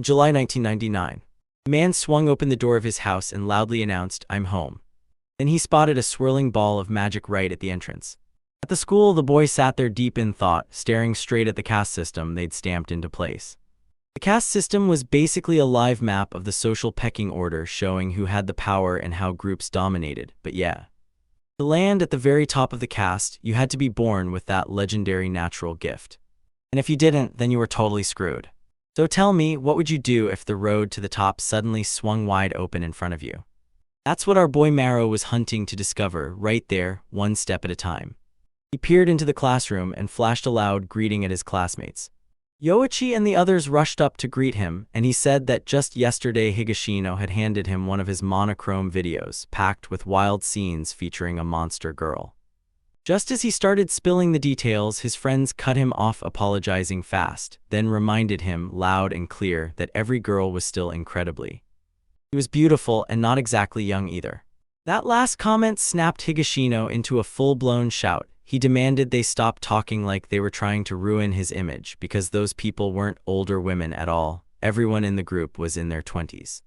July 1999. A man swung open the door of his house and loudly announced, "I'm home." Then he spotted a swirling ball of magic right at the entrance. At the school, the boy sat there deep in thought, staring straight at the caste system they'd stamped into place. The caste system was basically a live map of the social pecking order, showing who had the power and how groups dominated. But yeah, to land at the very top of the caste, you had to be born with that legendary natural gift. And if you didn't, then you were totally screwed. So tell me, what would you do if the road to the top suddenly swung wide open in front of you? That's what our boy Maro was hunting to discover, right there, one step at a time. He peered into the classroom and flashed a loud greeting at his classmates. Yoichi and the others rushed up to greet him, and he said that just yesterday Higashino had handed him one of his monochrome videos, packed with wild scenes featuring a monster girl. Just as he started spilling the details, his friends cut him off, apologizing fast, then reminded him loud and clear that every girl was still incredibly. He was beautiful and not exactly young either. That last comment snapped Higashino into a full-blown shout. He demanded they stop talking like they were trying to ruin his image, because those people weren't older women at all. Everyone in the group was in their 20s.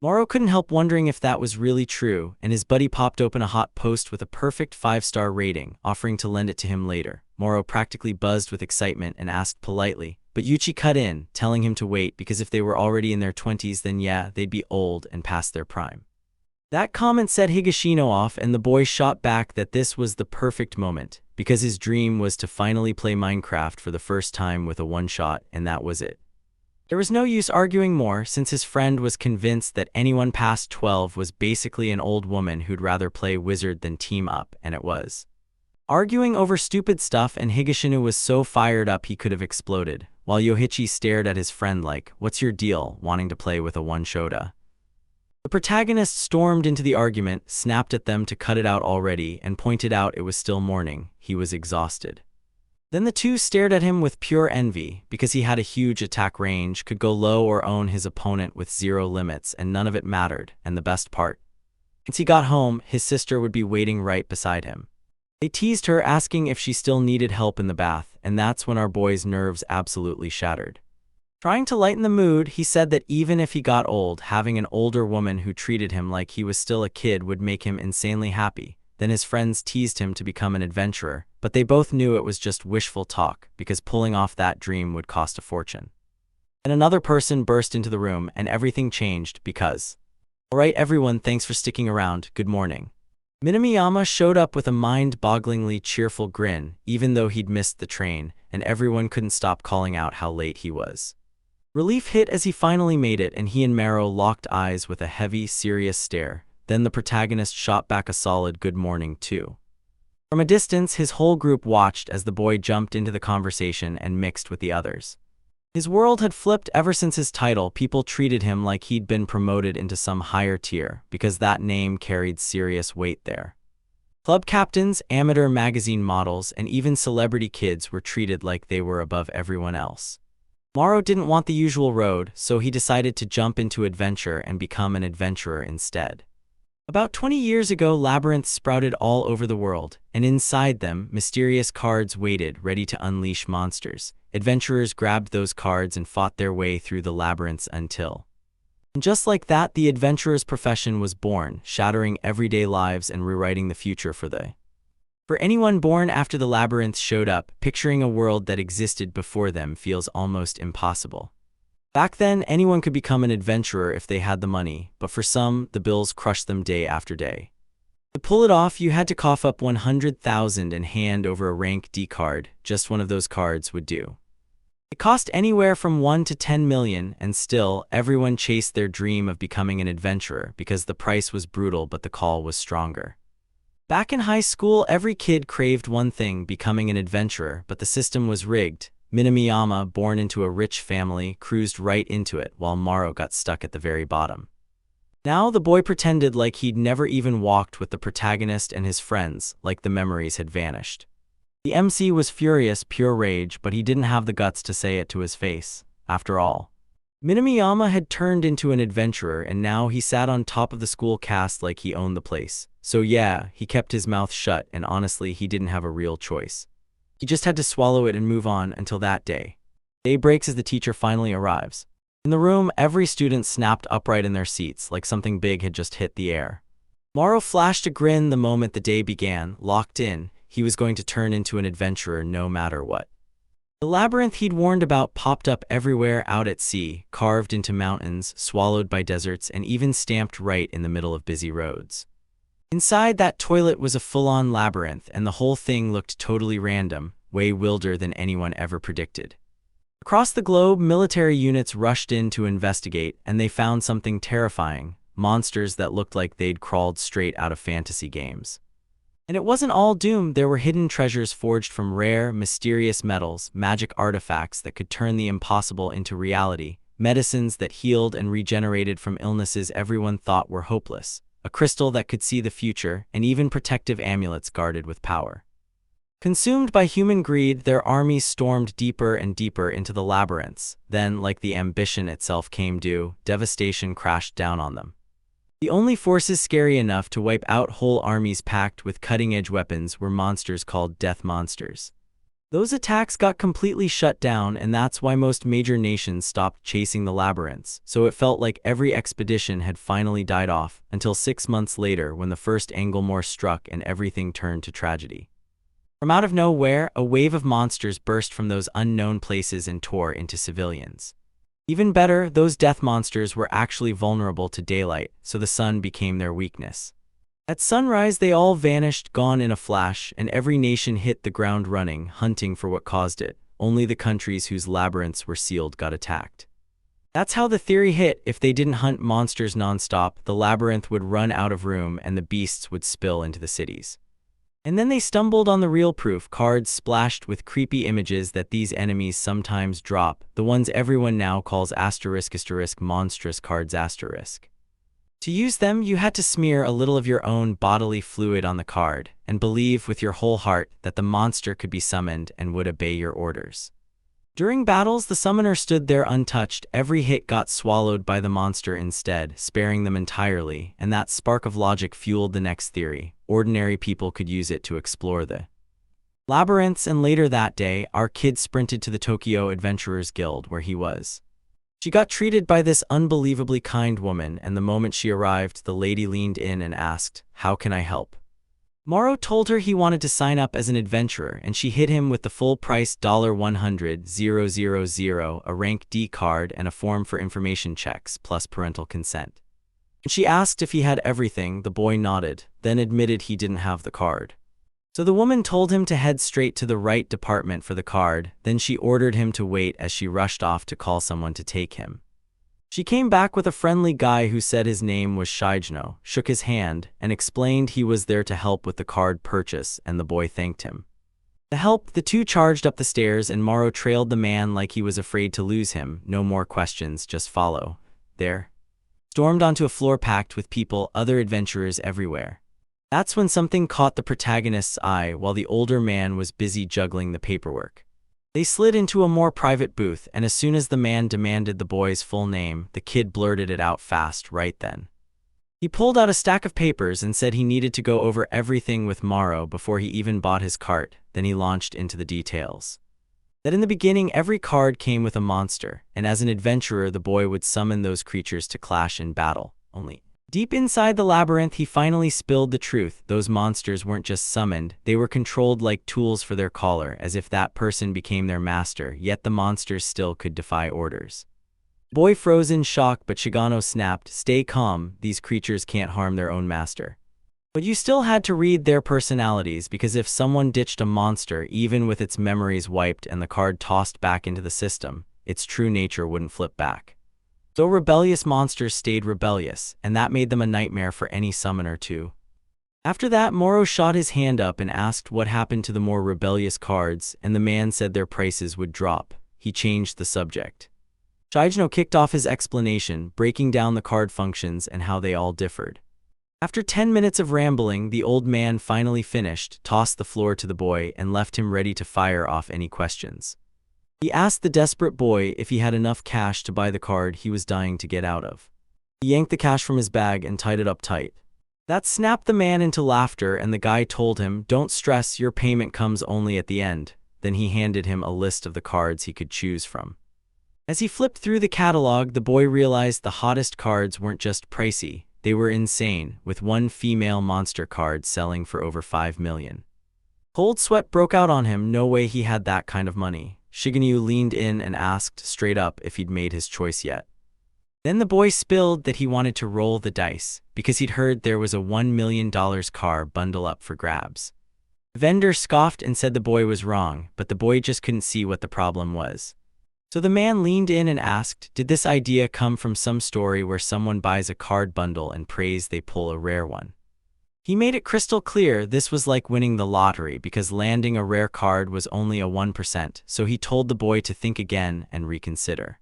Maro couldn't help wondering if that was really true, and his buddy popped open a hot post with a perfect 5-star rating, offering to lend it to him later. Maro practically buzzed with excitement and asked politely, but Yuchi cut in, telling him to wait because if they were already in their 20s, then yeah, they'd be old and past their prime. That comment set Higashino off, and the boy shot back that this was the perfect moment, because his dream was to finally play Minecraft for the first time with a one-shot, and that was it. There was no use arguing more, since his friend was convinced that anyone past 12 was basically an old woman who'd rather play wizard than team up, and it was. Arguing over stupid stuff, and Higashino was so fired up he could have exploded, while Yoichi stared at his friend like, "What's your deal, wanting to play with a one-shota?" The protagonist stormed into the argument, snapped at them to cut it out already, and pointed out it was still morning. He was exhausted. Then the two stared at him with pure envy, because he had a huge attack range, could go low or own his opponent with zero limits, and none of it mattered. And the best part, once he got home, his sister would be waiting right beside him. They teased her, asking if she still needed help in the bath, and that's when our boy's nerves absolutely shattered. Trying to lighten the mood, he said that even if he got old, having an older woman who treated him like he was still a kid would make him insanely happy. Then his friends teased him to become an adventurer, but they both knew it was just wishful talk, because pulling off that dream would cost a fortune. And another person burst into the room, and everything changed because, "Alright everyone, thanks for sticking around, good morning." Minamiyama showed up with a mind-bogglingly cheerful grin, even though he'd missed the train, and everyone couldn't stop calling out how late he was. Relief hit as he finally made it, and he and Maro locked eyes with a heavy, serious stare. Then the protagonist shot back a solid good morning, too. From a distance, his whole group watched as the boy jumped into the conversation and mixed with the others. His world had flipped ever since his title. People treated him like he'd been promoted into some higher tier, because that name carried serious weight there. Club captains, amateur magazine models, and even celebrity kids were treated like they were above everyone else. Maro didn't want the usual road, so he decided to jump into adventure and become an adventurer instead. About 20 years ago, labyrinths sprouted all over the world, and inside them, mysterious cards waited, ready to unleash monsters. Adventurers grabbed those cards and fought their way through the labyrinths until... And just like that, the adventurer's profession was born, shattering everyday lives and rewriting the future for anyone born after the labyrinth showed up. Picturing a world that existed before them feels almost impossible. Back then, anyone could become an adventurer if they had the money, but for some, the bills crushed them day after day. To pull it off, you had to cough up 100,000 and hand over a rank D card. Just one of those cards would do. It cost anywhere from 1 to 10 million, and still, everyone chased their dream of becoming an adventurer because the price was brutal but the call was stronger. Back in high school, every kid craved one thing, becoming an adventurer, but the system was rigged. Minamiyama, born into a rich family, cruised right into it, while Maro got stuck at the very bottom. Now the boy pretended like he'd never even walked with the protagonist and his friends, like the memories had vanished. The MC was furious, pure rage, but he didn't have the guts to say it to his face. After all, Minamiyama had turned into an adventurer, and now he sat on top of the school cast like he owned the place. So yeah, he kept his mouth shut, and honestly, he didn't have a real choice. He just had to swallow it and move on until that day. Day breaks as the teacher finally arrives. In the room, every student snapped upright in their seats like something big had just hit the air. Morrow flashed a grin the moment the day began. Locked in, he was going to turn into an adventurer no matter what. The labyrinth he'd warned about popped up everywhere out at sea, carved into mountains, swallowed by deserts, and even stamped right in the middle of busy roads. Inside that toilet was a full-on labyrinth, and the whole thing looked totally random, way wilder than anyone ever predicted. Across the globe, military units rushed in to investigate, and they found something terrifying: monsters that looked like they'd crawled straight out of fantasy games. And it wasn't all doom. There were hidden treasures forged from rare, mysterious metals, magic artifacts that could turn the impossible into reality, medicines that healed and regenerated from illnesses everyone thought were hopeless, a crystal that could see the future, and even protective amulets guarded with power. Consumed by human greed, their armies stormed deeper and deeper into the labyrinths. Then, like the ambition itself came due, devastation crashed down on them. The only forces scary enough to wipe out whole armies packed with cutting-edge weapons were monsters called death monsters. Those attacks got completely shut down, and that's why most major nations stopped chasing the labyrinths, so it felt like every expedition had finally died off, until 6 months later when the first Anglemore struck and everything turned to tragedy. From out of nowhere, a wave of monsters burst from those unknown places and tore into civilians. Even better, those death monsters were actually vulnerable to daylight, so the sun became their weakness. At sunrise, they all vanished, gone in a flash, and every nation hit the ground running, hunting for what caused it. Only the countries whose labyrinths were sealed got attacked. That's how the theory hit: if they didn't hunt monsters nonstop, the labyrinth would run out of room and the beasts would spill into the cities. And then they stumbled on the real proof: cards splashed with creepy images that these enemies sometimes drop, the ones everyone now calls *** monstrous cards ***. To use them, you had to smear a little of your own bodily fluid on the card, and believe with your whole heart that the monster could be summoned and would obey your orders. During battles, the summoner stood there untouched. Every hit got swallowed by the monster instead, sparing them entirely, and that spark of logic fueled the next theory: ordinary people could use it to explore the labyrinths. And later that day, our kid sprinted to the Tokyo Adventurers Guild where he was. She got treated by this unbelievably kind woman, and the moment she arrived, the lady leaned in and asked, "How can I help?" Morrow told her he wanted to sign up as an adventurer, and she hit him with the full-price $100,000, a rank D card, and a form for information checks, plus parental consent. She asked if he had everything. The boy nodded, then admitted he didn't have the card. So the woman told him to head straight to the right department for the card, then she ordered him to wait as she rushed off to call someone to take him. She came back with a friendly guy who said his name was Shijno, shook his hand, and explained he was there to help with the card purchase, and the boy thanked him. To help, the two charged up the stairs, and Morrow trailed the man like he was afraid to lose him. No more questions, just follow. There. Stormed onto a floor packed with people, other adventurers everywhere. That's when something caught the protagonist's eye while the older man was busy juggling the paperwork. They slid into a more private booth, and as soon as the man demanded the boy's full name, the kid blurted it out fast right then. He pulled out a stack of papers and said he needed to go over everything with Morrow before he even bought his cart. Then he launched into the details. That in the beginning, every card came with a monster, and as an adventurer, the boy would summon those creatures to clash in battle. Only deep inside the labyrinth, he finally spilled the truth. Those monsters weren't just summoned, they were controlled like tools for their caller, as if that person became their master, yet the monsters still could defy orders. Boy froze in shock, but Shigano snapped, "Stay calm, these creatures can't harm their own master." But you still had to read their personalities, because if someone ditched a monster, even with its memories wiped and the card tossed back into the system, its true nature wouldn't flip back. So rebellious monsters stayed rebellious, and that made them a nightmare for any summoner too. After that, Morrow shot his hand up and asked what happened to the more rebellious cards, and the man said their prices would drop. He changed the subject. Shijno kicked off his explanation, breaking down the card functions and how they all differed. After 10 minutes of rambling, the old man finally finished, tossed the floor to the boy, and left him ready to fire off any questions. He asked the desperate boy if he had enough cash to buy the card he was dying to get out of. He yanked the cash from his bag and tied it up tight. That snapped the man into laughter, and the guy told him, "Don't stress, your payment comes only at the end." Then he handed him a list of the cards he could choose from. As he flipped through the catalog, the boy realized the hottest cards weren't just pricey, they were insane, with one female monster card selling for over 5 million. Cold sweat broke out on him. No way he had that kind of money. Shigeru leaned in and asked straight up if he'd made his choice yet. Then the boy spilled that he wanted to roll the dice, because he'd heard there was a $1 million car bundle up for grabs. The vendor scoffed and said the boy was wrong, but the boy just couldn't see what the problem was. So the man leaned in and asked, did this idea come from some story where someone buys a card bundle and prays they pull a rare one? He made it crystal clear this was like winning the lottery because landing a rare card was only a 1%, so he told the boy to think again and reconsider.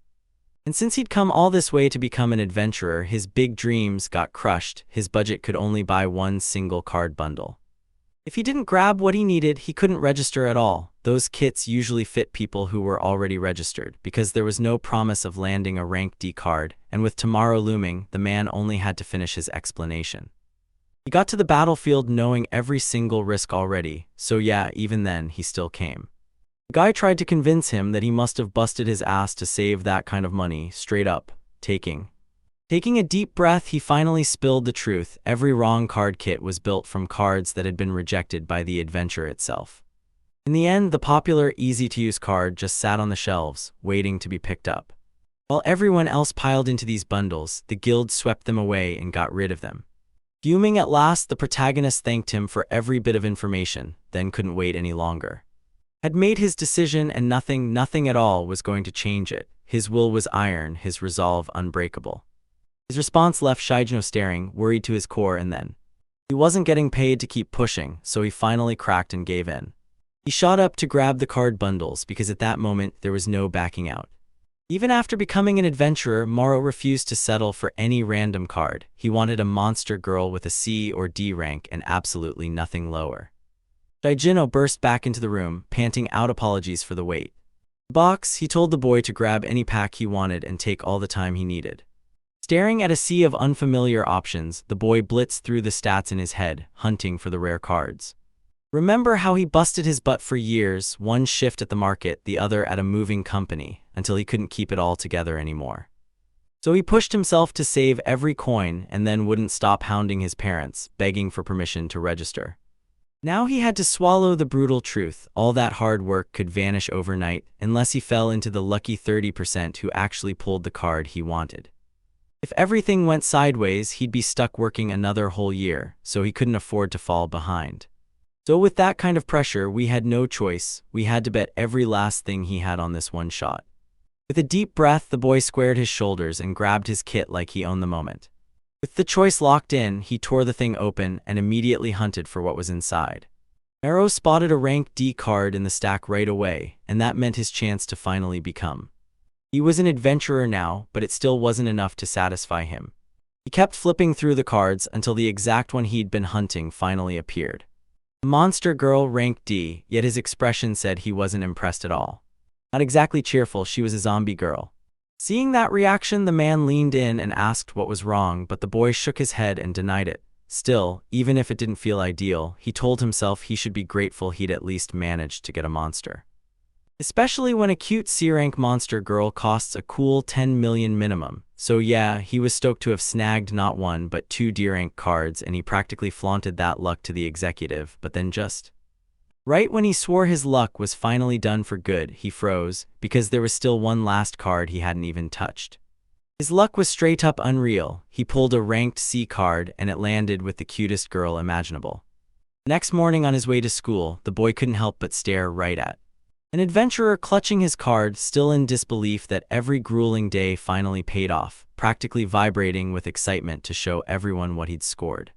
And since he'd come all this way to become an adventurer, his big dreams got crushed. His budget could only buy one single card bundle. If he didn't grab what he needed, he couldn't register at all. Those kits usually fit people who were already registered, because there was no promise of landing a rank D card, and with tomorrow looming, the man only had to finish his explanation. He got to the battlefield knowing every single risk already, so yeah, even then, he still came. The guy tried to convince him that he must have busted his ass to save that kind of money, straight up, taking a deep breath, he finally spilled the truth. Every wrong card kit was built from cards that had been rejected by the adventure itself. In the end, the popular, easy-to-use card just sat on the shelves, waiting to be picked up. While everyone else piled into these bundles, the guild swept them away and got rid of them. Fuming at last, the protagonist thanked him for every bit of information, then couldn't wait any longer. Had made his decision and nothing at all was going to change it. His will was iron, his resolve unbreakable. His response left Shigeru staring, worried to his core, and then he wasn't getting paid to keep pushing, so he finally cracked and gave in. He shot up to grab the card bundles because at that moment there was no backing out. Even after becoming an adventurer, Morrow refused to settle for any random card. He wanted a monster girl with a C or D rank and absolutely nothing lower. Shigeru burst back into the room, panting out apologies for the wait. Box, he told the boy to grab any pack he wanted and take all the time he needed. Staring at a sea of unfamiliar options, the boy blitzed through the stats in his head, hunting for the rare cards. Remember how he busted his butt for years, one shift at the market, the other at a moving company, until he couldn't keep it all together anymore. So he pushed himself to save every coin and then wouldn't stop hounding his parents, begging for permission to register. Now he had to swallow the brutal truth. All that hard work could vanish overnight unless he fell into the lucky 30% who actually pulled the card he wanted. If everything went sideways, he'd be stuck working another whole year, so he couldn't afford to fall behind. So with that kind of pressure, we had no choice. We had to bet every last thing he had on this one shot. With a deep breath, the boy squared his shoulders and grabbed his kit like he owned the moment. With the choice locked in, he tore the thing open and immediately hunted for what was inside. Arrow spotted a rank D card in the stack right away, and that meant his chance to finally become. He was an adventurer now, but it still wasn't enough to satisfy him. He kept flipping through the cards until the exact one he'd been hunting finally appeared. A monster girl rank D, yet his expression said he wasn't impressed at all. Not exactly cheerful, she was a zombie girl. Seeing that reaction, the man leaned in and asked what was wrong, but the boy shook his head and denied it. Still, even if it didn't feel ideal, he told himself he should be grateful he'd at least managed to get a monster. Especially when a cute C-rank monster girl costs a cool 10 million minimum. So yeah, he was stoked to have snagged not one but 2 D-rank cards, and he practically flaunted that luck to the executive, but then just right when he swore his luck was finally done for good, he froze, because there was still one last card he hadn't even touched. His luck was straight up unreal. He pulled a ranked C card and it landed with the cutest girl imaginable. Next morning on his way to school, the boy couldn't help but stare right at an adventurer clutching his card, still in disbelief that every grueling day finally paid off, practically vibrating with excitement to show everyone what he'd scored.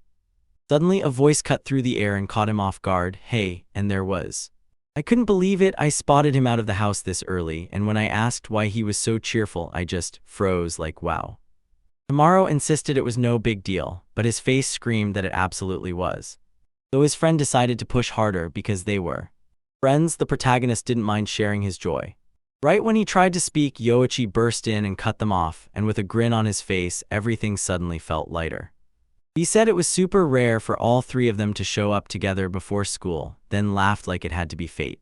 Suddenly, a voice cut through the air and caught him off guard. Hey, and there was. I couldn't believe it. I spotted him out of the house this early, and when I asked why he was so cheerful, I just froze like wow. Tomorrow insisted it was no big deal, but his face screamed that it absolutely was. So his friend decided to push harder because they were friends. The protagonist didn't mind sharing his joy. Right when he tried to speak, Yoichi burst in and cut them off, and with a grin on his face, everything suddenly felt lighter. He said it was super rare for all 3 of them to show up together before school, then laughed like it had to be fate.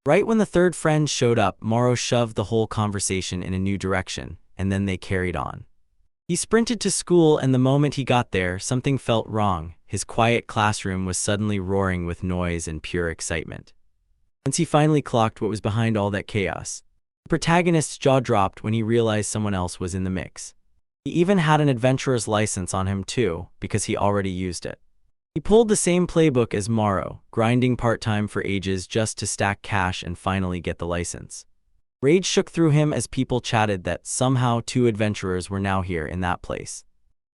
Right when the third friend showed up, Morrow shoved the whole conversation in a new direction, and then they carried on. He sprinted to school, and the moment he got there, something felt wrong. His quiet classroom was suddenly roaring with noise and pure excitement. Once he finally clocked what was behind all that chaos, the protagonist's jaw dropped when he realized someone else was in the mix. He even had an adventurer's license on him too, because he already used it. He pulled the same playbook as Morrow, grinding part-time for ages just to stack cash and finally get the license. Rage shook through him as people chatted that somehow two adventurers were now here in that place.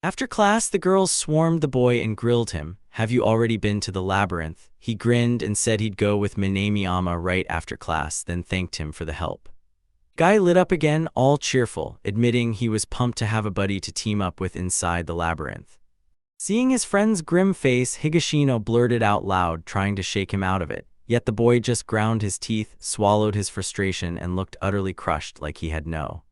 After class, the girls swarmed the boy and grilled him. "Have you already been to the labyrinth?" He grinned and said he'd go with Minami-ama right after class, then thanked him for the help. Guy lit up again, all cheerful, admitting he was pumped to have a buddy to team up with inside the labyrinth. Seeing his friend's grim face, Higashino blurted out loud, trying to shake him out of it. Yet the boy just ground his teeth, swallowed his frustration, and looked utterly crushed, like he had no.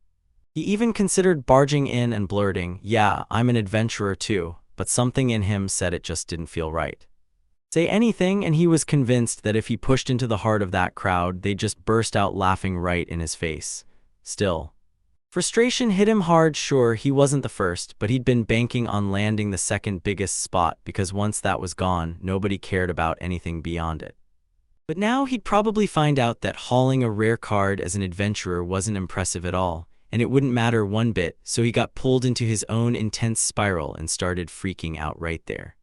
He even considered barging in and blurting, "Yeah, I'm an adventurer too," but something in him said it just didn't feel right. Say anything, and he was convinced that if he pushed into the heart of that crowd, they'd just burst out laughing right in his face. Still, frustration hit him hard. Sure, he wasn't the first, but he'd been banking on landing the second biggest spot, because once that was gone, nobody cared about anything beyond it. But now he'd probably find out that hauling a rare card as an adventurer wasn't impressive at all, and it wouldn't matter one bit, so he got pulled into his own intense spiral and started freaking out right there.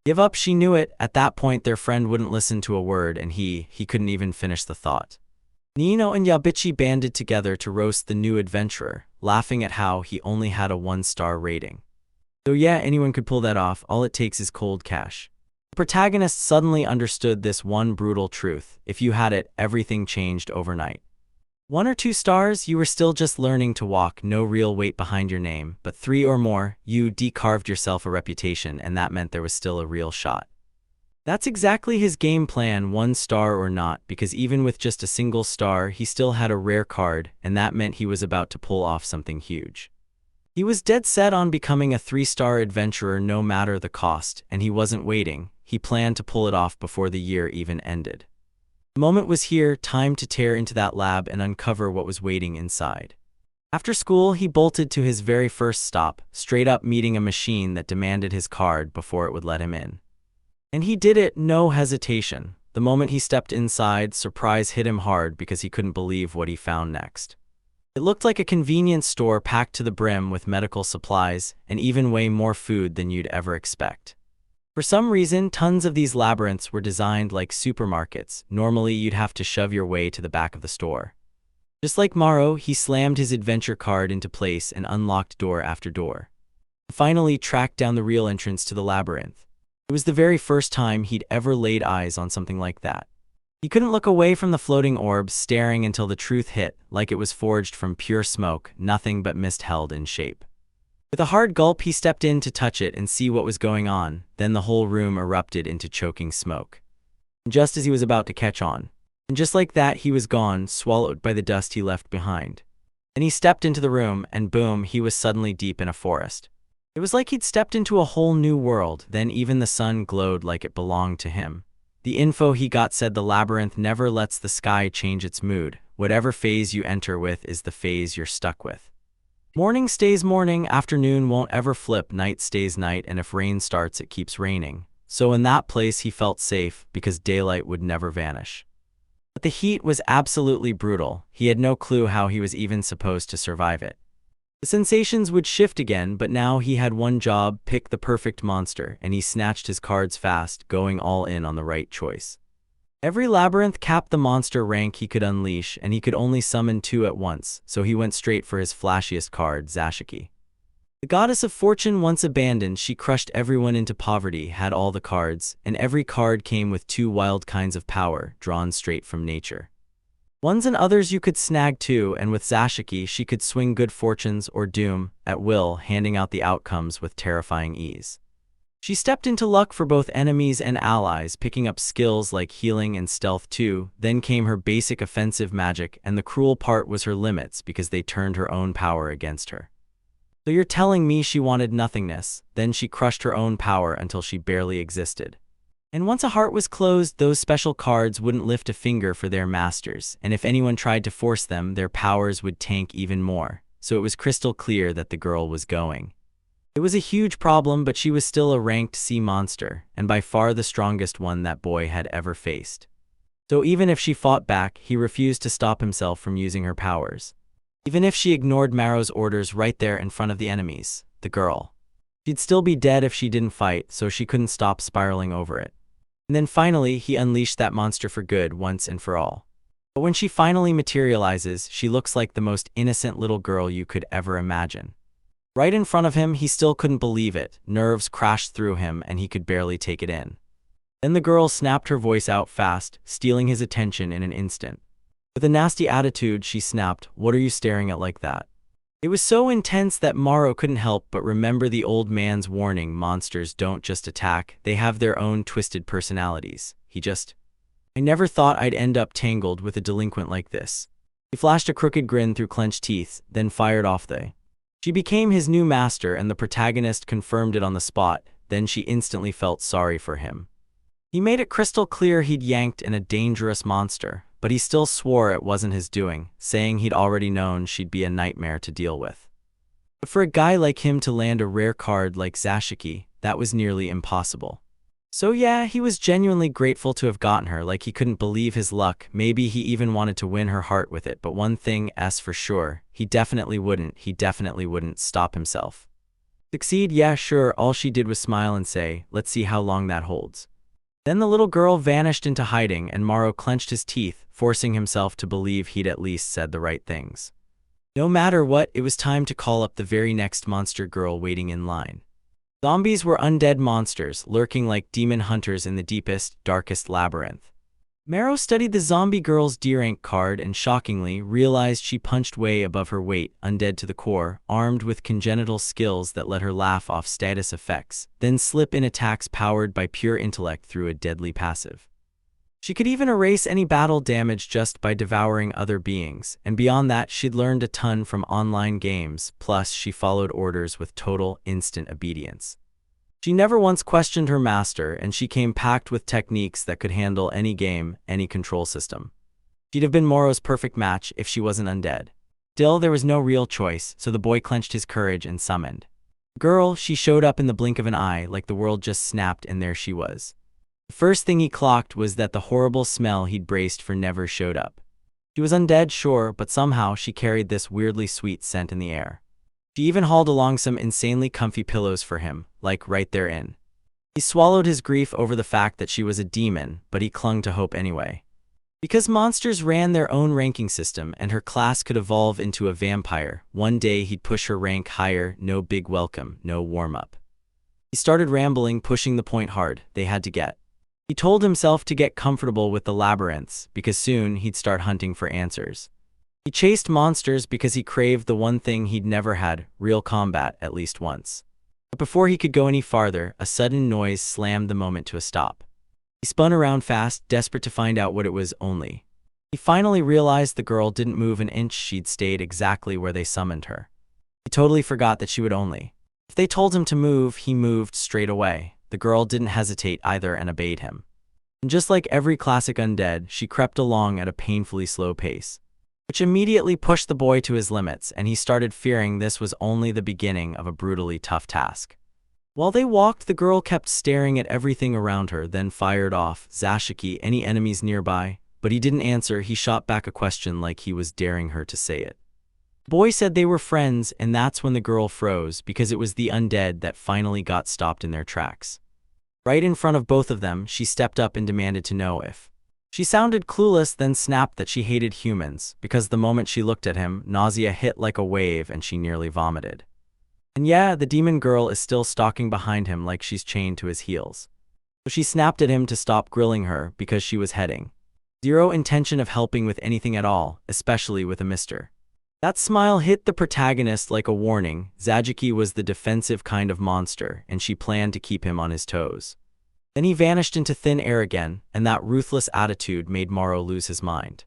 Give up, she knew it. At that point their friend wouldn't listen to a word, and he couldn't even finish the thought. Nino and Yabichi banded together to roast the new adventurer, laughing at how he only had a 1-star rating. Though yeah, anyone could pull that off, all it takes is cold cash. The protagonist suddenly understood this one brutal truth: if you had it, everything changed overnight. 1 or 2 stars, you were still just learning to walk, no real weight behind your name, but 3 or more, you carved yourself a reputation, and that meant there was still a real shot. That's exactly his game plan, 1 star or not, because even with just a single star, he still had a rare card, and that meant he was about to pull off something huge. He was dead set on becoming a 3-star adventurer no matter the cost, and he wasn't waiting. He planned to pull it off before the year even ended. The moment was here, time to tear into that lab and uncover what was waiting inside. After school, he bolted to his very first stop, straight up meeting a machine that demanded his card before it would let him in. And he did it, no hesitation. The moment he stepped inside, surprise hit him hard because he couldn't believe what he found next. It looked like a convenience store packed to the brim with medical supplies and even way more food than you'd ever expect. For some reason, tons of these labyrinths were designed like supermarkets. Normally, you'd have to shove your way to the back of the store. Just like Morrow, he slammed his adventure card into place and unlocked door after door. Finally tracked down the real entrance to the labyrinth. It was the very first time he'd ever laid eyes on something like that. He couldn't look away from the floating orbs, staring until the truth hit, like it was forged from pure smoke, nothing but mist held in shape. With a hard gulp, he stepped in to touch it and see what was going on. Then the whole room erupted into choking smoke. Just as he was about to catch on. And just like that, he was gone, swallowed by the dust he left behind. Then he stepped into the room, and boom, he was suddenly deep in a forest. It was like he'd stepped into a whole new world. Then even the sun glowed like it belonged to him. The info he got said the labyrinth never lets the sky change its mood. Whatever phase you enter with is the phase you're stuck with. Morning stays morning, afternoon won't ever flip, night stays night, and if rain starts, it keeps raining. So in that place he felt safe, because daylight would never vanish. But the heat was absolutely brutal. He had no clue how he was even supposed to survive it. The sensations would shift again, but now he had one job: pick the perfect monster, and he snatched his cards fast, going all in on the right choice. Every labyrinth capped the monster rank he could unleash, and he could only summon 2 at once, so he went straight for his flashiest card, Zashiki. The goddess of fortune once abandoned, she crushed everyone into poverty, had all the cards, and every card came with 2 wild kinds of power, drawn straight from nature. Ones and others you could snag too, and with Zashiki she could swing good fortunes or doom, at will, handing out the outcomes with terrifying ease. She stepped into luck for both enemies and allies, picking up skills like healing and stealth too. Then came her basic offensive magic, and the cruel part was her limits, because they turned her own power against her. So you're telling me she wanted nothingness, then she crushed her own power until she barely existed. And once a heart was closed, those special cards wouldn't lift a finger for their masters, and if anyone tried to force them, their powers would tank even more. So it was crystal clear that the girl was going. It was a huge problem, but she was still a ranked C monster, and by far the strongest one that boy had ever faced. So even if she fought back, he refused to stop himself from using her powers. Even if she ignored Maro's orders right there in front of the enemies, the girl. She'd still be dead if she didn't fight, so she couldn't stop spiraling over it. And then finally, he unleashed that monster for good once and for all. But when she finally materializes, she looks like the most innocent little girl you could ever imagine. Right in front of him, he still couldn't believe it. Nerves crashed through him and he could barely take it in. Then the girl snapped her voice out fast, stealing his attention in an instant. With a nasty attitude, she snapped, "What are you staring at like that?" It was so intense that Maro couldn't help but remember the old man's warning: monsters don't just attack, they have their own twisted personalities. I never thought I'd end up tangled with a delinquent like this. He flashed a crooked grin through clenched teeth, then fired off She became his new master, and the protagonist confirmed it on the spot. Then she instantly felt sorry for him. He made it crystal clear he'd yanked in a dangerous monster, but he still swore it wasn't his doing, saying he'd already known she'd be a nightmare to deal with. But for a guy like him to land a rare card like Zashiki, that was nearly impossible. So yeah, he was genuinely grateful to have gotten her, like he couldn't believe his luck. Maybe he even wanted to win her heart with it, but one thing's for sure, he definitely wouldn't stop himself. Succeed? Yeah, sure. All she did was smile and say, "Let's see how long that holds." Then the little girl vanished into hiding, and Maro clenched his teeth, forcing himself to believe he'd at least said the right things. No matter what, it was time to call up the very next monster girl waiting in line. Zombies were undead monsters, lurking like demon hunters in the deepest, darkest labyrinth. Maro studied the zombie girl's D-rank card and shockingly realized she punched way above her weight, undead to the core, armed with congenital skills that let her laugh off status effects, then slip in attacks powered by pure intellect through a deadly passive. She could even erase any battle damage just by devouring other beings, and beyond that, she'd learned a ton from online games, plus she followed orders with total, instant obedience. She never once questioned her master, and she came packed with techniques that could handle any game, any control system. She'd have been Moro's perfect match if she wasn't undead. Still, there was no real choice, so the boy clenched his courage and summoned. Girl, she showed up in the blink of an eye, like the world just snapped, and there she was. The first thing he clocked was that the horrible smell he'd braced for never showed up. She was undead, sure, but somehow she carried this weirdly sweet scent in the air. She even hauled along some insanely comfy pillows for him, like right therein. He swallowed his grief over the fact that she was a demon, but he clung to hope anyway. Because monsters ran their own ranking system and her class could evolve into a vampire, one day he'd push her rank higher, no big welcome, no warm-up. He started rambling, pushing the point hard. They had to get. He told himself to get comfortable with the labyrinths, because soon he'd start hunting for answers. He chased monsters because he craved the one thing he'd never had, real combat, at least once. But before he could go any farther, a sudden noise slammed the moment to a stop. He spun around fast, desperate to find out what it was. He finally realized the girl didn't move an inch. She'd stayed exactly where they summoned her. He totally forgot that she would only. If they told him to move, he moved straight away. The girl didn't hesitate either and obeyed him. And just like every classic undead, she crept along at a painfully slow pace, which immediately pushed the boy to his limits, and he started fearing this was only the beginning of a brutally tough task. While they walked, the girl kept staring at everything around her, then fired off, "Zashiki, any enemies nearby?" But he didn't answer. He shot back a question like he was daring her to say it. The boy said they were friends, and that's when the girl froze, because it was the undead that finally got stopped in their tracks. Right in front of both of them, she stepped up and demanded to know if. She sounded clueless, then snapped that she hated humans, because the moment she looked at him, nausea hit like a wave and she nearly vomited. And yeah, the demon girl is still stalking behind him like she's chained to his heels. So she snapped at him to stop grilling her because she was heading. Zero intention of helping with anything at all, especially with a mister. That smile hit the protagonist like a warning. Zashiki was the defensive kind of monster, and she planned to keep him on his toes. Then he vanished into thin air again, and that ruthless attitude made Maro lose his mind.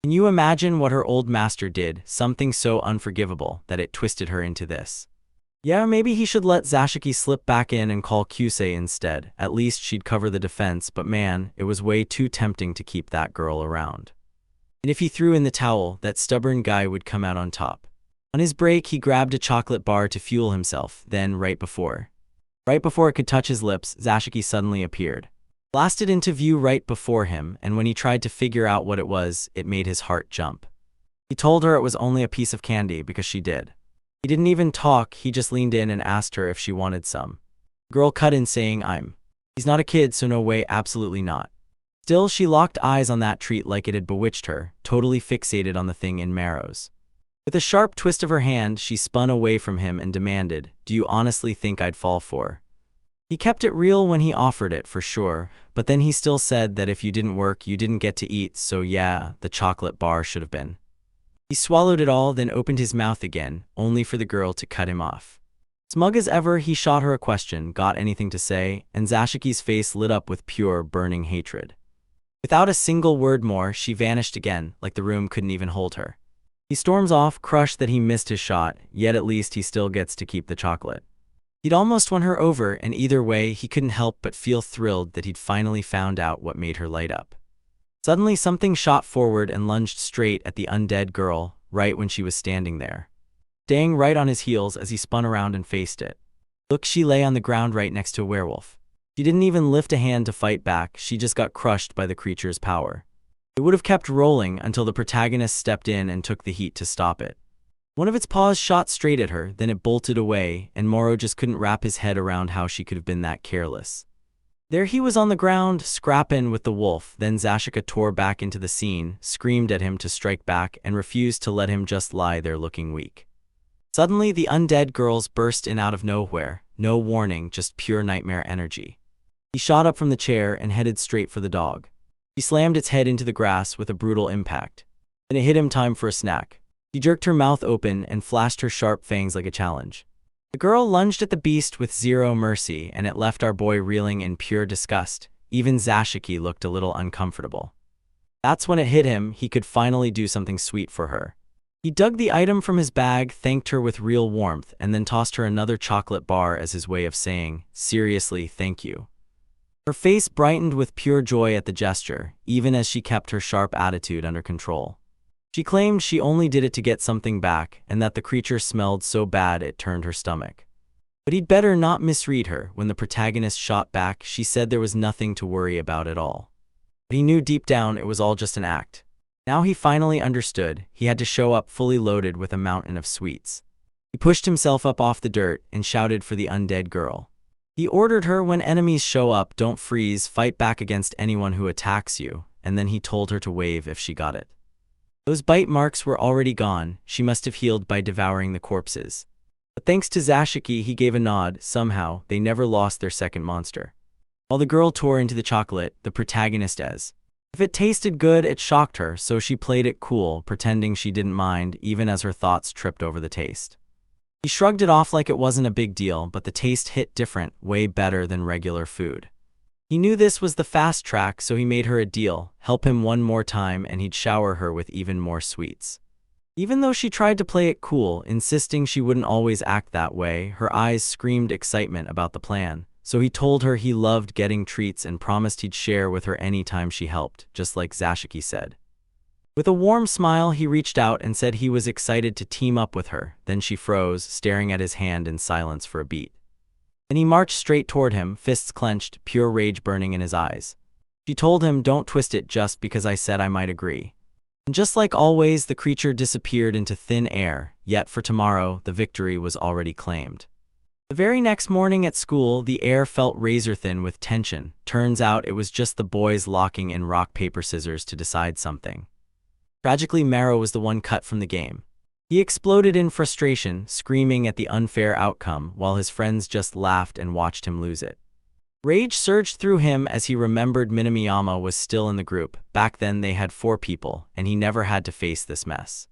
Can you imagine what her old master did? Something so unforgivable that it twisted her into this. Yeah, maybe he should let Zashiki slip back in and call Kyusei instead. At least she'd cover the defense, but man, it was way too tempting to keep that girl around. And if he threw in the towel, that stubborn guy would come out on top. On his break, he grabbed a chocolate bar to fuel himself, then right before it could touch his lips, Zashiki suddenly appeared. Blasted into view right before him, and when he tried to figure out what it was, it made his heart jump. He told her it was only a piece of candy because she did. He didn't even talk, he just leaned in and asked her if she wanted some. The girl cut in saying, He's not a kid, so no way, absolutely not. Still, she locked eyes on that treat like it had bewitched her, totally fixated on the thing in Marrow's. With a sharp twist of her hand, she spun away from him and demanded, "Do you honestly think I'd fall for?" He kept it real when he offered it, for sure, but then he still said that if you didn't work, you didn't get to eat, so yeah, the chocolate bar should have been. He swallowed it all, then opened his mouth again, only for the girl to cut him off. Smug as ever, he shot her a question, got anything to say, and Zashiki's face lit up with pure, burning hatred. Without a single word more, she vanished again, like the room couldn't even hold her. He storms off, crushed that he missed his shot, yet at least he still gets to keep the chocolate. He'd almost won her over, and either way, he couldn't help but feel thrilled that he'd finally found out what made her light up. Suddenly, something shot forward and lunged straight at the undead girl, right when she was standing there. Staying right on his heels as he spun around and faced it. Look, she lay on the ground right next to a werewolf. She didn't even lift a hand to fight back, she just got crushed by the creature's power. It would have kept rolling until the protagonist stepped in and took the heat to stop it. One of its paws shot straight at her, then it bolted away, and Moro just couldn't wrap his head around how she could have been that careless. There he was on the ground, scrapping with the wolf, then Zashika tore back into the scene, screamed at him to strike back, and refused to let him just lie there looking weak. Suddenly, the undead girls burst in out of nowhere, no warning, just pure nightmare energy. He shot up from the chair and headed straight for the dog. He slammed its head into the grass with a brutal impact. Then it hit him time for a snack. She jerked her mouth open and flashed her sharp fangs like a challenge. The girl lunged at the beast with zero mercy, and it left our boy reeling in pure disgust. Even Zashiki looked a little uncomfortable. That's when it hit him, he could finally do something sweet for her. He dug the item from his bag, thanked her with real warmth, and then tossed her another chocolate bar as his way of saying, "Seriously, thank you." Her face brightened with pure joy at the gesture, even as she kept her sharp attitude under control. She claimed she only did it to get something back, and that the creature smelled so bad it turned her stomach. But he'd better not misread her. When the protagonist shot back, she said there was nothing to worry about at all. But he knew deep down it was all just an act. Now he finally understood, he had to show up fully loaded with a mountain of sweets. He pushed himself up off the dirt and shouted for the undead girl. He ordered her, when enemies show up, don't freeze, fight back against anyone who attacks you, and then he told her to wave if she got it. Those bite marks were already gone, she must have healed by devouring the corpses. But thanks to Zashiki, he gave a nod. Somehow, they never lost their second monster. While the girl tore into the chocolate, the protagonist if it tasted good, it shocked her, so she played it cool, pretending she didn't mind, even as her thoughts tripped over the taste. He shrugged it off like it wasn't a big deal, but the taste hit different, way better than regular food. He knew this was the fast track, so he made her a deal, help him one more time and he'd shower her with even more sweets. Even though she tried to play it cool, insisting she wouldn't always act that way, her eyes screamed excitement about the plan, so he told her he loved getting treats and promised he'd share with her any time she helped, just like Zashiki said. With a warm smile, he reached out and said he was excited to team up with her, then she froze, staring at his hand in silence for a beat. Then he marched straight toward him, fists clenched, pure rage burning in his eyes. She told him, "Don't twist it just because I said I might agree." And just like always, the creature disappeared into thin air, yet for tomorrow, the victory was already claimed. The very next morning at school, the air felt razor-thin with tension. Turns out it was just the boys locking in rock, paper, scissors to decide something. Tragically, Maro was the one cut from the game. He exploded in frustration, screaming at the unfair outcome, while his friends just laughed and watched him lose it. Rage surged through him as he remembered Minamiyama was still in the group. Back then they had 4 people, and he never had to face this mess.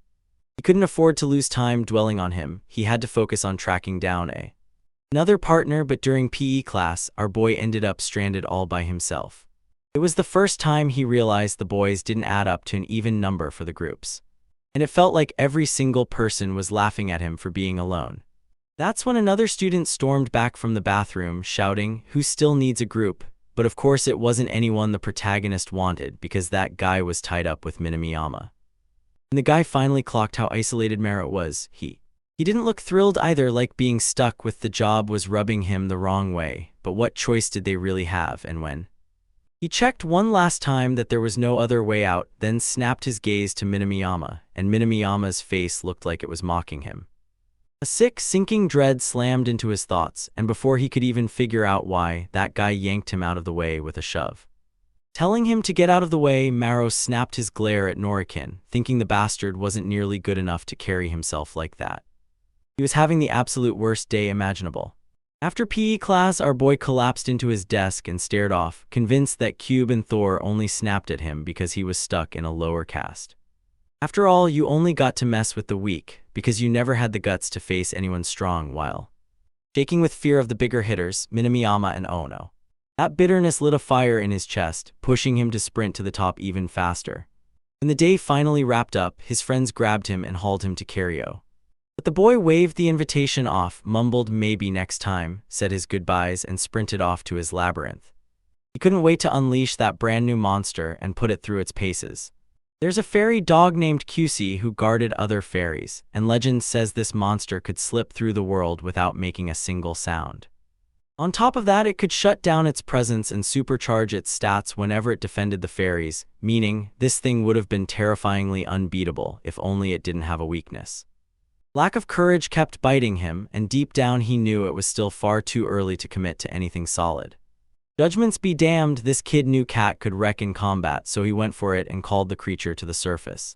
He couldn't afford to lose time dwelling on him, he had to focus on tracking down another partner, but during PE class, our boy ended up stranded all by himself. It was the first time he realized the boys didn't add up to an even number for the groups. And it felt like every single person was laughing at him for being alone. That's when another student stormed back from the bathroom, shouting, "Who still needs a group?" But of course it wasn't anyone the protagonist wanted, because that guy was tied up with Minamiyama. When the guy finally clocked how isolated Maro was, he didn't look thrilled either, like being stuck with the job was rubbing him the wrong way, but what choice did they really have? And when he checked one last time that there was no other way out, then snapped his gaze to Minamiyama, and Minamiyama's face looked like it was mocking him. A sick, sinking dread slammed into his thoughts, and before he could even figure out why, that guy yanked him out of the way with a shove. Telling him to get out of the way, Maro snapped his glare at Norikin, thinking the bastard wasn't nearly good enough to carry himself like that. He was having the absolute worst day imaginable. After PE class, our boy collapsed into his desk and stared off, convinced that Cube and Thor only snapped at him because he was stuck in a lower caste. After all, you only got to mess with the weak, because you never had the guts to face anyone strong while shaking with fear of the bigger hitters, Minamiyama and Ono. That bitterness lit a fire in his chest, pushing him to sprint to the top even faster. When the day finally wrapped up, his friends grabbed him and hauled him to Cario. But the boy waved the invitation off, mumbled maybe next time, said his goodbyes, and sprinted off to his labyrinth. He couldn't wait to unleash that brand new monster and put it through its paces. There's a fairy dog named QC who guarded other fairies, and legend says this monster could slip through the world without making a single sound. On top of that, it could shut down its presence and supercharge its stats whenever it defended the fairies, meaning this thing would have been terrifyingly unbeatable if only it didn't have a weakness. Lack of courage kept biting him, and deep down he knew it was still far too early to commit to anything solid. Judgments be damned, this kid knew Cat could wreck in combat, so he went for it and called the creature to the surface.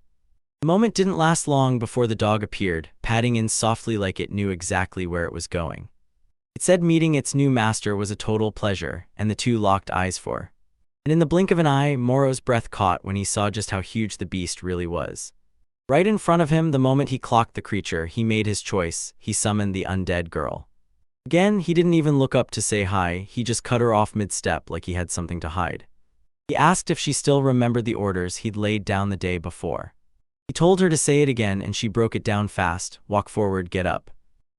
The moment didn't last long before the dog appeared, padding in softly like it knew exactly where it was going. It said meeting its new master was a total pleasure, and the two locked eyes for. And in the blink of an eye, Moro's breath caught when he saw just how huge the beast really was. Right in front of him, the moment he clocked the creature, he made his choice. He summoned the undead girl. Again, he didn't even look up to say hi, he just cut her off mid-step like he had something to hide. He asked if she still remembered the orders he'd laid down the day before. He told her to say it again, and she broke it down fast: walk forward, get up.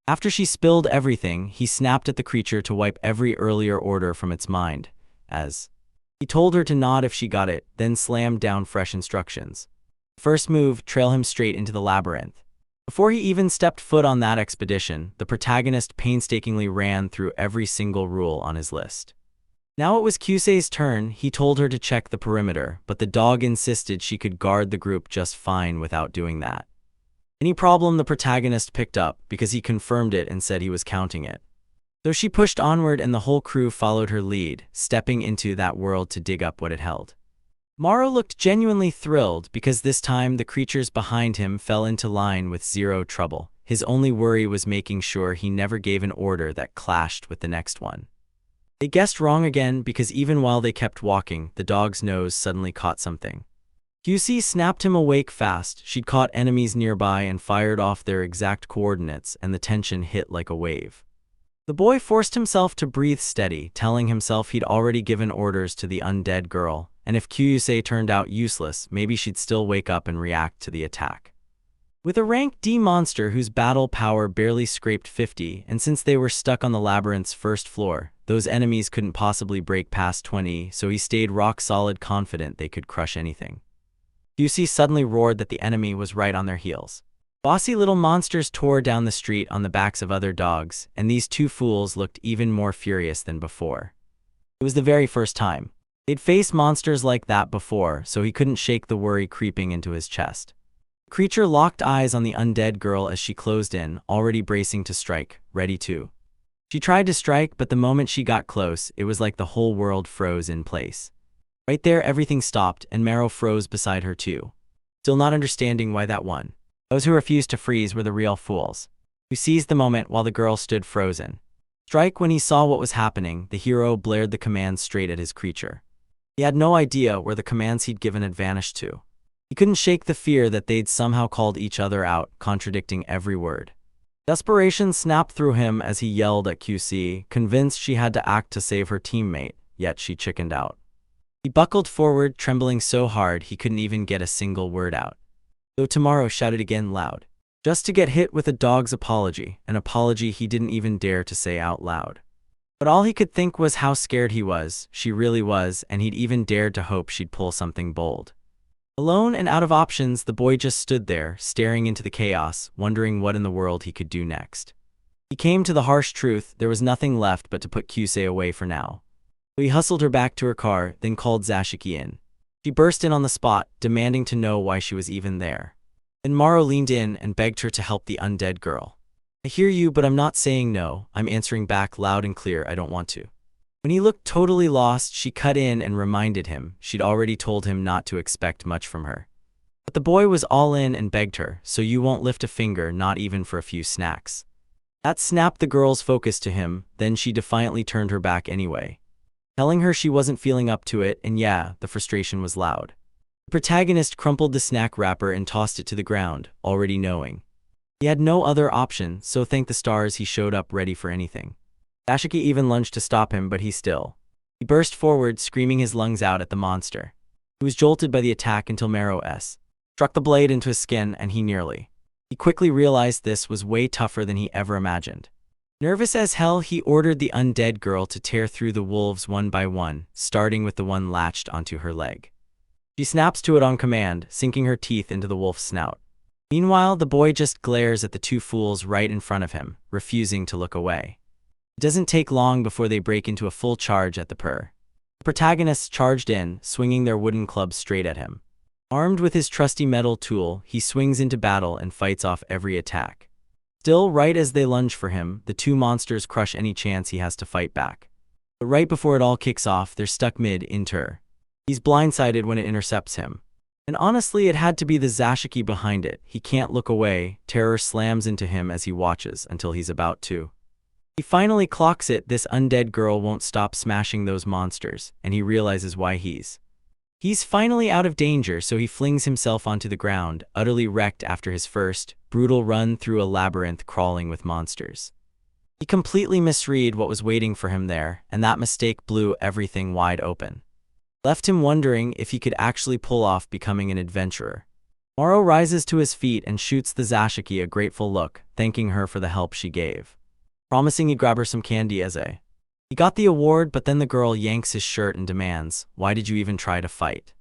After she spilled everything, he snapped at the creature to wipe every earlier order from its mind, as he told her to nod if she got it, then slammed down fresh instructions. First move, trail him straight into the labyrinth. Before he even stepped foot on that expedition, the protagonist painstakingly ran through every single rule on his list. Now it was Kyusei's turn. He told her to check the perimeter, but the dog insisted she could guard the group just fine without doing that. Any problem the protagonist picked up, because he confirmed it and said he was counting it. So she pushed onward and the whole crew followed her lead, stepping into that world to dig up what it held. Maro looked genuinely thrilled, because this time the creatures behind him fell into line with zero trouble. His only worry was making sure he never gave an order that clashed with the next one. They guessed wrong again, because even while they kept walking, the dog's nose suddenly caught something. QC snapped him awake fast. She'd caught enemies nearby and fired off their exact coordinates, and the tension hit like a wave. The boy forced himself to breathe steady, telling himself he'd already given orders to the undead girl, and if Kyusei turned out useless, maybe she'd still wake up and react to the attack. With a rank D monster whose battle power barely scraped 50, and since they were stuck on the labyrinth's first floor, those enemies couldn't possibly break past 20, so he stayed rock-solid, confident they could crush anything. Kyusei suddenly roared that the enemy was right on their heels. Bossy little monsters tore down the street on the backs of other dogs, and these two fools looked even more furious than before. It was the very first time they'd faced monsters like that before, so he couldn't shake the worry creeping into his chest. The creature locked eyes on the undead girl as she closed in, already bracing to strike, ready to. She tried to strike, but the moment she got close, it was like the whole world froze in place. Right there, everything stopped, and Maro froze beside her too. Still not understanding why that one. Those who refused to freeze were the real fools, who seized the moment while the girl stood frozen. Strike! When he saw what was happening, the hero blared the commands straight at his creature. He had no idea where the commands he'd given had vanished to. He couldn't shake the fear that they'd somehow called each other out, contradicting every word. Desperation snapped through him as he yelled at QC, convinced she had to act to save her teammate, yet she chickened out. He buckled forward, trembling so hard he couldn't even get a single word out. Though Tomorrow shouted again loud. just to get hit with a dog's apology, an apology he didn't even dare to say out loud. But all he could think was how scared he was, she really was, and he'd even dared to hope she'd pull something bold. Alone and out of options, the boy just stood there, staring into the chaos, wondering what in the world he could do next. He came to the harsh truth: there was nothing left but to put Kyusei away for now. So he hustled her back to her car, then called Zashiki in. She burst in on the spot, demanding to know why she was even there. Then Maru leaned in and begged her to help the undead girl. "I hear you, but I'm not saying no. I'm answering back loud and clear. I don't want to." When he looked totally lost, she cut in and reminded him she'd already told him not to expect much from her. But the boy was all in and begged her, "So you won't lift a finger, not even for a few snacks?" That snapped the girl's focus to him. Then she defiantly turned her back anyway, telling her she wasn't feeling up to it, and yeah, the frustration was loud. The protagonist crumpled the snack wrapper and tossed it to the ground, already knowing he had no other option, so thank the stars he showed up ready for anything. Zashiki even lunged to stop him, but he burst forward, screaming his lungs out at the monster. He was jolted by the attack until Maru struck the blade into his skin, and he quickly realized this was way tougher than he ever imagined. Nervous as hell, he ordered the undead girl to tear through the wolves one by one, starting with the one latched onto her leg. She snaps to it on command, sinking her teeth into the wolf's snout. Meanwhile, the boy just glares at the two fools right in front of him, refusing to look away. It doesn't take long before they break into a full charge at the The protagonists charged in, swinging their wooden clubs straight at him. Armed with his trusty metal tool, he swings into battle and fights off every attack. Still, right as they lunge for him, the two monsters crush any chance he has to fight back. But right before it all kicks off, they're stuck mid-inter. He's blindsided when it intercepts him. And honestly, it had to be the Zashiki behind it. He can't look away. Terror slams into him as he watches until he's about to. He finally clocks it: this undead girl won't stop smashing those monsters, and he realizes why he's finally out of danger, so he flings himself onto the ground, utterly wrecked after his first brutal run through a labyrinth crawling with monsters. He completely misread what was waiting for him there, and that mistake blew everything wide open. Left him wondering if he could actually pull off becoming an adventurer. Maru rises to his feet and shoots the Zashiki a grateful look, thanking her for the help she gave, promising he'd grab her some candy as he got the award. But then the girl yanks his shirt and demands, "Why did you even try to fight?"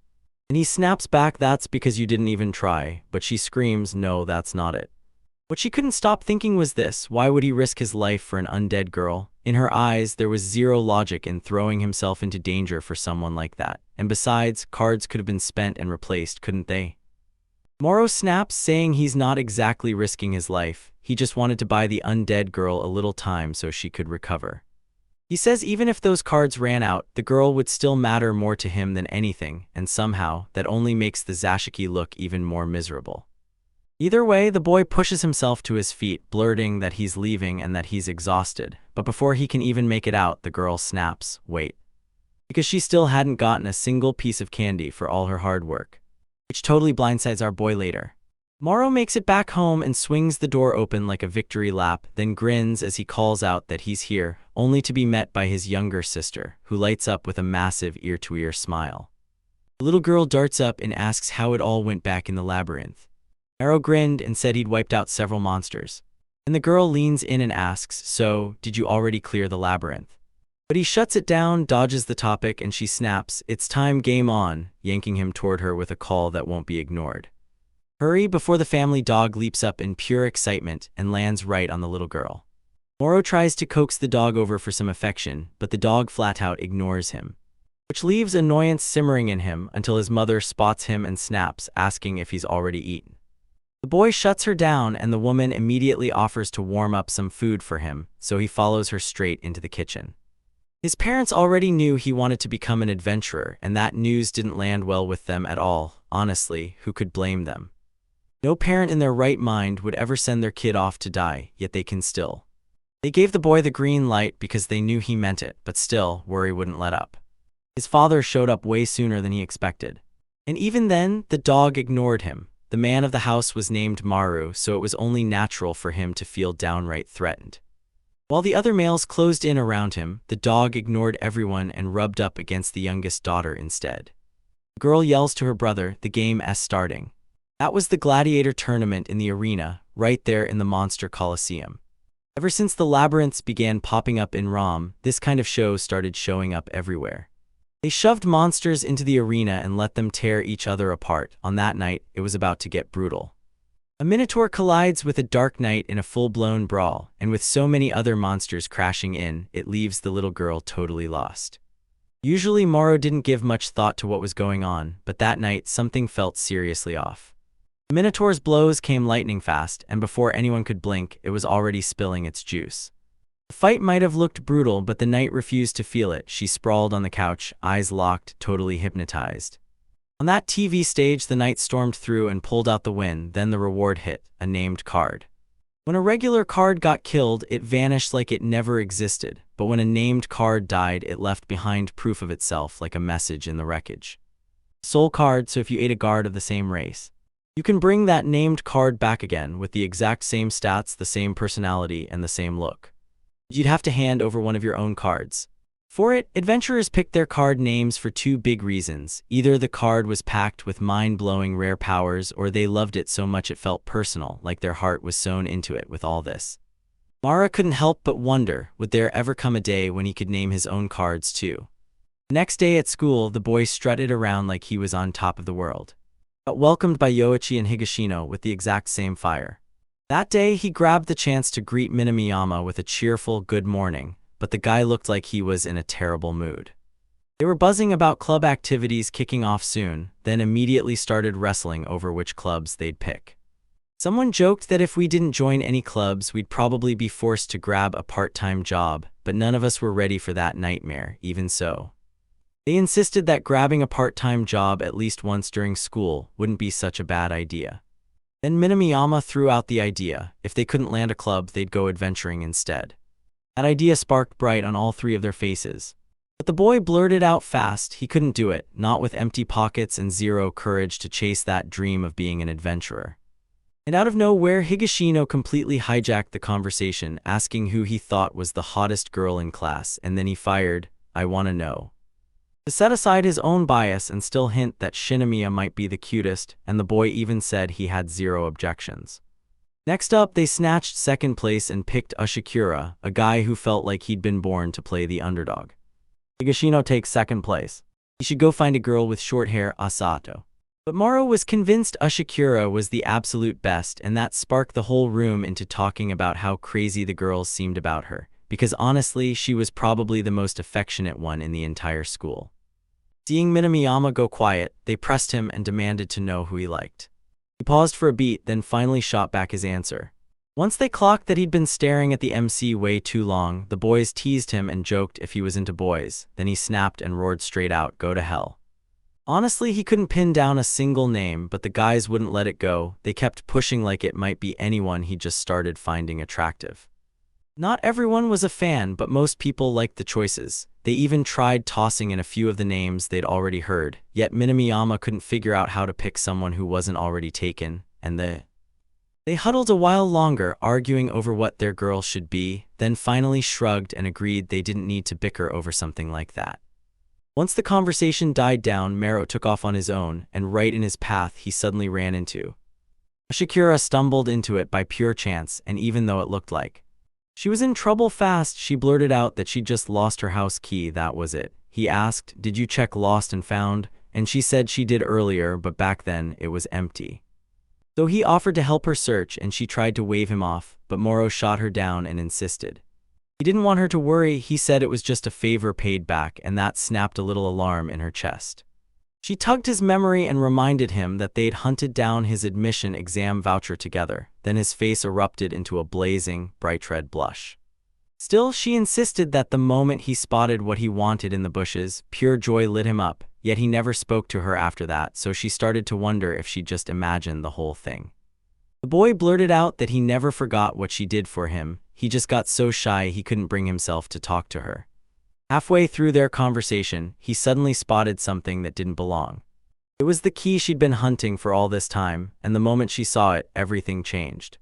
And he snaps back, "That's because you didn't even try." But she screams, "No, that's not it." What she couldn't stop thinking was this: why would he risk his life for an undead girl? In her eyes, there was zero logic in throwing himself into danger for someone like that. And besides, cards could have been spent and replaced, couldn't they? Maru snaps, saying he's not exactly risking his life. He just wanted to buy the undead girl a little time so she could recover. He says even if those cards ran out, the girl would still matter more to him than anything, and somehow, that only makes the Zashiki look even more miserable. Either way, the boy pushes himself to his feet, blurting that he's leaving and that he's exhausted. But before he can even make it out, the girl snaps, "Wait." Because she still hadn't gotten a single piece of candy for all her hard work, which totally blindsides our boy later. Maru makes it back home and swings the door open like a victory lap, then grins as he calls out that he's here, only to be met by his younger sister, who lights up with a massive ear-to-ear smile. The little girl darts up and asks how it all went back in the labyrinth. Maru grinned and said he'd wiped out several monsters. And the girl leans in and asks, "So, did you already clear the labyrinth?" But he shuts it down, dodges the topic, and she snaps, "It's time, game on," yanking him toward her with a call that won't be ignored. Hurry before the family dog leaps up in pure excitement and lands right on the little girl. Maru tries to coax the dog over for some affection, but the dog flat out ignores him, which leaves annoyance simmering in him until his mother spots him and snaps, asking if he's already eaten. The boy shuts her down, and the woman immediately offers to warm up some food for him, so he follows her straight into the kitchen. His parents already knew he wanted to become an adventurer, and that news didn't land well with them at all. Honestly, who could blame them? No parent in their right mind would ever send their kid off to die, yet they can still. They gave the boy the green light because they knew he meant it, but still, worry wouldn't let up. His father showed up way sooner than he expected. And even then, the dog ignored him. The man of the house was named Maru, so it was only natural for him to feel downright threatened. While the other males closed in around him, the dog ignored everyone and rubbed up against the youngest daughter instead. The girl yells to her brother, "The game's starting." That was the gladiator tournament in the arena, right there in the Monster Coliseum. Ever since the labyrinths began popping up in ROM, this kind of show started showing up everywhere. They shoved monsters into the arena and let them tear each other apart. On that night, it was about to get brutal. A minotaur collides with a dark knight in a full-blown brawl, and with so many other monsters crashing in, it leaves the little girl totally lost. Usually Moro didn't give much thought to what was going on, but that night something felt seriously off. The minotaur's blows came lightning fast, and before anyone could blink, it was already spilling its juice. The fight might have looked brutal, but the knight refused to feel it. She sprawled on the couch, eyes locked, totally hypnotized. On that TV stage, the knight stormed through and pulled out the win. Then the reward hit, a named card. When a regular card got killed, it vanished like it never existed, but when a named card died, it left behind proof of itself like a message in the wreckage. Soul card, so if you ate a guard of the same race, you can bring that named card back again with the exact same stats, the same personality, and the same look. You'd have to hand over one of your own cards. For it, adventurers picked their card names for two big reasons. Either the card was packed with mind-blowing rare powers, or they loved it so much it felt personal, like their heart was sewn into it with all this. Mara couldn't help but wonder, would there ever come a day when he could name his own cards too? The next day at school, the boy strutted around like he was on top of the world. Got welcomed by Yoichi and Higashino with the exact same fire. That day, he grabbed the chance to greet Minamiyama with a cheerful good morning, but the guy looked like he was in a terrible mood. They were buzzing about club activities kicking off soon, then immediately started wrestling over which clubs they'd pick. Someone joked that if we didn't join any clubs, we'd probably be forced to grab a part-time job, but none of us were ready for that nightmare. Even so, they insisted that grabbing a part-time job at least once during school wouldn't be such a bad idea. Then Minamiyama threw out the idea, if they couldn't land a club, they'd go adventuring instead. That idea sparked bright on all three of their faces. But the boy blurted out fast he couldn't do it, not with empty pockets and zero courage to chase that dream of being an adventurer. And out of nowhere, Higashino completely hijacked the conversation, asking who he thought was the hottest girl in class, and then he fired, "I wanna know." To set aside his own bias and still hint that Shinomiya might be the cutest, and the boy even said he had zero objections. Next up, they snatched second place and picked Ashikura, a guy who felt like he'd been born to play the underdog. Higashino takes second place. He should go find a girl with short hair, Asato. But Moro was convinced Ashikura was the absolute best, and that sparked the whole room into talking about how crazy the girls seemed about her, because honestly, she was probably the most affectionate one in the entire school. Seeing Minamiyama go quiet, they pressed him and demanded to know who he liked. He paused for a beat, then finally shot back his answer. Once they clocked that he'd been staring at the MC way too long, the boys teased him and joked if he was into boys, then he snapped and roared straight out, "Go to hell." Honestly, he couldn't pin down a single name, but the guys wouldn't let it go. They kept pushing like it might be anyone he just started finding attractive. Not everyone was a fan, but most people liked the choices. They even tried tossing in a few of the names they'd already heard, yet Minamiyama couldn't figure out how to pick someone who wasn't already taken, and they huddled a while longer, arguing over what their girl should be, then finally shrugged and agreed they didn't need to bicker over something like that. Once the conversation died down, Mero took off on his own, and right in his path he suddenly ran into. Ashikura stumbled into it by pure chance, and even though it looked like she was in trouble fast, she blurted out that she'd just lost her house key, that was it. He asked, "Did you check Lost and Found?" And she said she did earlier, but back then it was empty. So he offered to help her search, and she tried to wave him off, but Moro shot her down and insisted. He didn't want her to worry, he said it was just a favor paid back, and that snapped a little alarm in her chest. She tugged his memory and reminded him that they'd hunted down his admission exam voucher together. Then his face erupted into a blazing, bright red blush. Still, she insisted that the moment he spotted what he wanted in the bushes, pure joy lit him up, yet he never spoke to her after that, so she started to wonder if she'd just imagined the whole thing. The boy blurted out that he never forgot what she did for him, he just got so shy he couldn't bring himself to talk to her. Halfway through their conversation, he suddenly spotted something that didn't belong. It was the key she'd been hunting for all this time, and the moment she saw it, everything changed.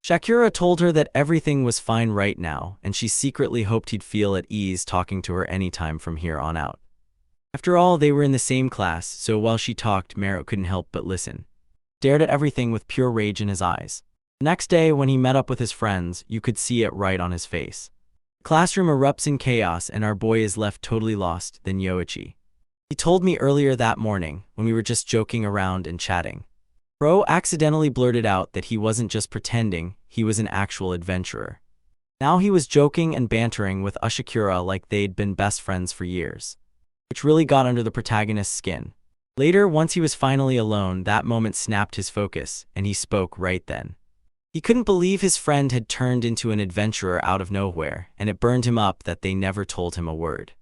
Shakura told her that everything was fine right now, and she secretly hoped he'd feel at ease talking to her anytime from here on out. After all, they were in the same class, so while she talked, Mero couldn't help but listen. Stared at everything with pure rage in his eyes. The next day, when he met up with his friends, you could see it right on his face. The classroom erupts in chaos and our boy is left totally lost, then Yoichi. He told me earlier that morning, when we were just joking around and chatting. Bro accidentally blurted out that he wasn't just pretending, he was an actual adventurer. Now he was joking and bantering with Ashikura like they'd been best friends for years, which really got under the protagonist's skin. Later, once he was finally alone, that moment snapped his focus, and he spoke right then. He couldn't believe his friend had turned into an adventurer out of nowhere, and it burned him up that they never told him a word.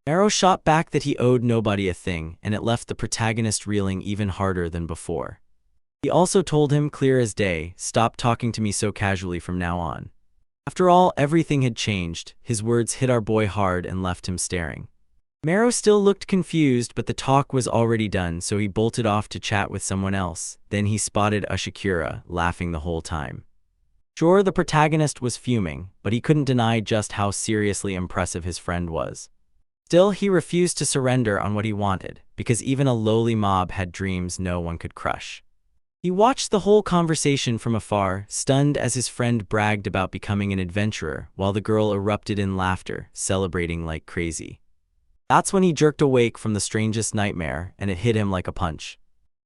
Arrow shot back that he owed nobody a thing, and it left the protagonist reeling even harder than before. He also told him clear as day, "Stop talking to me so casually from now on." After all, everything had changed. His words hit our boy hard and left him staring. Maro still looked confused, but the talk was already done, so he bolted off to chat with someone else. Then he spotted Ashikura, laughing the whole time. Sure, the protagonist was fuming, but he couldn't deny just how seriously impressive his friend was. Still, he refused to surrender on what he wanted, because even a lowly mob had dreams no one could crush. He watched the whole conversation from afar, stunned as his friend bragged about becoming an adventurer, while the girl erupted in laughter, celebrating like crazy. That's when he jerked awake from the strangest nightmare, and it hit him like a punch.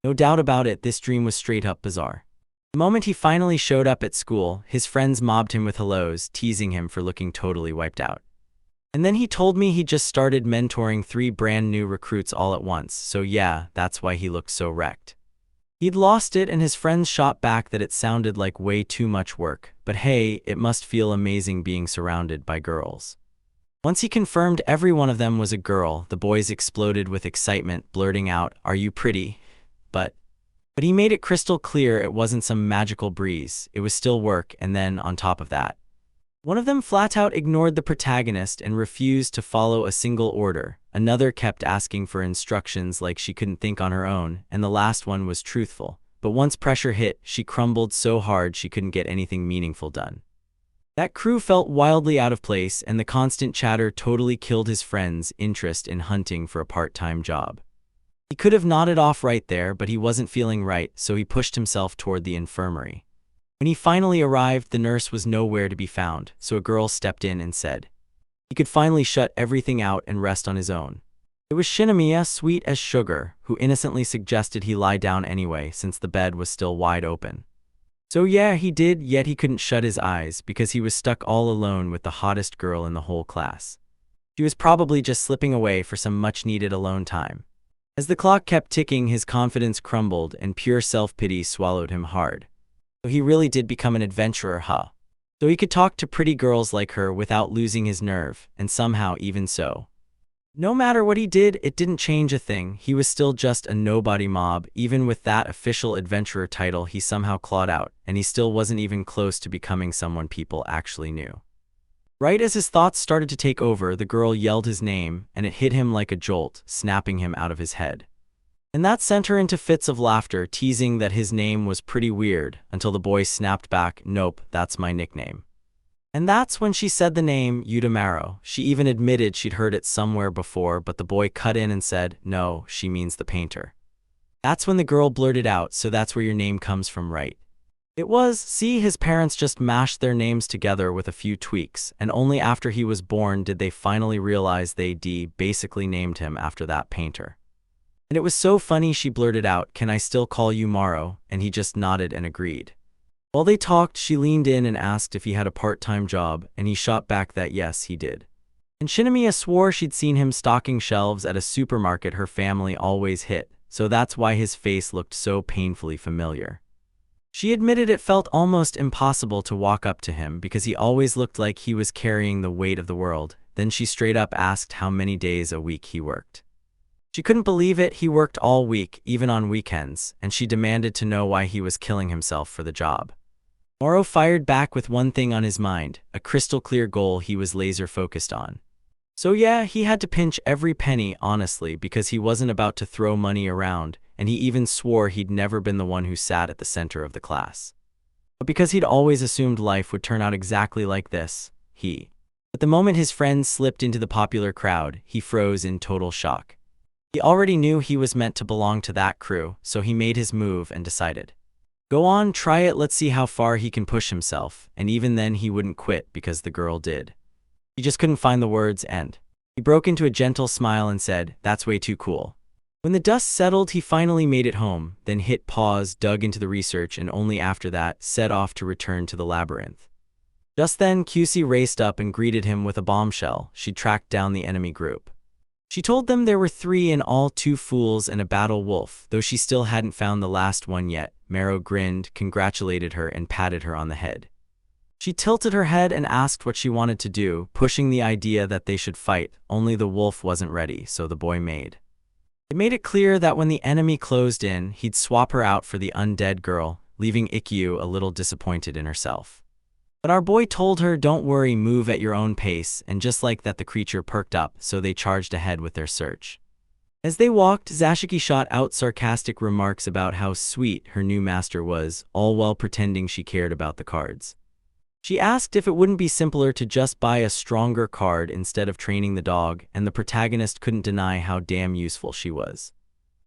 No doubt about it, this dream was straight up bizarre. The moment he finally showed up at school, his friends mobbed him with hellos, teasing him for looking totally wiped out. And then he told me he just started mentoring 3 brand new recruits all at once, so yeah, that's why he looked so wrecked. He'd lost it, and his friends shot back that it sounded like way too much work, but hey, it must feel amazing being surrounded by girls. Once he confirmed every one of them was a girl, the boys exploded with excitement, blurting out, "Are you pretty?" But he made it crystal clear it wasn't some magical breeze, it was still work, and then, on top of that, one of them flat out ignored the protagonist and refused to follow a single order. Another kept asking for instructions like she couldn't think on her own, and the last one was truthful. But once pressure hit, she crumbled so hard she couldn't get anything meaningful done. That crew felt wildly out of place, and the constant chatter totally killed his friend's interest in hunting for a part-time job. He could have nodded off right there, but he wasn't feeling right, so he pushed himself toward the infirmary. When he finally arrived, the nurse was nowhere to be found, so a girl stepped in and said he could finally shut everything out and rest on his own. It was Shinomiya, sweet as sugar, who innocently suggested he lie down anyway since the bed was still wide open. So yeah, he did, yet he couldn't shut his eyes because he was stuck all alone with the hottest girl in the whole class. She was probably just slipping away for some much-needed alone time. As the clock kept ticking, his confidence crumbled and pure self-pity swallowed him hard. So he really did become an adventurer, huh? So he could talk to pretty girls like her without losing his nerve, and somehow even so. No matter what he did, it didn't change a thing. He was still just a nobody mob. Even with that official adventurer title, he somehow clawed out, and he still wasn't even close to becoming someone people actually knew. Right as his thoughts started to take over, the girl yelled his name, and it hit him like a jolt, snapping him out of his head. And that sent her into fits of laughter, teasing that his name was pretty weird, until the boy snapped back, "Nope, that's my nickname." And that's when she said the name, Udamaro. She even admitted she'd heard it somewhere before, but the boy cut in and said, "No, she means the painter." That's when the girl blurted out, "So that's where your name comes from, right?" It was. See, his parents just mashed their names together with a few tweaks, and only after he was born did they finally realize they'd basically named him after that painter. And it was so funny she blurted out, "Can I still call you Maro?" And he just nodded and agreed. While they talked, she leaned in and asked if he had a part-time job, and he shot back that yes, he did. And Shinomiya swore she'd seen him stocking shelves at a supermarket her family always hit, so that's why his face looked so painfully familiar. She admitted it felt almost impossible to walk up to him because he always looked like he was carrying the weight of the world. Then she straight up asked how many days a week he worked. She couldn't believe it. He worked all week, even on weekends, and she demanded to know why he was killing himself for the job. Moro fired back with one thing on his mind, a crystal-clear goal he was laser-focused on. So yeah, he had to pinch every penny, honestly, because he wasn't about to throw money around, and he even swore he'd never been the one who sat at the center of the class. But because he'd always assumed life would turn out exactly like this, But the moment his friends slipped into the popular crowd, he froze in total shock. He already knew he was meant to belong to that crew, so he made his move and decided. Go on, try it, let's see how far he can push himself, and even then he wouldn't quit because the girl did. He just couldn't find the words end. He broke into a gentle smile and said, "That's way too cool." When the dust settled, he finally made it home, then hit pause, dug into the research, and only after that set off to return to the labyrinth. Just then, QC raced up and greeted him with a bombshell. She tracked down the enemy group. She told them there were 3 in all, 2 fools and a battle wolf, though she still hadn't found the last one yet. Mero grinned, congratulated her, and patted her on the head. She tilted her head and asked what she wanted to do, pushing the idea that they should fight, only the wolf wasn't ready, so the boy made. It made it clear that when the enemy closed in, he'd swap her out for the undead girl, leaving Ikkyu a little disappointed in herself. But our boy told her, "Don't worry, move at your own pace," and just like that the creature perked up, so they charged ahead with their search. As they walked, Zashiki shot out sarcastic remarks about how sweet her new master was, all while pretending she cared about the cards. She asked if it wouldn't be simpler to just buy a stronger card instead of training the dog, and the protagonist couldn't deny how damn useful she was.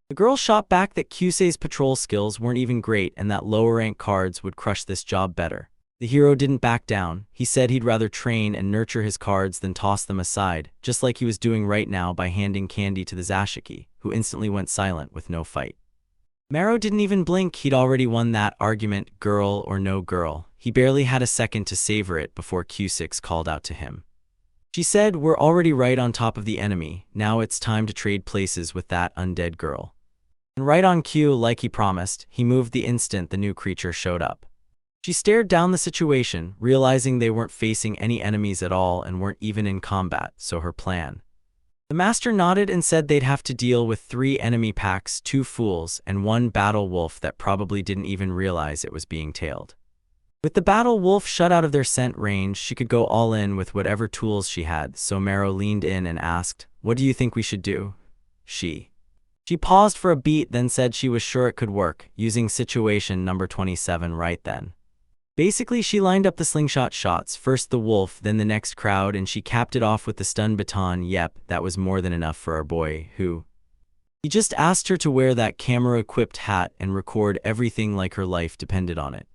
The girl shot back that Kyusei's patrol skills weren't even great and that lower-rank cards would crush this job better. The hero didn't back down. He said he'd rather train and nurture his cards than toss them aside, just like he was doing right now by handing candy to the Zashiki, who instantly went silent with no fight. Mero didn't even blink. He'd already won that argument, girl or no girl. He barely had a second to savor it before Q6 called out to him. She said, "We're already right on top of the enemy. Now it's time to trade places with that undead girl." And right on cue, like he promised, he moved the instant the new creature showed up. She stared down the situation, realizing they weren't facing any enemies at all and weren't even in combat, so her plan. The master nodded and said they'd have to deal with 3 enemy packs, 2 fools, and 1 battle wolf that probably didn't even realize it was being tailed. With the battle wolf shut out of their scent range, she could go all in with whatever tools she had, so Mero leaned in and asked, "What do you think we should do?" She paused for a beat, then said she was sure it could work, using situation number 27 right then. Basically, she lined up the slingshot shots, first the wolf, then the next crowd, and she capped it off with the stun baton. Yep, that was more than enough for our boy, who... He just asked her to wear that camera-equipped hat and record everything like her life depended on it.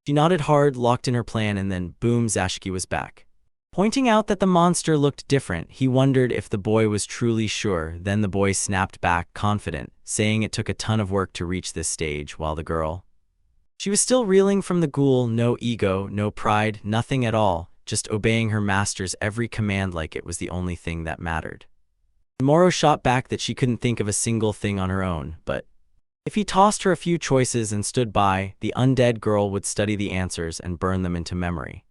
She nodded hard, locked in her plan, and then, boom, Zashiki was back. Pointing out that the monster looked different, he wondered if the boy was truly sure. Then the boy snapped back, confident, saying it took a ton of work to reach this stage, while the girl... She was still reeling from the ghoul, no ego, no pride, nothing at all, just obeying her master's every command like it was the only thing that mattered. Moro shot back that she couldn't think of a single thing on her own, but if he tossed her a few choices and stood by, the undead girl would study the answers and burn them into memory.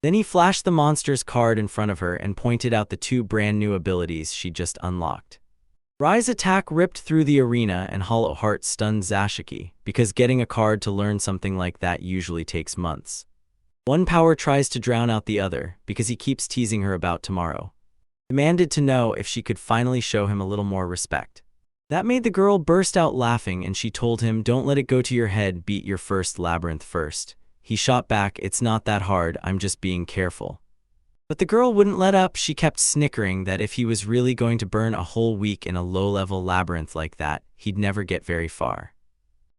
Then he flashed the monster's card in front of her and pointed out the 2 brand new abilities she'd just unlocked. Rise attack ripped through the arena and Hollow Heart stunned Zashiki, because getting a card to learn something like that usually takes months. One power tries to drown out the other, because he keeps teasing her about tomorrow. Demanded to know if she could finally show him a little more respect. That made the girl burst out laughing, and she told him, "Don't let it go to your head, beat your first labyrinth first." He shot back, "It's not that hard, I'm just being careful." But the girl wouldn't let up. She kept snickering that if he was really going to burn a whole week in a low-level labyrinth like that, he'd never get very far.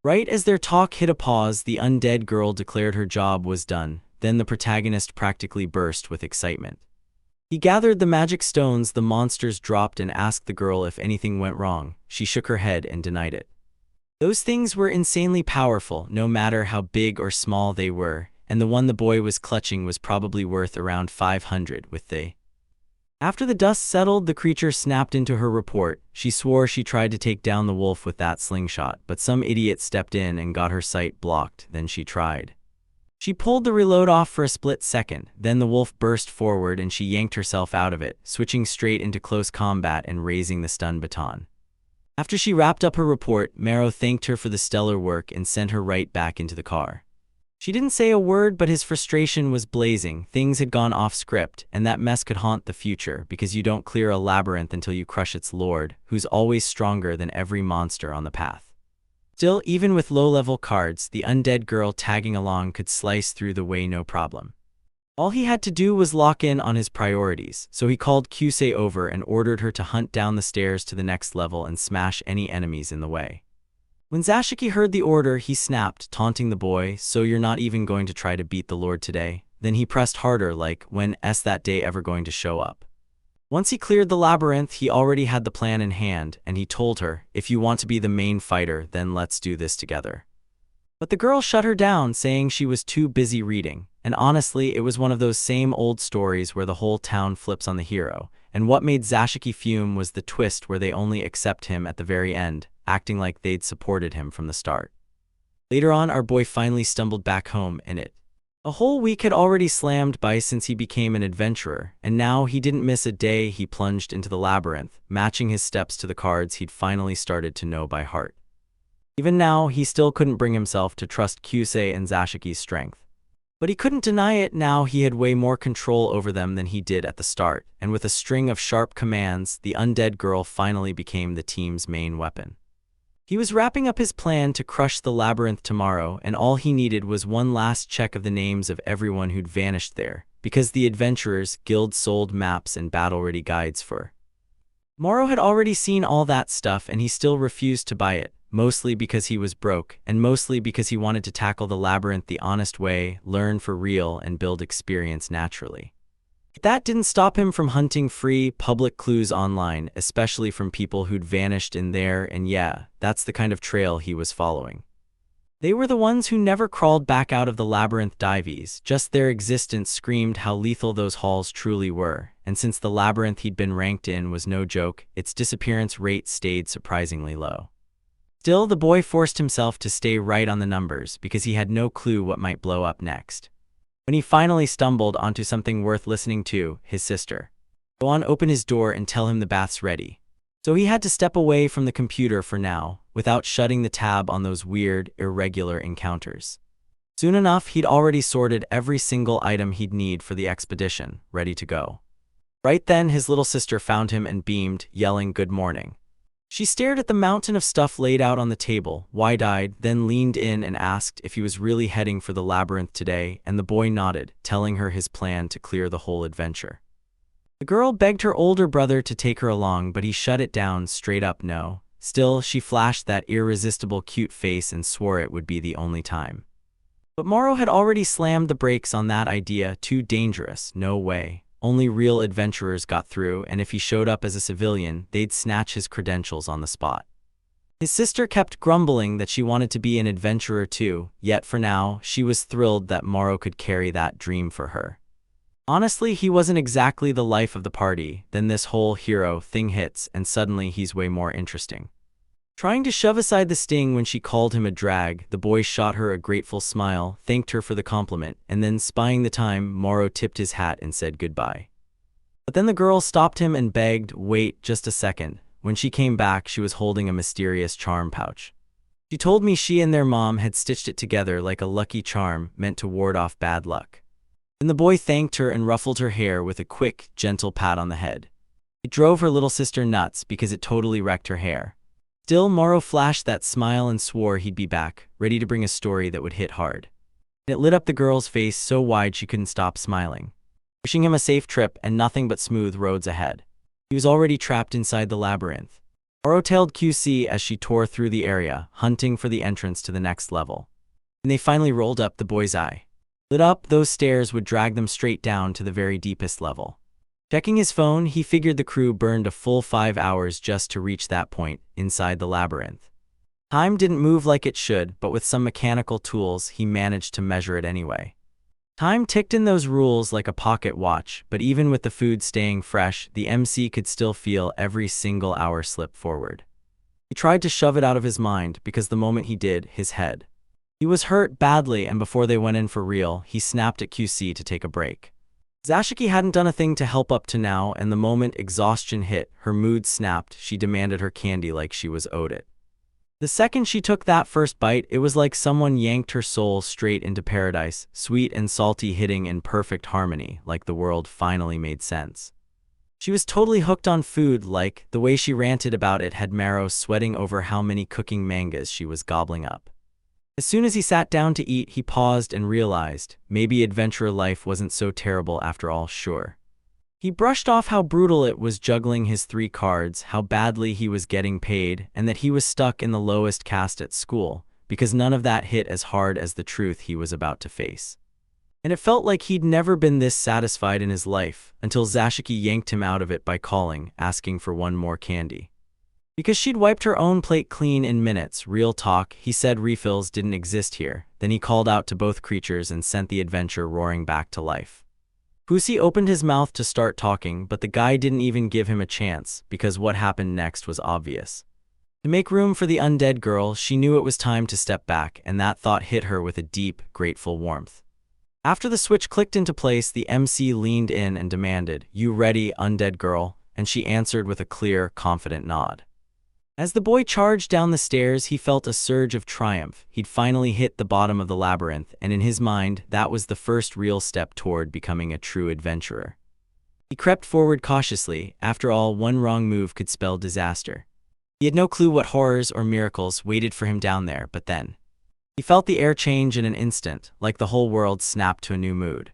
Right as their talk hit a pause, the undead girl declared her job was done. Then the protagonist practically burst with excitement. He gathered the magic stones the monsters dropped and asked the girl if anything went wrong. She shook her head and denied it. Those things were insanely powerful, no matter how big or small they were, and the one the boy was clutching was probably worth around 500 with the... After the dust settled, the creature snapped into her report. She swore she tried to take down the wolf with that slingshot, but some idiot stepped in and got her sight blocked. Then she tried. She pulled the reload off for a split second, then the wolf burst forward and she yanked herself out of it, switching straight into close combat and raising the stun baton. After she wrapped up her report, Mero thanked her for the stellar work and sent her right back into the car. She didn't say a word, but his frustration was blazing. Things had gone off script, and that mess could haunt the future, because you don't clear a labyrinth until you crush its lord, who's always stronger than every monster on the path. Still, even with low-level cards, the undead girl tagging along could slice through the way no problem. All he had to do was lock in on his priorities, so he called Kyusei over and ordered her to hunt down the stairs to the next level and smash any enemies in the way. When Zashiki heard the order, he snapped, taunting the boy, "So you're not even going to try to beat the Lord today?" Then he pressed harder, like, when's that day ever going to show up? Once he cleared the labyrinth, he already had the plan in hand, and he told her, "If you want to be the main fighter, then let's do this together." But the girl shut her down, saying she was too busy reading. And honestly, it was one of those same old stories where the whole town flips on the hero. And what made Zashiki fume was the twist where they only accept him at the very end, acting like they'd supported him from the start. Later on, our boy finally stumbled back home, and a whole week had already slammed by since he became an adventurer, and now he didn't miss a day. He plunged into the labyrinth, matching his steps to the cards he'd finally started to know by heart. Even now, he still couldn't bring himself to trust Kyusei and Zashiki's strength. But he couldn't deny it. Now he had way more control over them than he did at the start, and with a string of sharp commands, the undead girl finally became the team's main weapon. He was wrapping up his plan to crush the labyrinth tomorrow, and all he needed was one last check of the names of everyone who'd vanished there, because the Adventurers Guild sold maps and battle-ready guides for. Moro had already seen all that stuff, and he still refused to buy it, mostly because he was broke, and mostly because he wanted to tackle the labyrinth the honest way, learn for real, and build experience naturally. That didn't stop him from hunting free, public clues online, especially from people who'd vanished in there, and yeah, that's the kind of trail he was following. They were the ones who never crawled back out of the labyrinth dives, just their existence screamed how lethal those halls truly were, and since the labyrinth he'd been ranked in was no joke, its disappearance rate stayed surprisingly low. Still, the boy forced himself to stay right on the numbers because he had no clue what might blow up next. When he finally stumbled onto something worth listening to, his sister. Go on, open his door and tell him the bath's ready. So he had to step away from the computer for now, without shutting the tab on those weird, irregular encounters. Soon enough, he'd already sorted every single item he'd need for the expedition, ready to go. Right then, his little sister found him and beamed, yelling, "Good morning." She stared at the mountain of stuff laid out on the table, wide-eyed, then leaned in and asked if he was really heading for the labyrinth today, and the boy nodded, telling her his plan to clear the whole adventure. The girl begged her older brother to take her along, but he shut it down straight up no. Still, she flashed that irresistible cute face and swore it would be the only time. But Moro had already slammed the brakes on that idea. Too dangerous, no way. Only real adventurers got through, and if he showed up as a civilian, they'd snatch his credentials on the spot. His sister kept grumbling that she wanted to be an adventurer too, yet for now, she was thrilled that Moro could carry that dream for her. Honestly, he wasn't exactly the life of the party. Then this whole hero thing hits, and suddenly he's way more interesting. Trying to shove aside the sting when she called him a drag, the boy shot her a grateful smile, thanked her for the compliment, and then, spying the time, Moro tipped his hat and said goodbye. But then the girl stopped him and begged, "Wait just a second." When she came back, she was holding a mysterious charm pouch. She told me she and their mom had stitched it together like a lucky charm meant to ward off bad luck. Then the boy thanked her and ruffled her hair with a quick, gentle pat on the head. It drove her little sister nuts because it totally wrecked her hair. Still, Moro flashed that smile and swore he'd be back, ready to bring a story that would hit hard. It lit up the girl's face so wide she couldn't stop smiling, wishing him a safe trip and nothing but smooth roads ahead. He was already trapped inside the labyrinth. Moro tailed QC as she tore through the area, hunting for the entrance to the next level. When they finally rolled up, the boy's eye lit up. Those stairs would drag them straight down to the very deepest level. Checking his phone, he figured the crew burned a full 5 hours just to reach that point, inside the labyrinth. Time didn't move like it should, but with some mechanical tools, he managed to measure it anyway. Time ticked in those rules like a pocket watch, but even with the food staying fresh, the MC could still feel every single hour slip forward. He tried to shove it out of his mind, because the moment he did, his head. He was hurt badly, and before they went in for real, he snapped at QC to take a break. Zashiki hadn't done a thing to help up to now, and the moment exhaustion hit, her mood snapped. She demanded her candy like she was owed it. The second she took that first bite, it was like someone yanked her soul straight into paradise, sweet and salty hitting in perfect harmony, like the world finally made sense. She was totally hooked on food, like the way she ranted about it had Maro sweating over how many cooking mangas she was gobbling up. As soon as he sat down to eat, he paused and realized, maybe adventurer life wasn't so terrible after all, sure. He brushed off how brutal it was juggling his 3 cards, how badly he was getting paid, and that he was stuck in the lowest caste at school, because none of that hit as hard as the truth he was about to face. And it felt like he'd never been this satisfied in his life, until Zashiki yanked him out of it by calling, asking for one more candy. Because she'd wiped her own plate clean in minutes, real talk, he said refills didn't exist here. Then he called out to both creatures and sent the adventure roaring back to life. Pussy opened his mouth to start talking, but the guy didn't even give him a chance, because what happened next was obvious. To make room for the undead girl, she knew it was time to step back, and that thought hit her with a deep, grateful warmth. After the switch clicked into place, the MC leaned in and demanded, "You ready, undead girl?" And she answered with a clear, confident nod. As the boy charged down the stairs, he felt a surge of triumph. He'd finally hit the bottom of the labyrinth, and in his mind, that was the first real step toward becoming a true adventurer. He crept forward cautiously. After all, one wrong move could spell disaster. He had no clue what horrors or miracles waited for him down there, but then he felt the air change in an instant, like the whole world snapped to a new mood.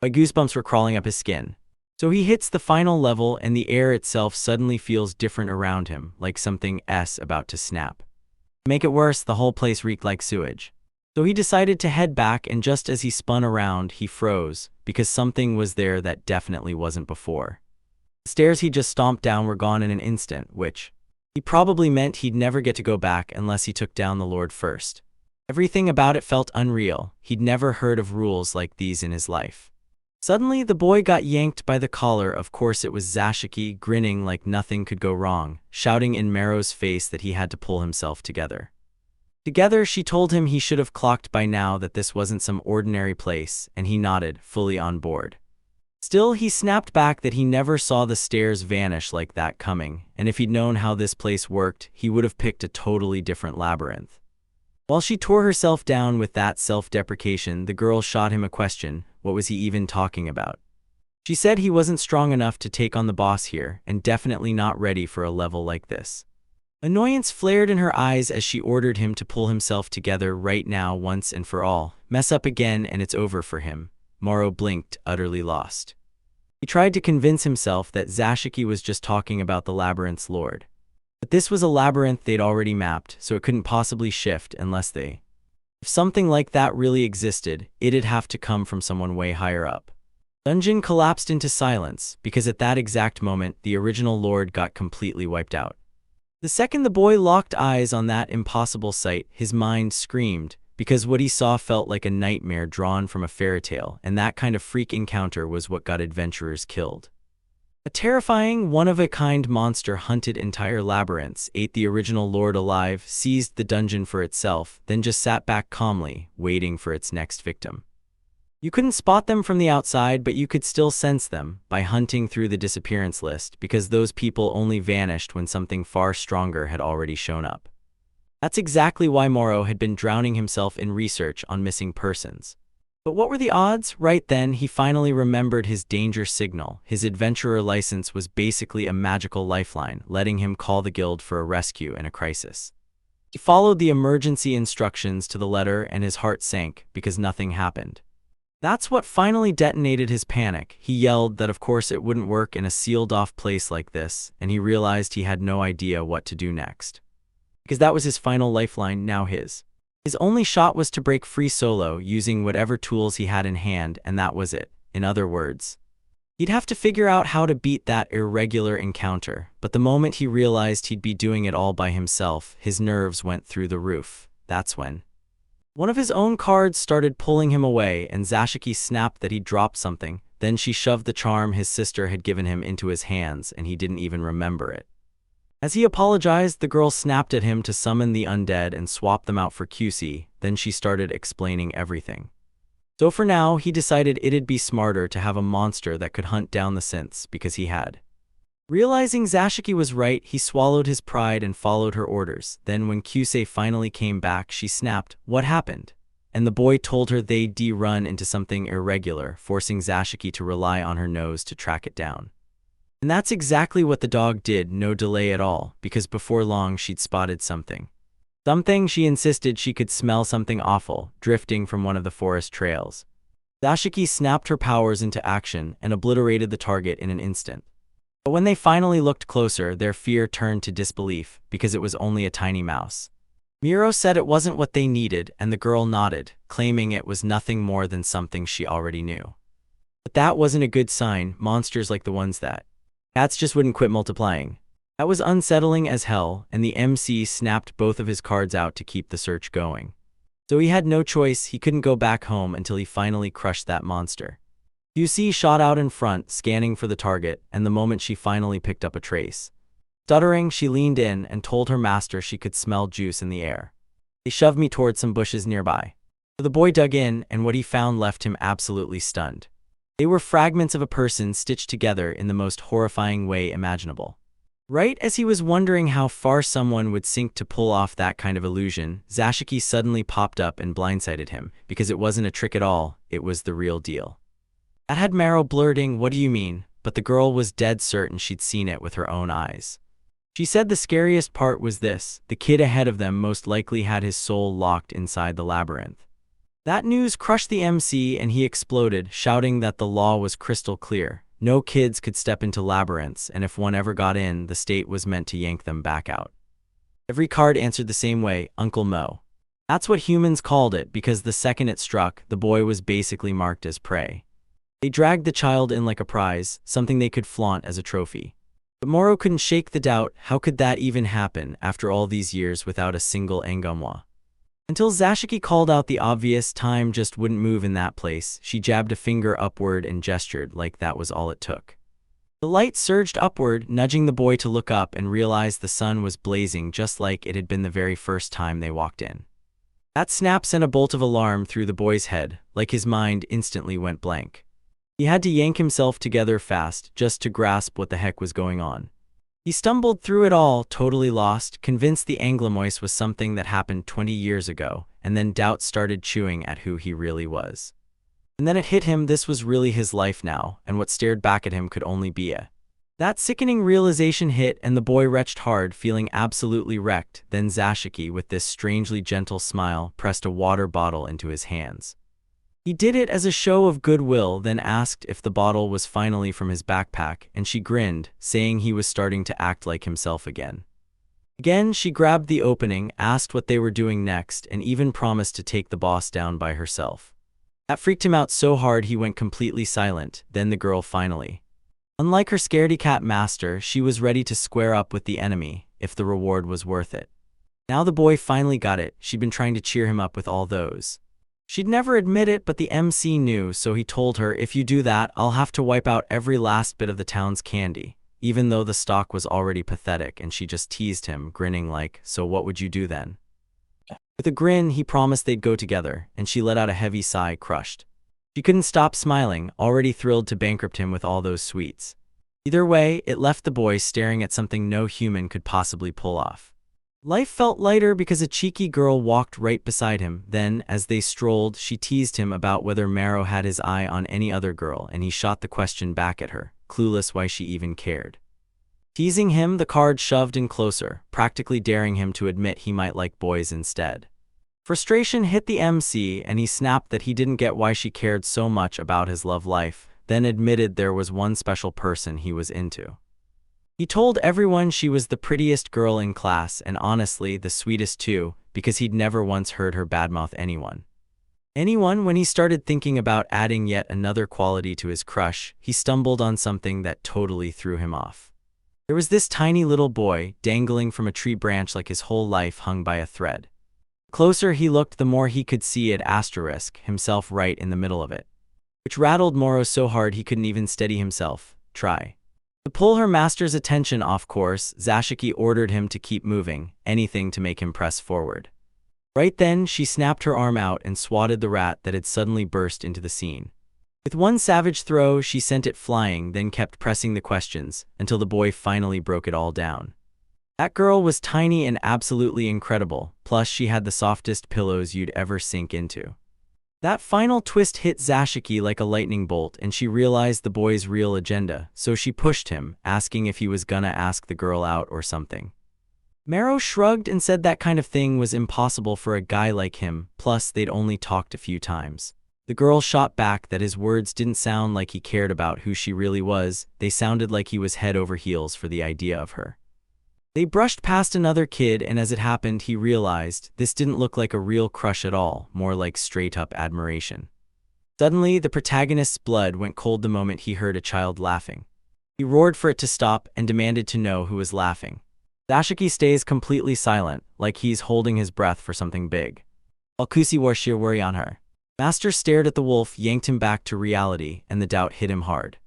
Goosebumps were crawling up his skin. So he hits the final level, and the air itself suddenly feels different around him, like something's about to snap. To make it worse, the whole place reeked like sewage. So he decided to head back, and just as he spun around, he froze, because something was there that definitely wasn't before. The stairs he just stomped down were gone in an instant, which he probably meant he'd never get to go back unless he took down the Lord first. Everything about it felt unreal. He'd never heard of rules like these in his life. Suddenly, the boy got yanked by the collar. Of course, it was Zashiki, grinning like nothing could go wrong, shouting in Mero's face that he had to pull himself together. Together, she told him he should have clocked by now that this wasn't some ordinary place, and he nodded, fully on board. Still, he snapped back that he never saw the stairs vanish like that coming, and if he'd known how this place worked, he would have picked a totally different labyrinth. While she tore herself down with that self-deprecation, the girl shot him a question. What was he even talking about? She said he wasn't strong enough to take on the boss here, and definitely not ready for a level like this. Annoyance flared in her eyes as she ordered him to pull himself together right now once and for all. Mess up again and it's over for him. Moro blinked, utterly lost. He tried to convince himself that Zashiki was just talking about the labyrinth's lord. But this was a labyrinth they'd already mapped, so it couldn't possibly shift unless they... If something like that really existed, it'd have to come from someone way higher up. Dungeon collapsed into silence, because at that exact moment, the original lord got completely wiped out. The second the boy locked eyes on that impossible sight, his mind screamed, because what he saw felt like a nightmare drawn from a fairy tale, and that kind of freak encounter was what got adventurers killed. A terrifying, one-of-a-kind monster hunted entire labyrinths, ate the original lord alive, seized the dungeon for itself, then just sat back calmly, waiting for its next victim. You couldn't spot them from the outside, but you could still sense them by hunting through the disappearance list, because those people only vanished when something far stronger had already shown up. That's exactly why Moro had been drowning himself in research on missing persons. But what were the odds? Right then, he finally remembered his danger signal. His adventurer license was basically a magical lifeline, letting him call the guild for a rescue in a crisis. He followed the emergency instructions to the letter, and his heart sank, because nothing happened. That's what finally detonated his panic. He yelled that of course it wouldn't work in a sealed-off place like this, and he realized he had no idea what to do next. Because that was his final lifeline, now his. His only shot was to break free solo, using whatever tools he had in hand, and that was it. In other words, he'd have to figure out how to beat that irregular encounter, but the moment he realized he'd be doing it all by himself, his nerves went through the roof. That's when one of his own cards started pulling him away, and Zashiki snapped that he'd dropped something. Then she shoved the charm his sister had given him into his hands, and he didn't even remember it. As he apologized, the girl snapped at him to summon the undead and swap them out for QC. Then she started explaining everything. So for now, he decided it'd be smarter to have a monster that could hunt down the synths, because he had. Realizing Zashiki was right, he swallowed his pride and followed her orders. Then when QC finally came back, she snapped, "What happened?" And the boy told her they'd run into something irregular, forcing Zashiki to rely on her nose to track it down. And that's exactly what the dog did, no delay at all, because before long she'd spotted something. Something she insisted she could smell, something awful, drifting from one of the forest trails. Dashiki snapped her powers into action and obliterated the target in an instant. But when they finally looked closer, their fear turned to disbelief because it was only a tiny mouse. Miro said it wasn't what they needed, and the girl nodded, claiming it was nothing more than something she already knew. But that wasn't a good sign. Monsters like the ones that cats just wouldn't quit multiplying. That was unsettling as hell, and the MC snapped both of his cards out to keep the search going. So he had no choice. He couldn't go back home until he finally crushed that monster. UC shot out in front, scanning for the target, and the moment she finally picked up a trace. Stuttering, she leaned in and told her master she could smell juice in the air. They shoved me towards some bushes nearby. The boy dug in, and what he found left him absolutely stunned. They were fragments of a person stitched together in the most horrifying way imaginable. Right as he was wondering how far someone would sink to pull off that kind of illusion, Zashiki suddenly popped up and blindsided him, because it wasn't a trick at all, it was the real deal. That had Maro blurting, "What do you mean?" But the girl was dead certain she'd seen it with her own eyes. She said the scariest part was this: the kid ahead of them most likely had his soul locked inside the labyrinth. That news crushed the MC and he exploded, shouting that the law was crystal clear. No kids could step into labyrinths, and if one ever got in, the state was meant to yank them back out. Every card answered the same way: Uncle Mo. That's what humans called it, because the second it struck, the boy was basically marked as prey. They dragged the child in like a prize, something they could flaunt as a trophy. But Moro couldn't shake the doubt. How could that even happen after all these years without a single Engomwa? Until Zashiki called out the obvious, time just wouldn't move in that place. She jabbed a finger upward and gestured like that was all it took. The light surged upward, nudging the boy to look up and realize the sun was blazing just like it had been the very first time they walked in. That snap sent a bolt of alarm through the boy's head, like his mind instantly went blank. He had to yank himself together fast just to grasp what the heck was going on. He stumbled through it all, totally lost, convinced the Anglomoise was something that happened 20 years ago, and then doubt started chewing at who he really was. And then it hit him: this was really his life now, and what stared back at him could only be a. That sickening realization hit, and the boy retched hard, feeling absolutely wrecked. Then Zashiki, with this strangely gentle smile, pressed a water bottle into his hands. He did it as a show of goodwill, then asked if the bottle was finally from his backpack, and she grinned, saying he was starting to act like himself again. Again, she grabbed the opening, asked what they were doing next, and even promised to take the boss down by herself. That freaked him out so hard he went completely silent. Then the girl finally. Unlike her scaredy-cat master, she was ready to square up with the enemy, if the reward was worth it. Now the boy finally got it. She'd been trying to cheer him up with all those. She'd never admit it, but the MC knew, so he told her, "If you do that, I'll have to wipe out every last bit of the town's candy," even though the stock was already pathetic, and she just teased him, grinning like, "So what would you do then?" With a grin, he promised they'd go together, and she let out a heavy sigh, crushed. She couldn't stop smiling, already thrilled to bankrupt him with all those sweets. Either way, it left the boy staring at something no human could possibly pull off. Life felt lighter because a cheeky girl walked right beside him. Then, as they strolled, she teased him about whether Maro had his eye on any other girl, and he shot the question back at her, clueless why she even cared. Teasing him, the card shoved in closer, practically daring him to admit he might like boys instead. Frustration hit the MC, and he snapped that he didn't get why she cared so much about his love life, then admitted there was one special person he was into. He told everyone she was the prettiest girl in class, and honestly, the sweetest too, because he'd never once heard her badmouth anyone. When he started thinking about adding yet another quality to his crush, he stumbled on something that totally threw him off. There was this tiny little boy, dangling from a tree branch like his whole life hung by a thread. The closer he looked, the more he could see it, himself right in the middle of it. Which rattled Moro so hard he couldn't even steady himself. Try. To pull her master's attention off course, Zashiki ordered him to keep moving, anything to make him press forward. Right then, she snapped her arm out and swatted the rat that had suddenly burst into the scene. With one savage throw, she sent it flying, then kept pressing the questions, until the boy finally broke it all down. That girl was tiny and absolutely incredible, plus she had the softest pillows you'd ever sink into. That final twist hit Zashiki like a lightning bolt, and she realized the boy's real agenda, so she pushed him, asking if he was gonna ask the girl out or something. Maro shrugged and said that kind of thing was impossible for a guy like him, plus they'd only talked a few times. The girl shot back that his words didn't sound like he cared about who she really was, they sounded like he was head over heels for the idea of her. They brushed past another kid, and as it happened, he realized this didn't look like a real crush at all, more like straight-up admiration. Suddenly, the protagonist's blood went cold the moment he heard a child laughing. He roared for it to stop and demanded to know who was laughing. Dashiki stays completely silent, like he's holding his breath for something big. While Kusi Warshir worry on her. Master stared at the wolf, yanked him back to reality, and the doubt hit him hard.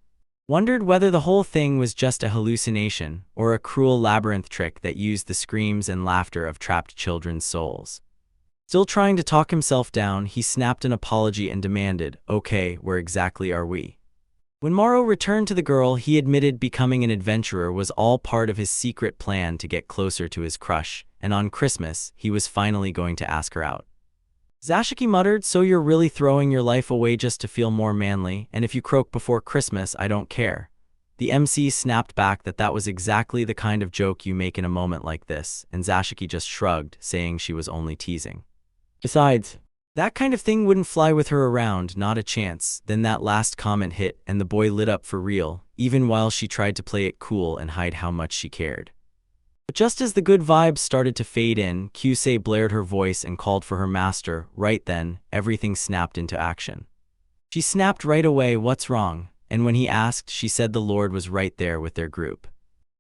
Wondered whether the whole thing was just a hallucination or a cruel labyrinth trick that used the screams and laughter of trapped children's souls. Still trying to talk himself down, he snapped an apology and demanded, "Okay, where exactly are we?" When Morrow returned to the girl, he admitted becoming an adventurer was all part of his secret plan to get closer to his crush, and on Christmas, he was finally going to ask her out. Zashiki muttered, "So you're really throwing your life away just to feel more manly, and if you croak before Christmas, I don't care." The MC snapped back that was exactly the kind of joke you make in a moment like this, and Zashiki just shrugged, saying she was only teasing. Besides, that kind of thing wouldn't fly with her around, not a chance. Then that last comment hit, and the boy lit up for real, even while she tried to play it cool and hide how much she cared. But just as the good vibes started to fade in, Kyusei blared her voice and called for her master. Right then, everything snapped into action. She snapped right away, "What's wrong?" And when he asked, she said the Lord was right there with their group.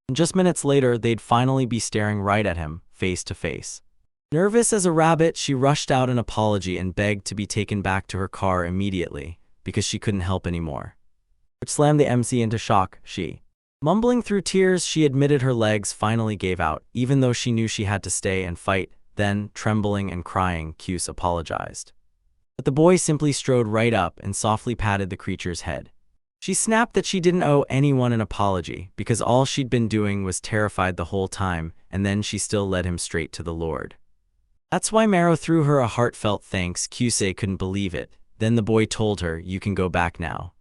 And just minutes later, they'd finally be staring right at him, face to face. Nervous as a rabbit, she rushed out an apology and begged to be taken back to her car immediately, because she couldn't help anymore. Which slammed the MC into shock. Mumbling through tears, she admitted her legs finally gave out, even though she knew she had to stay and fight. Then, trembling and crying, Kyus apologized. But the boy simply strode right up and softly patted the creature's head. She snapped that she didn't owe anyone an apology, because all she'd been doing was terrified the whole time, and then she still led him straight to the Lord. That's why Marrow threw her a heartfelt thanks. Kyusei couldn't believe it. Then the boy told her, "You can go back now."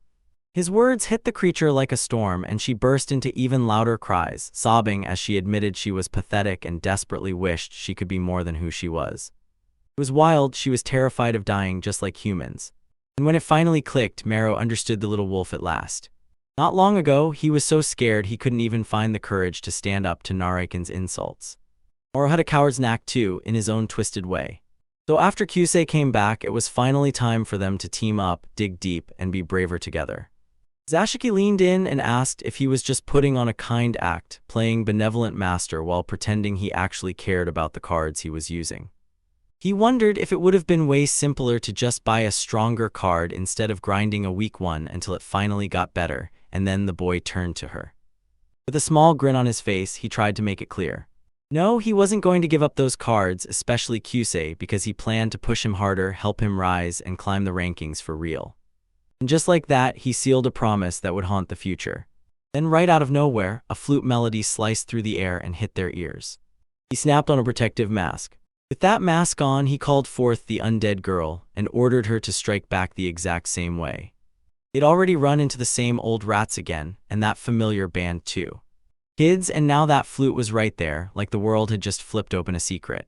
His words hit the creature like a storm, and she burst into even louder cries, sobbing as she admitted she was pathetic and desperately wished she could be more than who she was. It was wild. She was terrified of dying just like humans. And when it finally clicked, Marrow understood the little wolf at last. Not long ago, he was so scared he couldn't even find the courage to stand up to Nariken's insults. Marrow had a coward's knack too, in his own twisted way. So after Kyusei came back, it was finally time for them to team up, dig deep, and be braver together. Zashiki leaned in and asked if he was just putting on a kind act, playing benevolent master while pretending he actually cared about the cards he was using. He wondered if it would have been way simpler to just buy a stronger card instead of grinding a weak one until it finally got better, and then the boy turned to her. With a small grin on his face, he tried to make it clear. No, he wasn't going to give up those cards, especially Kyusei, because he planned to push him harder, help him rise, and climb the rankings for real. And just like that, he sealed a promise that would haunt the future. Then right out of nowhere, a flute melody sliced through the air and hit their ears. He snapped on a protective mask. With that mask on, he called forth the undead girl and ordered her to strike back the exact same way. They'd already run into the same old rats again, and that familiar band too. Kids, and now that flute was right there, like the world had just flipped open a secret.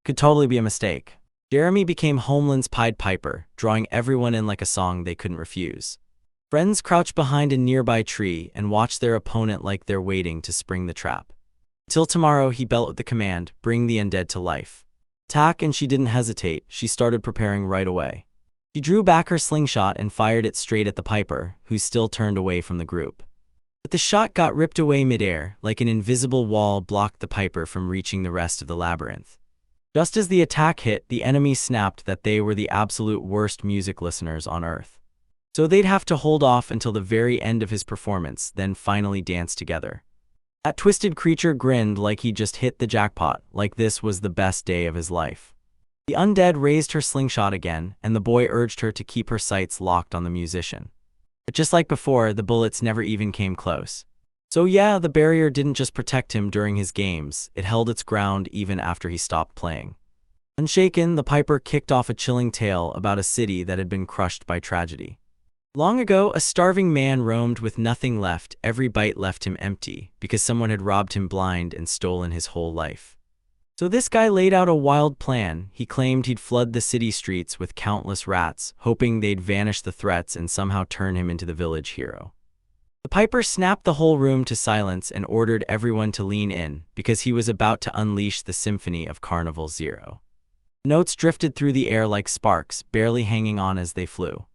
Could totally be a mistake. Jeremy became Homeland's Pied Piper, drawing everyone in like a song they couldn't refuse. Friends crouched behind a nearby tree and watched their opponent like they're waiting to spring the trap. Till tomorrow, he bellowed the command, "Bring the undead to life." Attack, and she didn't hesitate. She started preparing right away. She drew back her slingshot and fired it straight at the Piper, who still turned away from the group. But the shot got ripped away midair, like an invisible wall blocked the Piper from reaching the rest of the labyrinth. Just as the attack hit, the enemy snapped that they were the absolute worst music listeners on Earth. So they'd have to hold off until the very end of his performance, then finally dance together. That twisted creature grinned like he just hit the jackpot, like this was the best day of his life. The undead raised her slingshot again, and the boy urged her to keep her sights locked on the musician. But just like before, the bullets never even came close. So yeah, the barrier didn't just protect him during his games, it held its ground even after he stopped playing. Unshaken, the Piper kicked off a chilling tale about a city that had been crushed by tragedy. Long ago, a starving man roamed with nothing left. Every bite left him empty, because someone had robbed him blind and stolen his whole life. So this guy laid out a wild plan. He claimed he'd flood the city streets with countless rats, hoping they'd vanish the threats and somehow turn him into the village hero. The piper snapped the whole room to silence and ordered everyone to lean in, because he was about to unleash the symphony of Carnival Zero. Notes drifted through the air like sparks, barely hanging on as they flew.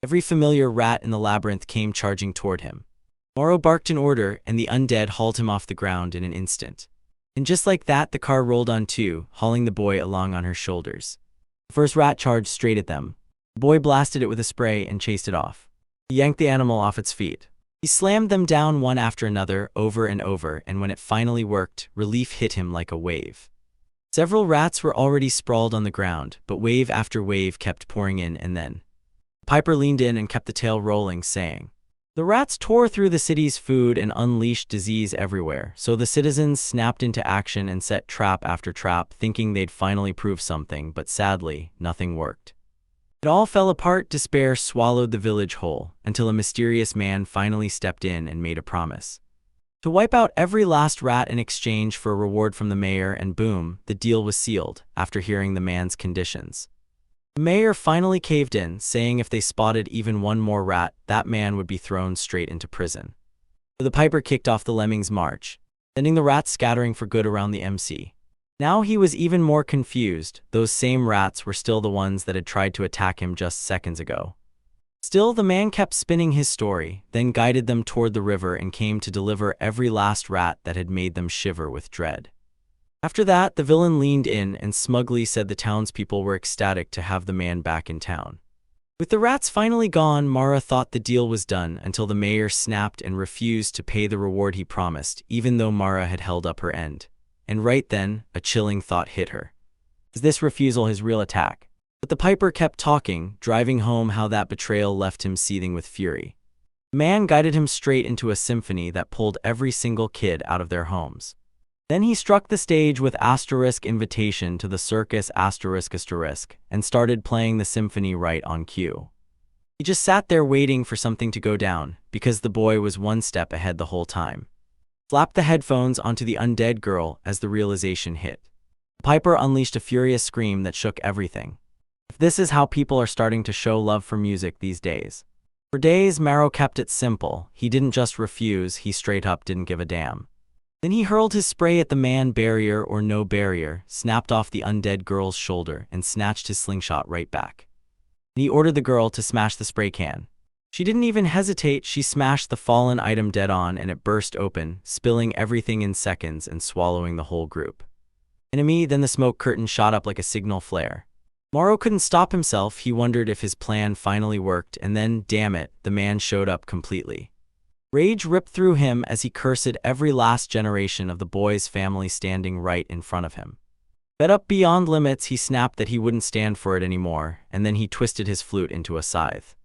Every familiar rat in the labyrinth came charging toward him. Moro barked an order, and the undead hauled him off the ground in an instant. And just like that, the car rolled on too, hauling the boy along on her shoulders. The first rat charged straight at them. The boy blasted it with a spray and chased it off. He yanked the animal off its feet. He slammed them down one after another, over and over, and when it finally worked, relief hit him like a wave. Several rats were already sprawled on the ground, but wave after wave kept pouring in, and then the piper leaned in and kept the tail rolling, saying, "The rats tore through the city's food and unleashed disease everywhere, so the citizens snapped into action and set trap after trap, thinking they'd finally prove something, but sadly, nothing worked. It all fell apart. Despair swallowed the village whole, until a mysterious man finally stepped in and made a promise to wipe out every last rat in exchange for a reward from the mayor, and boom, the deal was sealed. After hearing the man's conditions, the mayor finally caved in, saying if they spotted even one more rat, that man would be thrown straight into prison. So the piper kicked off the lemmings' march, sending the rats scattering for good around the MC. Now he was even more confused. Those same rats were still the ones that had tried to attack him just seconds ago. Still, the man kept spinning his story, then guided them toward the river and came to deliver every last rat that had made them shiver with dread. After that, the villain leaned in and smugly said the townspeople were ecstatic to have the man back in town. With the rats finally gone, Mara thought the deal was done until the mayor snapped and refused to pay the reward he promised, even though Mara had held up her end. And right then, a chilling thought hit her. Is this refusal his real attack? But the piper kept talking, driving home how that betrayal left him seething with fury. The man guided him straight into a symphony that pulled every single kid out of their homes. Then he struck the stage with invitation to the circus and started playing the symphony right on cue. He just sat there waiting for something to go down, because the boy was one step ahead the whole time. Slapped the headphones onto the undead girl as the realization hit. The piper unleashed a furious scream that shook everything. If this is how people are starting to show love for music these days. For days, Maro kept it simple. He didn't just refuse, he straight up didn't give a damn. Then he hurled his spray at the man, barrier or no barrier, snapped off the undead girl's shoulder and snatched his slingshot right back. He ordered the girl to smash the spray can. She didn't even hesitate. She smashed the fallen item dead on and it burst open, spilling everything in seconds and swallowing the whole group. Enemy, then the smoke curtain shot up like a signal flare. Moro couldn't stop himself. He wondered if his plan finally worked, and then, damn it, the man showed up completely. Rage ripped through him as he cursed every last generation of the boy's family standing right in front of him. Fed up beyond limits, he snapped that he wouldn't stand for it anymore, and then he twisted his flute into a scythe,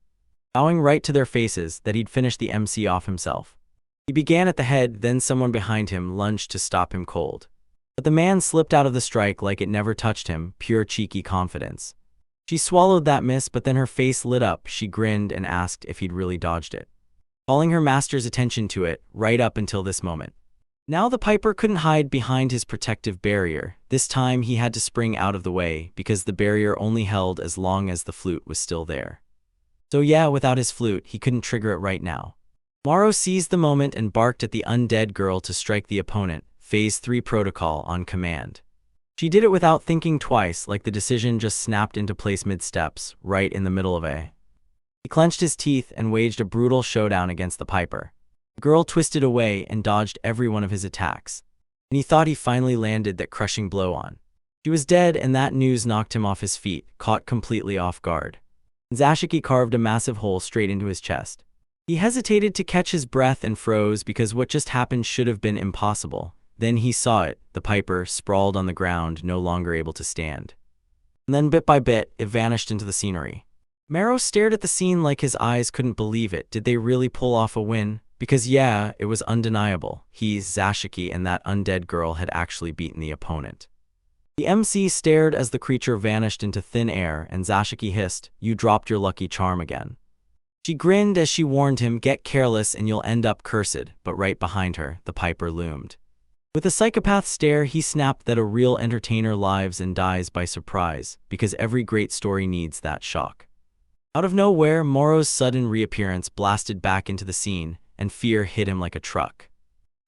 bowing right to their faces that he'd finished the MC off himself. He began at the head, then someone behind him lunged to stop him cold. But the man slipped out of the strike like it never touched him, pure cheeky confidence. She swallowed that miss, but then her face lit up. She grinned and asked if he'd really dodged it, calling her master's attention to it, right up until this moment. Now the piper couldn't hide behind his protective barrier. This time he had to spring out of the way, because the barrier only held as long as the flute was still there. So yeah, without his flute, he couldn't trigger it right now. Maro seized the moment and barked at the undead girl to strike the opponent, Phase 3 protocol on command. She did it without thinking twice, like the decision just snapped into place mid-steps, right in the middle of a. He clenched his teeth and waged a brutal showdown against the piper. The girl twisted away and dodged every one of his attacks, and he thought he finally landed that crushing blow on. She was dead, and that news knocked him off his feet, caught completely off guard. Zashiki carved a massive hole straight into his chest. He hesitated to catch his breath and froze, because what just happened should have been impossible. Then he saw it, the piper sprawled on the ground, no longer able to stand. And then bit by bit, it vanished into the scenery. Maro stared at the scene like his eyes couldn't believe it. Did they really pull off a win? Because yeah, it was undeniable. He, Zashiki, and that undead girl had actually beaten the opponent. The MC stared as the creature vanished into thin air, and Zashiki hissed, "You dropped your lucky charm again." She grinned as she warned him, "Get careless and you'll end up cursed," but right behind her, the piper loomed. With a psychopath stare, he snapped that a real entertainer lives and dies by surprise, because every great story needs that shock. Out of nowhere, Moro's sudden reappearance blasted back into the scene, and fear hit him like a truck.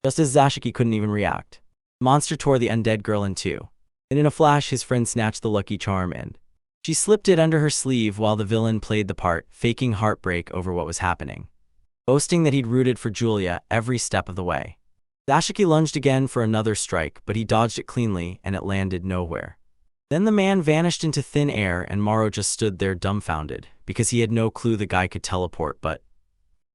Just as Zashiki couldn't even react, the monster tore the undead girl in two. And in a flash, his friend snatched the lucky charm and she slipped it under her sleeve while the villain played the part, faking heartbreak over what was happening, boasting that he'd rooted for Julia every step of the way. Zashiki lunged again for another strike, but he dodged it cleanly and it landed nowhere. Then the man vanished into thin air and Moro just stood there dumbfounded, because he had no clue the guy could teleport. But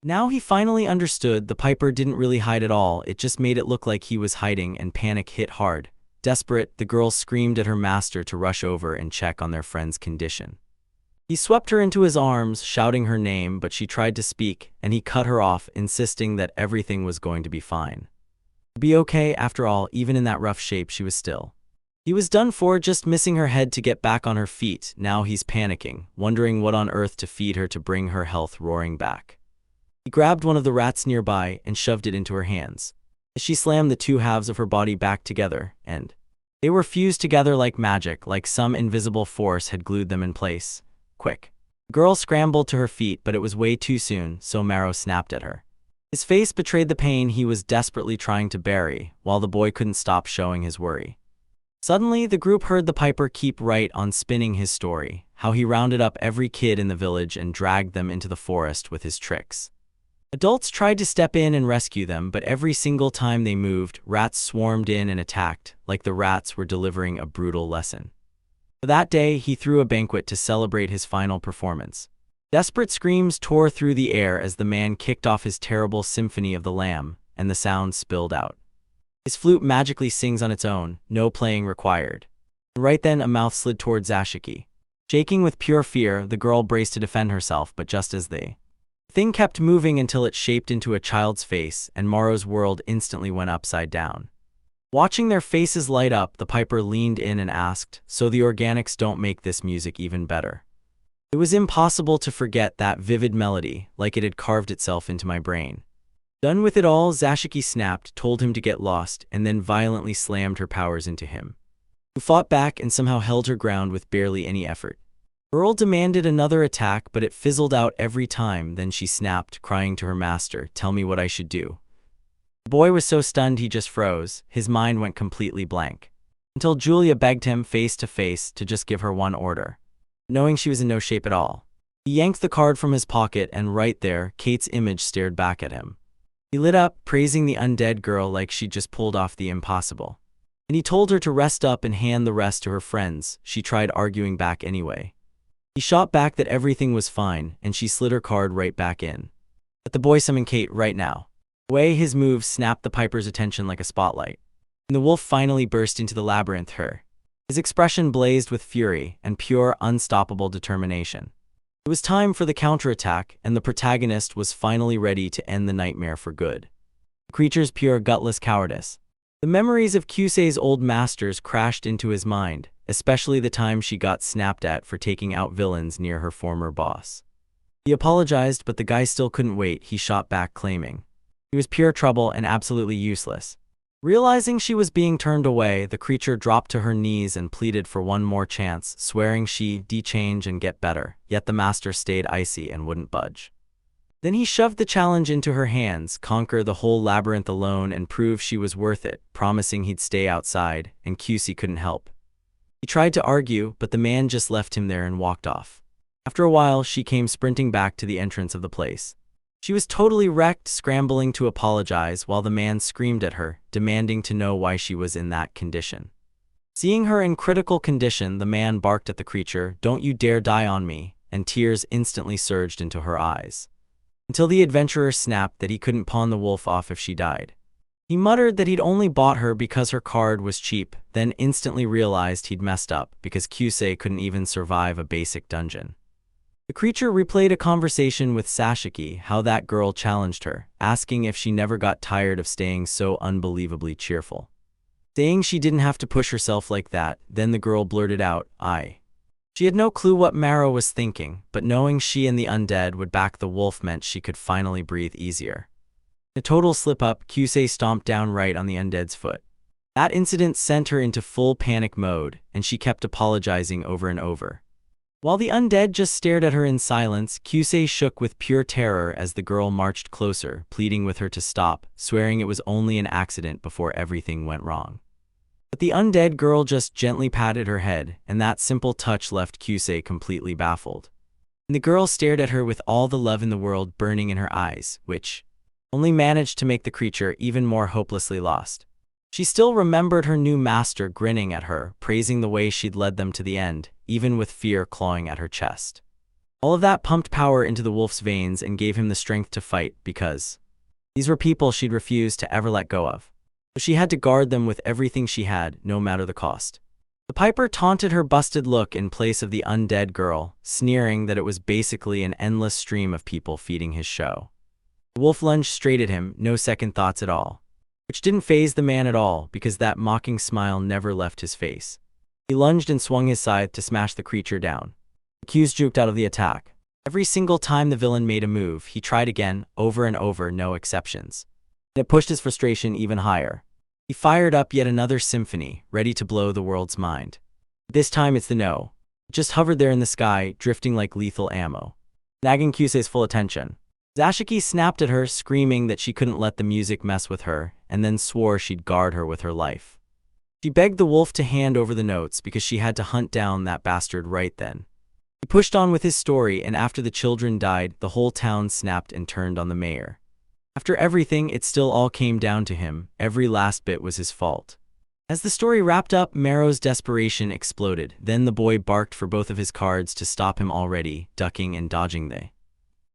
now he finally understood. The Piper didn't really hide at all, it just made it look like he was hiding, and panic hit hard. Desperate, the girl screamed at her master to rush over and check on their friend's condition. He swept her into his arms, shouting her name, but she tried to speak, and he cut her off, insisting that everything was going to be fine. Be okay, after all, even in that rough shape she was still. He was done for, just missing her head to get back on her feet. Now he's panicking, wondering what on earth to feed her to bring her health roaring back. He grabbed one of the rats nearby and shoved it into her hands. She slammed the two halves of her body back together, and they were fused together like magic, like some invisible force had glued them in place. Quick. The girl scrambled to her feet, but it was way too soon, so Maro snapped at her. His face betrayed the pain he was desperately trying to bury, while the boy couldn't stop showing his worry. Suddenly, the group heard the Piper keep right on spinning his story, how he rounded up every kid in the village and dragged them into the forest with his tricks. Adults tried to step in and rescue them, but every single time they moved, rats swarmed in and attacked, like the rats were delivering a brutal lesson. That day, he threw a banquet to celebrate his final performance. Desperate screams tore through the air as the man kicked off his terrible symphony of the lamb, and the sound spilled out. His flute magically sings on its own, no playing required. Right then, a mouth slid toward Zashiki. Shaking with pure fear, the girl braced to defend herself, but just as the thing kept moving until it shaped into a child's face, and Moro's world instantly went upside down. Watching their faces light up, the Piper leaned in and asked, "So the organics don't make this music even better?" It was impossible to forget that vivid melody, like it had carved itself into my brain. Done with it all, Zashiki snapped, told him to get lost, and then violently slammed her powers into him, who fought back and somehow held her ground with barely any effort. Earl demanded another attack, but it fizzled out every time. Then she snapped, crying to her master, "Tell me what I should do." The boy was so stunned he just froze, his mind went completely blank. Until Julia begged him face to face to just give her one order. Knowing she was in no shape at all, he yanked the card from his pocket, and right there, Kate's image stared back at him. He lit up, praising the undead girl like she'd just pulled off the impossible. And he told her to rest up and hand the rest to her friends. She tried arguing back anyway. He shot back that everything was fine, and she slid her card right back in. Let the boy summon Kate right now. The way his move snapped the Piper's attention like a spotlight. And the wolf finally burst into the labyrinth. His expression blazed with fury and pure, unstoppable determination. It was time for the counterattack, and the protagonist was finally ready to end the nightmare for good. The creature's pure, gutless cowardice. The memories of Kyusei's old masters crashed into his mind, especially the time she got snapped at for taking out villains near her former boss. He apologized, but the guy still couldn't wait. He shot back, claiming he was pure trouble and absolutely useless. Realizing she was being turned away, the creature dropped to her knees and pleaded for one more chance, swearing she'd de-change and get better, yet the master stayed icy and wouldn't budge. Then he shoved the challenge into her hands, conquer the whole labyrinth alone and prove she was worth it, promising he'd stay outside, and Kyusei couldn't help. He tried to argue, but the man just left him there and walked off. After a while, she came sprinting back to the entrance of the place. She was totally wrecked, scrambling to apologize while the man screamed at her, demanding to know why she was in that condition. Seeing her in critical condition, the man barked at the creature, "Don't you dare die on me," and tears instantly surged into her eyes. Until the adventurer snapped that he couldn't pawn the wolf off if she died. He muttered that he'd only bought her because her card was cheap, then instantly realized he'd messed up because Kyusei couldn't even survive a basic dungeon. The creature replayed a conversation with Sashiki, how that girl challenged her, asking if she never got tired of staying so unbelievably cheerful. Saying she didn't have to push herself like that, then the girl blurted out, "I." She had no clue what Maro was thinking, but knowing she and the undead would back the wolf meant she could finally breathe easier. In a total slip-up, Kyusei stomped down right on the undead's foot. That incident sent her into full panic mode, and she kept apologizing over and over. While the undead just stared at her in silence, Kyusei shook with pure terror as the girl marched closer, pleading with her to stop, swearing it was only an accident before everything went wrong. But the undead girl just gently patted her head, and that simple touch left Kyusei completely baffled. And the girl stared at her with all the love in the world burning in her eyes, which only managed to make the creature even more hopelessly lost. She still remembered her new master grinning at her, praising the way she'd led them to the end, even with fear clawing at her chest. All of that pumped power into the wolf's veins and gave him the strength to fight because these were people she'd refused to ever let go of. But she had to guard them with everything she had, no matter the cost. The piper taunted her busted look in place of the undead girl, sneering that it was basically an endless stream of people feeding his show. The wolf lunged straight at him, no second thoughts at all. Which didn't faze the man at all because that mocking smile never left his face. He lunged and swung his scythe to smash the creature down. The Qs juked out of the attack. Every single time the villain made a move, he tried again, over and over, no exceptions. And it pushed his frustration even higher. He fired up yet another symphony, ready to blow the world's mind. This time it's the no. It just hovered there in the sky, drifting like lethal ammo, nagging Kyusei's full attention. Zashiki snapped at her, screaming that she couldn't let the music mess with her, and then swore she'd guard her with her life. She begged the wolf to hand over the notes because she had to hunt down that bastard right then. He pushed on with his story, and after the children died, the whole town snapped and turned on the mayor. After everything, it still all came down to him. Every last bit was his fault. As the story wrapped up, Mero's desperation exploded. Then the boy barked for both of his cards to stop him already, ducking and dodging they.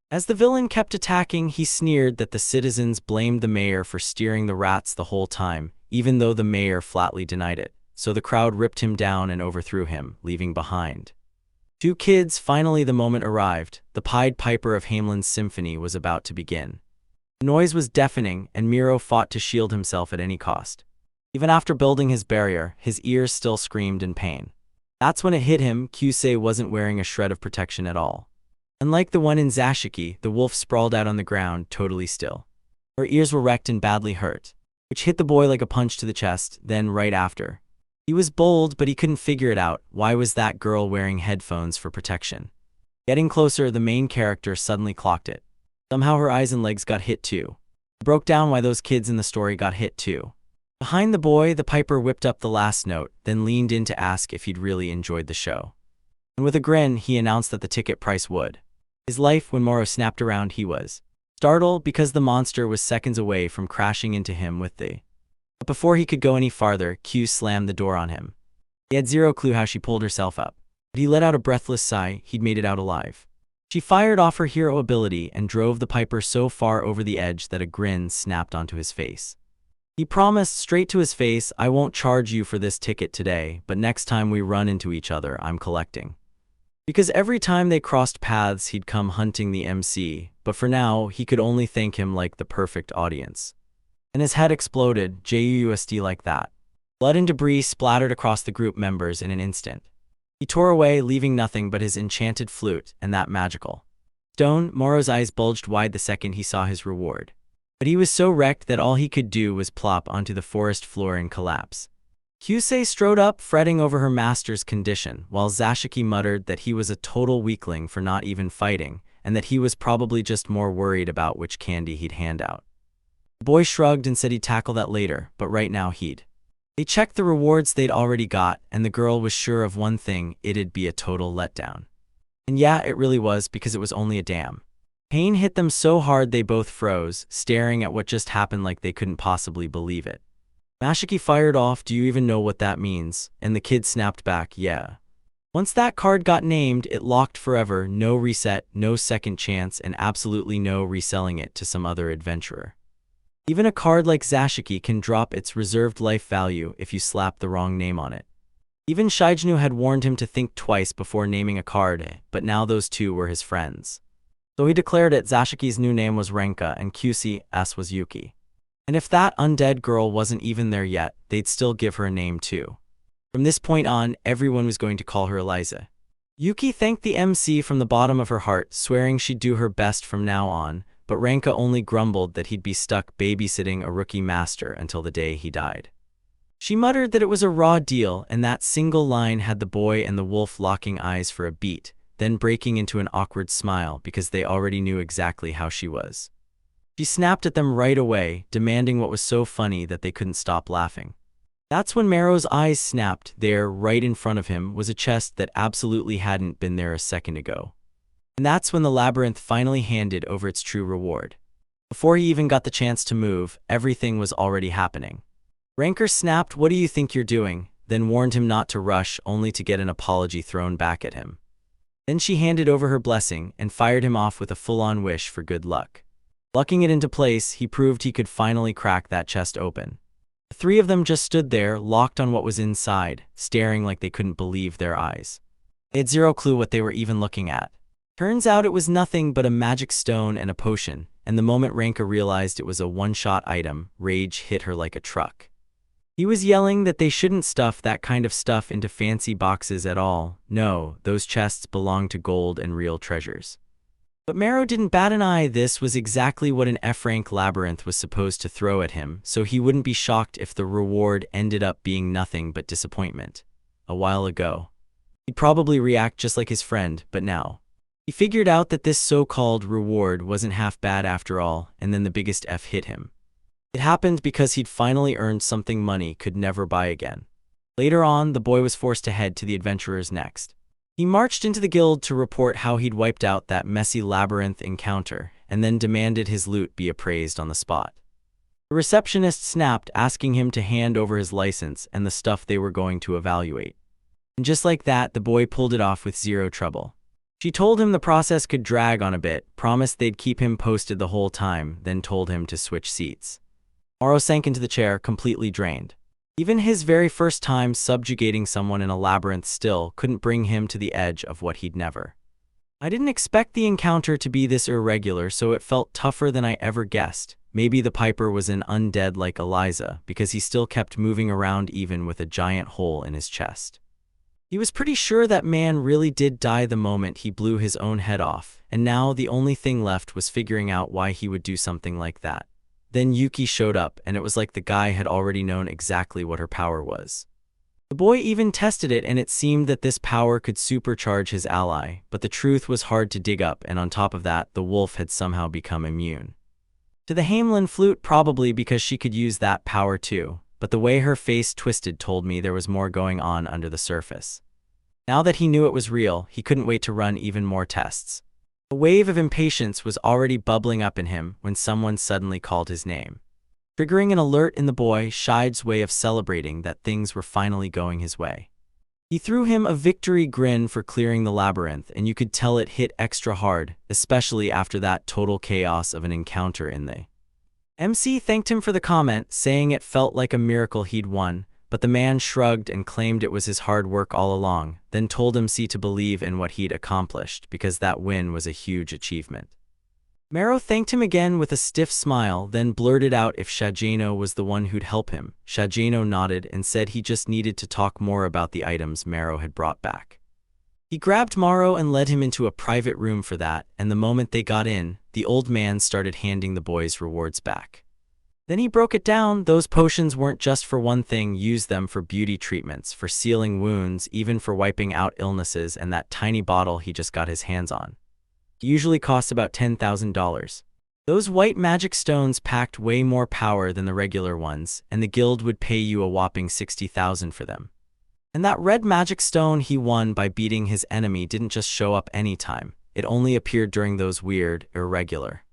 As the villain kept attacking, he sneered that the citizens blamed the mayor for steering the rats the whole time, even though the mayor flatly denied it. So the crowd ripped him down and overthrew him, leaving behind two kids. Finally the moment arrived. The Pied Piper of Hamelin's symphony was about to begin. The noise was deafening, and Mero fought to shield himself at any cost. Even after building his barrier, his ears still screamed in pain. That's when it hit him. Kyusei wasn't wearing a shred of protection at all. Unlike the one in Zashiki, the wolf sprawled out on the ground, totally still. Her ears were wrecked and badly hurt, which hit the boy like a punch to the chest. Then right after, he was bold, but he couldn't figure it out. Why was that girl wearing headphones for protection? Getting closer, the main character suddenly clocked it. Somehow her eyes and legs got hit too. It broke down why those kids in the story got hit too. Behind the boy, the piper whipped up the last note, then leaned in to ask if he'd really enjoyed the show. And with a grin, he announced that the ticket price would his life. When Moro snapped around, he was startled because the monster was seconds away from crashing into him with the. But before he could go any farther, Q slammed the door on him. He had zero clue how she pulled herself up, but he let out a breathless sigh. He'd made it out alive. She fired off her hero ability and drove the piper so far over the edge that a grin snapped onto his face. He promised straight to his face, "I won't charge you for this ticket today, but next time we run into each other, I'm collecting." Because every time they crossed paths, he'd come hunting the MC, but for now, he could only thank him like the perfect audience. And his head exploded, just like that. Blood and debris splattered across the group members in an instant. He tore away, leaving nothing but his enchanted flute and that magical stone. Moro's eyes bulged wide the second he saw his reward. But he was so wrecked that all he could do was plop onto the forest floor and collapse. Kyusei strode up, fretting over her master's condition, while Zashiki muttered that he was a total weakling for not even fighting, and that he was probably just more worried about which candy he'd hand out. The boy shrugged and said he'd tackle that later, but right now he'd. They checked the rewards they'd already got, and the girl was sure of one thing: it'd be a total letdown. And yeah, it really was, because it was only a dam. Pain hit them so hard they both froze, staring at what just happened like they couldn't possibly believe it. Mashiki fired off, "Do you even know what that means?" And the kid snapped back, "Yeah." Once that card got named, it locked forever, no reset, no second chance, and absolutely no reselling it to some other adventurer. Even a card like Zashiki can drop its reserved life value if you slap the wrong name on it. Even Shijinu had warned him to think twice before naming a card, but now those two were his friends. So he declared it. Zashiki's new name was Renka and Qc's was Yuki. And if that undead girl wasn't even there yet, they'd still give her a name too. From this point on, everyone was going to call her Eliza. Yuki thanked the MC from the bottom of her heart, swearing she'd do her best from now on, but Renka only grumbled that he'd be stuck babysitting a rookie master until the day he died. She muttered that it was a raw deal, and that single line had the boy and the wolf locking eyes for a beat, then breaking into an awkward smile because they already knew exactly how she was. She snapped at them right away, demanding what was so funny that they couldn't stop laughing. That's when Mero's eyes snapped. There, right in front of him, was a chest that absolutely hadn't been there a second ago. And that's when the labyrinth finally handed over its true reward. Before he even got the chance to move, everything was already happening. Ranker snapped, "What do you think you're doing?" then warned him not to rush, only to get an apology thrown back at him. Then she handed over her blessing and fired him off with a full-on wish for good luck. Lucking it into place, he proved he could finally crack that chest open. The three of them just stood there, locked on what was inside, staring like they couldn't believe their eyes. They had zero clue what they were even looking at. Turns out it was nothing but a magic stone and a potion, and the moment Ranka realized it was a one-shot item, rage hit her like a truck. He was yelling that they shouldn't stuff that kind of stuff into fancy boxes at all. No, those chests belonged to gold and real treasures. But Mero didn't bat an eye. This was exactly what an F-rank labyrinth was supposed to throw at him, so he wouldn't be shocked if the reward ended up being nothing but disappointment. A while ago, he'd probably react just like his friend, but now he figured out that this so-called reward wasn't half bad after all, and then the biggest F hit him. It happened because he'd finally earned something money could never buy again. Later on, the boy was forced to head to the adventurers next. He marched into the guild to report how he'd wiped out that messy labyrinth encounter, and then demanded his loot be appraised on the spot. The receptionist snapped, asking him to hand over his license and the stuff they were going to evaluate. And just like that, the boy pulled it off with zero trouble. She told him the process could drag on a bit, promised they'd keep him posted the whole time, then told him to switch seats. Moro sank into the chair, completely drained. Even his very first time subjugating someone in a labyrinth still couldn't bring him to the edge of what he'd never. I didn't expect the encounter to be this irregular, so it felt tougher than I ever guessed. Maybe the Piper was an undead like Eliza, because he still kept moving around even with a giant hole in his chest. He was pretty sure that man really did die the moment he blew his own head off, and now the only thing left was figuring out why he would do something like that. Then Yuki showed up, and it was like the guy had already known exactly what her power was. The boy even tested it, and it seemed that this power could supercharge his ally, but the truth was hard to dig up, and on top of that, the wolf had somehow become immune to the Hamelin flute, probably because she could use that power too, but the way her face twisted told me there was more going on under the surface. Now that he knew it was real, he couldn't wait to run even more tests. A wave of impatience was already bubbling up in him when someone suddenly called his name, triggering an alert in the boy, Shide's way of celebrating that things were finally going his way. He threw him a victory grin for clearing the labyrinth, and you could tell it hit extra hard, especially after that total chaos of an encounter in the MC thanked him for the comment, saying it felt like a miracle he'd won, but the man shrugged and claimed it was his hard work all along, then told MC to believe in what he'd accomplished because that win was a huge achievement. Mero thanked him again with a stiff smile, then blurted out if Shajano was the one who'd help him. Shajano nodded and said he just needed to talk more about the items Mero had brought back. He grabbed Maro and led him into a private room for that, and the moment they got in, the old man started handing the boys rewards back. Then he broke it down. Those potions weren't just for one thing. Use them for beauty treatments, for sealing wounds, even for wiping out illnesses, and that tiny bottle he just got his hands on. It usually costs about $10,000. Those white magic stones packed way more power than the regular ones, and the guild would pay you a whopping $60,000 for them. And that red magic stone he won by beating his enemy didn't just show up anytime. It only appeared during those weird, irregular.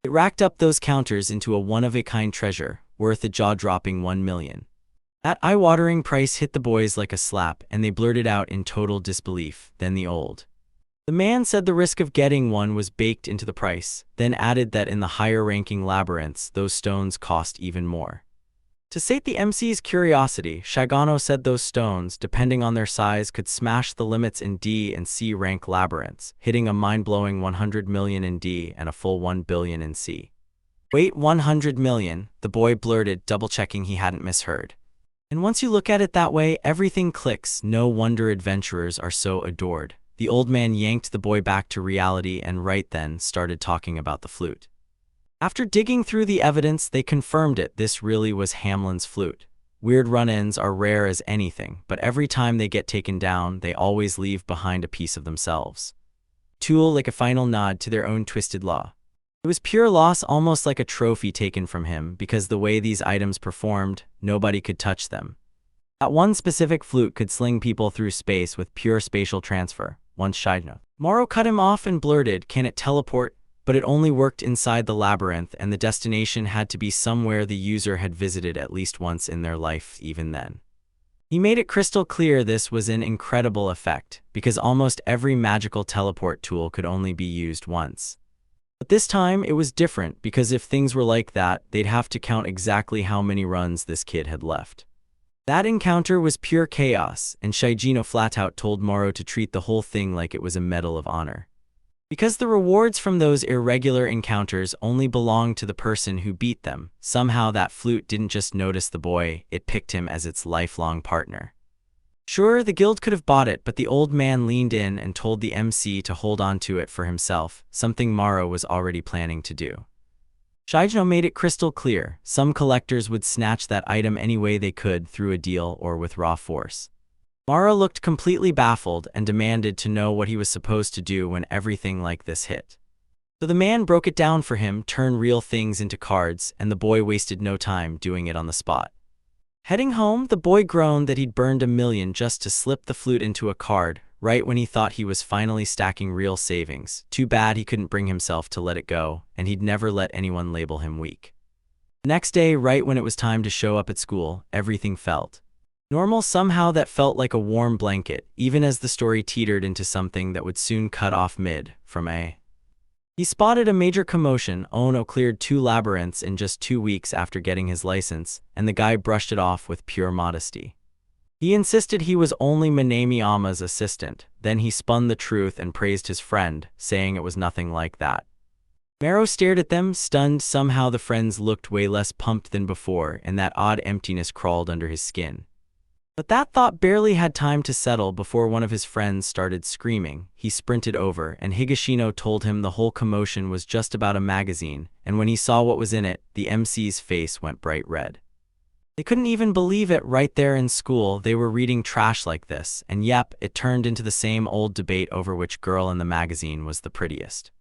It racked up those counters into a one-of-a-kind treasure, worth a jaw-dropping $1 million. That eye-watering price hit the boys like a slap, and they blurted out in total disbelief. Then the man said the risk of getting one was baked into the price, then added that in the higher-ranking labyrinths, those stones cost even more. To sate the MC's curiosity, Shagano said those stones, depending on their size, could smash the limits in D and C rank labyrinths, hitting a mind-blowing 100 million in D and a full 1 billion in C. Wait, 100 million, the boy blurted, double-checking he hadn't misheard. And once you look at it that way, everything clicks. No wonder adventurers are so adored. The old man yanked the boy back to reality and right then started talking about the flute. After digging through the evidence, they confirmed it. This really was Hamlin's flute. weird run-ins are rare as anything, but every time they get taken down, they always leave behind a piece of themselves. Tool like a final nod to their own twisted law. It was pure loss, almost like a trophy taken from him, because the way these items performed, nobody could touch them. That one specific flute could sling people through space with pure spatial transfer, once Shidno. Moro cut him off and blurted, "Can it teleport?" But it only worked inside the labyrinth, and the destination had to be somewhere the user had visited at least once in their life even then. He made it crystal clear this was an incredible effect, because almost every magical teleport tool could only be used once. But this time, it was different, because if things were like that, they'd have to count exactly how many runs this kid had left. That encounter was pure chaos, and Shigino flat out told Moro to treat the whole thing like it was a medal of honor. Because the rewards from those irregular encounters only belonged to the person who beat them, somehow that flute didn't just notice the boy, it picked him as its lifelong partner. Sure, the guild could have bought it, but the old man leaned in and told the MC to hold on to it for himself, something Moro was already planning to do. Shigino made it crystal clear, some collectors would snatch that item any way they could, through a deal or with raw force. Moro looked completely baffled and demanded to know what he was supposed to do when everything like this hit. So the man broke it down for him, turn real things into cards, and the boy wasted no time doing it on the spot. Heading home, the boy groaned that he'd burned $1 million just to slip the flute into a card, right when he thought he was finally stacking real savings. Too bad he couldn't bring himself to let it go, and he'd never let anyone label him weak. The next day, right when it was time to show up at school, everything felt normal. Somehow that felt like a warm blanket, even as the story teetered into something that would soon cut off mid from a. He spotted a major commotion. Ono cleared 2 labyrinths in just 2 weeks after getting his license, and the guy brushed it off with pure modesty. He insisted he was only Minami Ama's assistant, then he spun the truth and praised his friend, saying it was nothing like that. Maro stared at them, stunned. Somehow the friends looked way less pumped than before, and that odd emptiness crawled under his skin. But that thought barely had time to settle before one of his friends started screaming. He sprinted over, and Higashino told him the whole commotion was just about a magazine, and when he saw what was in it, the MC's face went bright red. They couldn't even believe it. Right there in school, they were reading trash like this, and yep, it turned into the same old debate over which girl in the magazine was the prettiest.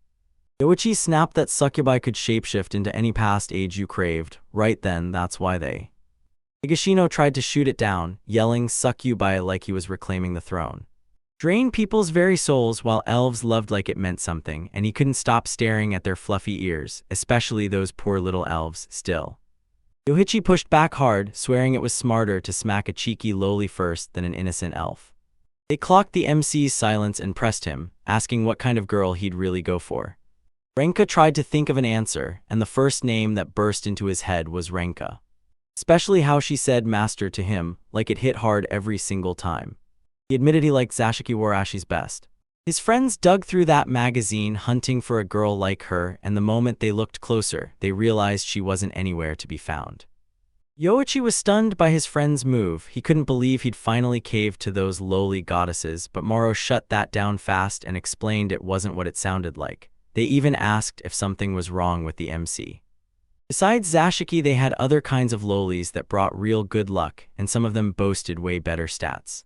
Yoichi snapped that succubi could shapeshift into any past age you craved. Right then, that's why they. Higashino tried to shoot it down, yelling succubi like he was reclaiming the throne. Drain people's very souls while elves loved like it meant something, and he couldn't stop staring at their fluffy ears, especially those poor little elves, still. Yoichi pushed back hard, swearing it was smarter to smack a cheeky lowly first than an innocent elf. They clocked the MC's silence and pressed him, asking what kind of girl he'd really go for. Renka tried to think of an answer, and the first name that burst into his head was Renka. Especially how she said master to him, like it hit hard every single time. He admitted he liked Zashiki Warashi's best. His friends dug through that magazine hunting for a girl like her, and the moment they looked closer, they realized she wasn't anywhere to be found. Yoichi was stunned by his friend's move. He couldn't believe he'd finally caved to those lowly goddesses, but Moro shut that down fast and explained it wasn't what it sounded like. They even asked if something was wrong with the MC. Besides Zashiki, they had other kinds of lowlies that brought real good luck, and some of them boasted way better stats.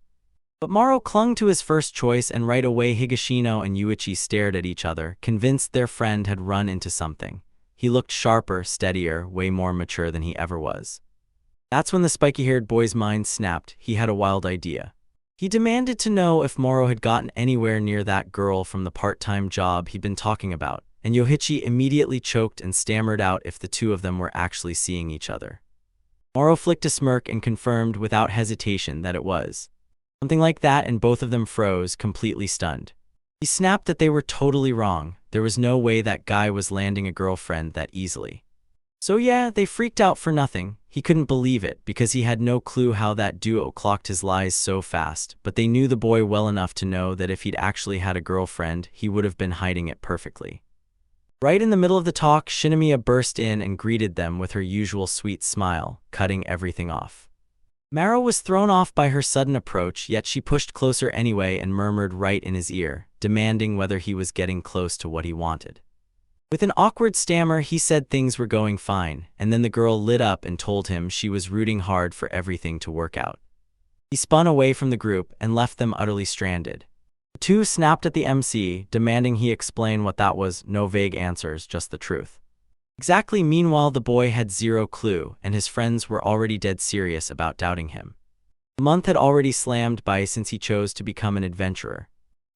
But Moro clung to his first choice, and right away Higashino and Yoichi stared at each other, convinced their friend had run into something. He looked sharper, steadier, way more mature than he ever was. That's when the spiky-haired boy's mind snapped. He had a wild idea. He demanded to know if Moro had gotten anywhere near that girl from the part-time job he'd been talking about, and Yoichi immediately choked and stammered out if the two of them were actually seeing each other. Moro flicked a smirk and confirmed without hesitation that it was. Something like that, and both of them froze, completely stunned. He snapped that they were totally wrong. There was no way that guy was landing a girlfriend that easily. So yeah, they freaked out for nothing. He couldn't believe it, because he had no clue how that duo clocked his lies so fast, but they knew the boy well enough to know that if he'd actually had a girlfriend, he would have been hiding it perfectly. Right in the middle of the talk, Shinomiya burst in and greeted them with her usual sweet smile, cutting everything off. Maro was thrown off by her sudden approach, yet she pushed closer anyway and murmured right in his ear, demanding whether he was getting close to what he wanted. With an awkward stammer, he said things were going fine, and then the girl lit up and told him she was rooting hard for everything to work out. He spun away from the group and left them utterly stranded. The two snapped at the MC, demanding he explain what that was. No vague answers, just the truth. Exactly. Meanwhile, the boy had zero clue, and his friends were already dead serious about doubting him. A month had already slammed by since he chose to become an adventurer.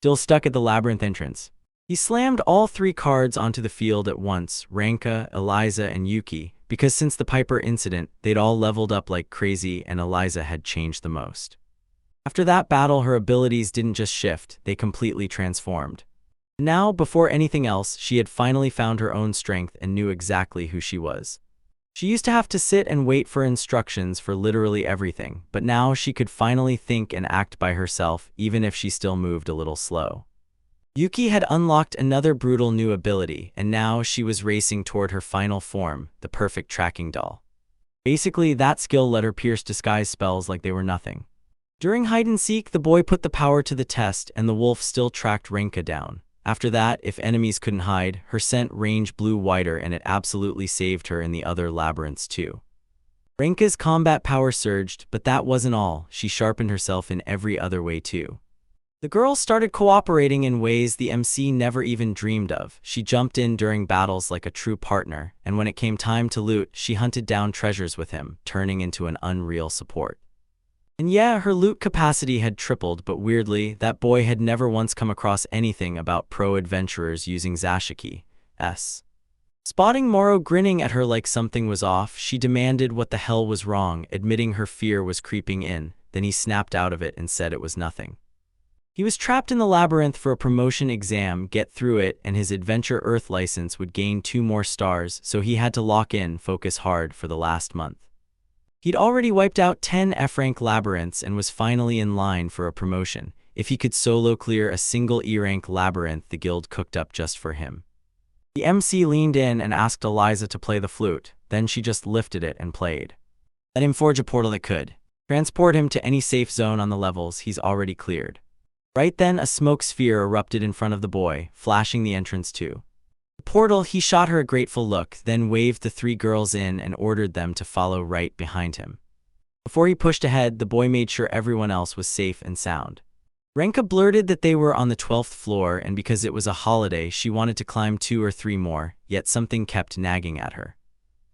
Still stuck at the labyrinth entrance, he slammed all 3 cards onto the field at once, Ranka, Eliza, and Yuki, because since the Piper incident, they'd all leveled up like crazy and Eliza had changed the most. After that battle, her abilities didn't just shift, they completely transformed. Now, before anything else, she had finally found her own strength and knew exactly who she was. She used to have to sit and wait for instructions for literally everything, but now she could finally think and act by herself, even if she still moved a little slow. Yuki had unlocked another brutal new ability, and now she was racing toward her final form, the perfect tracking doll. Basically, that skill let her pierce disguise spells like they were nothing. During hide-and-seek, the boy put the power to the test, and the wolf still tracked Ranka down. After that, if enemies couldn't hide, her scent range blew wider, and it absolutely saved her in the other labyrinths too. Ranka's combat power surged, but that wasn't all. She sharpened herself in every other way too. The girl started cooperating in ways the MC never even dreamed of. She jumped in during battles like a true partner, and when it came time to loot, she hunted down treasures with him, turning into an unreal support. And yeah, her loot capacity had tripled, but weirdly, that boy had never once come across anything about pro-adventurers using Zashiki's. Spotting Moro grinning at her like something was off, she demanded what the hell was wrong, admitting her fear was creeping in. Then he snapped out of it and said it was nothing. He was trapped in the labyrinth for a promotion exam, get through it, and his Adventure Earth license would gain 2 more stars, so he had to lock in, focus hard for the last month. He'd already wiped out 10 F-rank labyrinths and was finally in line for a promotion. If he could solo clear a single E-rank labyrinth the guild cooked up just for him. The MC leaned in and asked Eliza to play the flute, then she just lifted it and played. Let him forge a portal that could transport him to any safe zone on the levels he's already cleared. Right then, a smoke sphere erupted in front of the boy, flashing the entrance to the portal. He shot her a grateful look, then waved the 3 girls in and ordered them to follow right behind him. Before he pushed ahead, the boy made sure everyone else was safe and sound. Ranka blurted that they were on the 12th floor, and because it was a holiday, she wanted to climb 2 or 3 more, yet something kept nagging at her.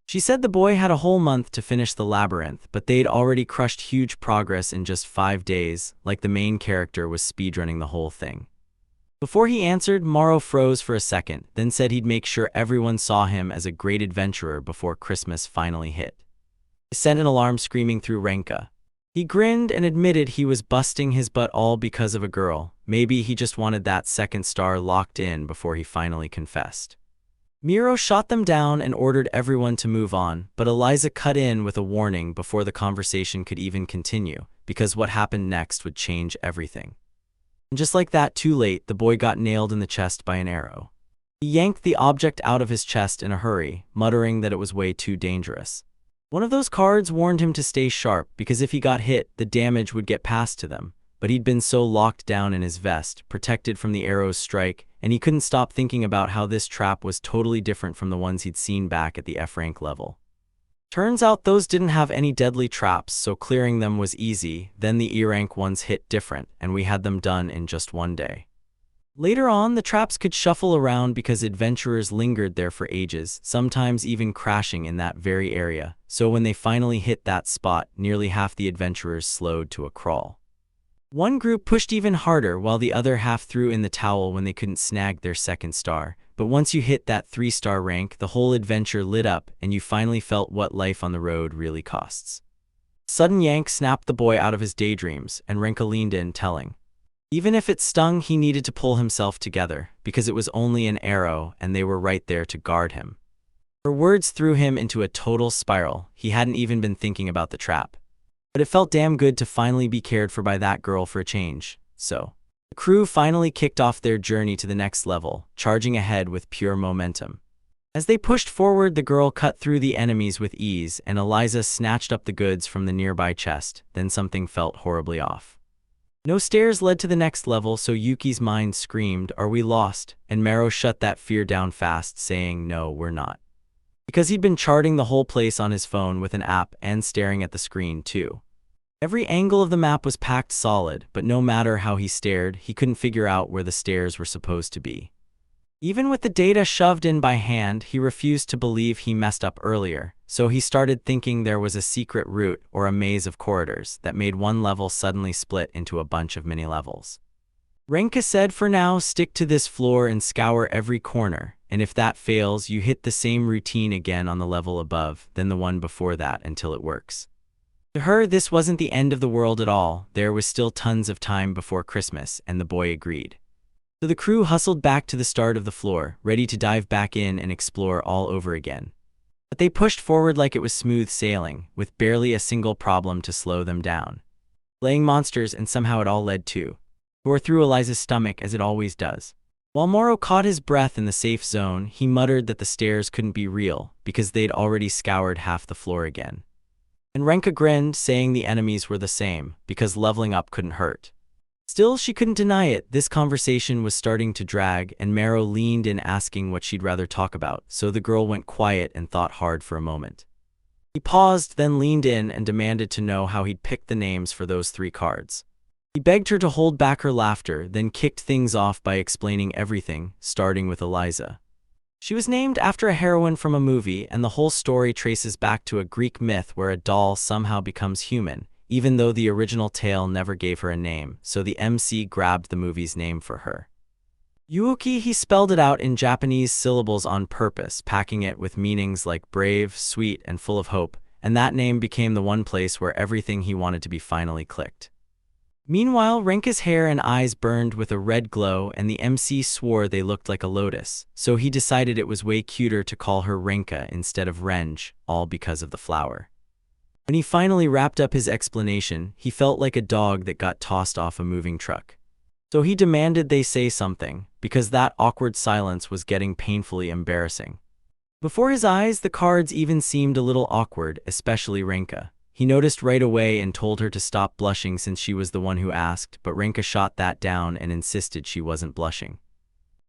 She said the boy had a whole month to finish the labyrinth, but they'd already crushed huge progress in just 5 days, like the main character was speedrunning the whole thing. Before he answered, Morrow froze for a second, then said he'd make sure everyone saw him as a great adventurer before Christmas finally hit. He sent an alarm screaming through Ranka. He grinned and admitted he was busting his butt all because of a girl. Maybe he just wanted that 2nd star locked in before he finally confessed. Miro shot them down and ordered everyone to move on, but Eliza cut in with a warning before the conversation could even continue, because what happened next would change everything. And just like that, too late, the boy got nailed in the chest by an arrow. He yanked the object out of his chest in a hurry, muttering that it was way too dangerous. One of those cards warned him to stay sharp, because if he got hit, the damage would get passed to them. But he'd been so locked down in his vest, protected from the arrow's strike, and he couldn't stop thinking about how this trap was totally different from the ones he'd seen back at the F-rank level. Turns out those didn't have any deadly traps, so clearing them was easy. Then the E-rank ones hit different, and we had them done in just 1 day. Later on, the traps could shuffle around because adventurers lingered there for ages, sometimes even crashing in that very area, so when they finally hit that spot, nearly half the adventurers slowed to a crawl. One group pushed even harder while the other half threw in the towel when they couldn't snag their 2nd star, but once you hit that 3-star rank, the whole adventure lit up and you finally felt what life on the road really costs. A sudden yank snapped the boy out of his daydreams, and Renka leaned in, telling. Even if it stung, he needed to pull himself together, because it was only an arrow and they were right there to guard him. Her words threw him into a total spiral. He hadn't even been thinking about the trap. But it felt damn good to finally be cared for by that girl for a change, so. The crew finally kicked off their journey to the next level, charging ahead with pure momentum. As they pushed forward, the girl cut through the enemies with ease, and Eliza snatched up the goods from the nearby chest. Then something felt horribly off. No stairs led to the next level, so Yuki's mind screamed, "Are we lost?" And Maro shut that fear down fast, saying, "No, we're not." Because he'd been charting the whole place on his phone with an app and staring at the screen, too. Every angle of the map was packed solid, but no matter how he stared, he couldn't figure out where the stairs were supposed to be. Even with the data shoved in by hand, he refused to believe he messed up earlier, so he started thinking there was a secret route or a maze of corridors that made one level suddenly split into a bunch of mini-levels. Renka said, "For now, stick to this floor and scour every corner, and if that fails, you hit the same routine again on the level above, then the one before that until it works." To her, this wasn't the end of the world at all. There was still tons of time before Christmas, and the boy agreed. So the crew hustled back to the start of the floor, ready to dive back in and explore all over again. But they pushed forward like it was smooth sailing, with barely a single problem to slow them down. Laying monsters, and somehow it all led to tore through Eliza's stomach as it always does. While Moro caught his breath in the safe zone, he muttered that the stairs couldn't be real, because they'd already scoured half the floor again. And Renka grinned, saying the enemies were the same, because leveling up couldn't hurt. Still, she couldn't deny it. This conversation was starting to drag, and Maro leaned in asking what she'd rather talk about, so the girl went quiet and thought hard for a moment. He paused, then leaned in and demanded to know how he'd picked the names for those 3 cards. He begged her to hold back her laughter, then kicked things off by explaining everything, starting with Eliza. She was named after a heroine from a movie, and the whole story traces back to a Greek myth where a doll somehow becomes human, even though the original tale never gave her a name, so the MC grabbed the movie's name for her. Yuuki, he spelled it out in Japanese syllables on purpose, packing it with meanings like brave, sweet, and full of hope, and that name became the one place where everything he wanted to be finally clicked. Meanwhile, Renka's hair and eyes burned with a red glow, and the MC swore they looked like a lotus, so he decided it was way cuter to call her Renka instead of Renge, all because of the flower. When he finally wrapped up his explanation, he felt like a dog that got tossed off a moving truck. So he demanded they say something, because that awkward silence was getting painfully embarrassing. Before his eyes, the cards even seemed a little awkward, especially Renka. He noticed right away and told her to stop blushing since she was the one who asked, but Renka shot that down and insisted she wasn't blushing.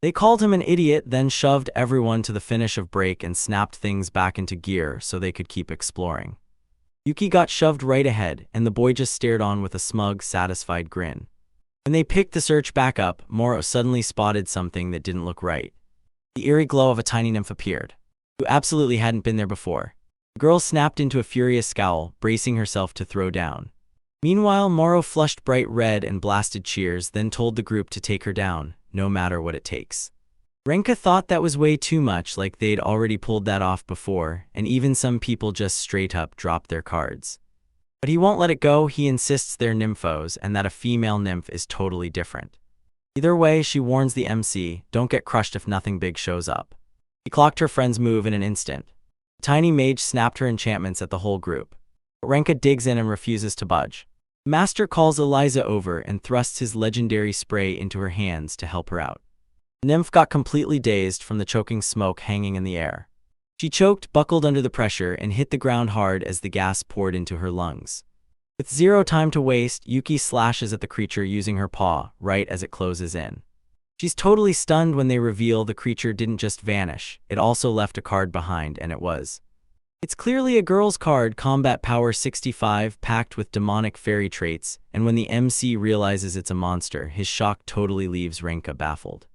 They called him an idiot, then shoved everyone to the finish of break and snapped things back into gear so they could keep exploring. Yuki got shoved right ahead, and the boy just stared on with a smug, satisfied grin. When they picked the search back up, Moro suddenly spotted something that didn't look right. The eerie glow of a tiny nymph appeared, who absolutely hadn't been there before. The girl snapped into a furious scowl, bracing herself to throw down. Meanwhile, Moro flushed bright red and blasted cheers, then told the group to take her down, no matter what it takes. Renka thought that was way too much, like they'd already pulled that off before, and even some people just straight up dropped their cards. But he won't let it go. He insists they're nymphos and that a female nymph is totally different. Either way, she warns the MC, don't get crushed if nothing big shows up. He clocked her friend's move in an instant. The tiny mage snapped her enchantments at the whole group. But Renka digs in and refuses to budge. The master calls Eliza over and thrusts his legendary spray into her hands to help her out. The nymph got completely dazed from the choking smoke hanging in the air. She choked, buckled under the pressure, and hit the ground hard as the gas poured into her lungs. With zero time to waste, Yuki slashes at the creature using her paw, right as it closes in. She's totally stunned when they reveal the creature didn't just vanish, it also left a card behind, and it was. It's clearly a girl's card, Combat Power 65, packed with demonic fairy traits, and when the MC realizes it's a monster, his shock totally leaves Renka baffled.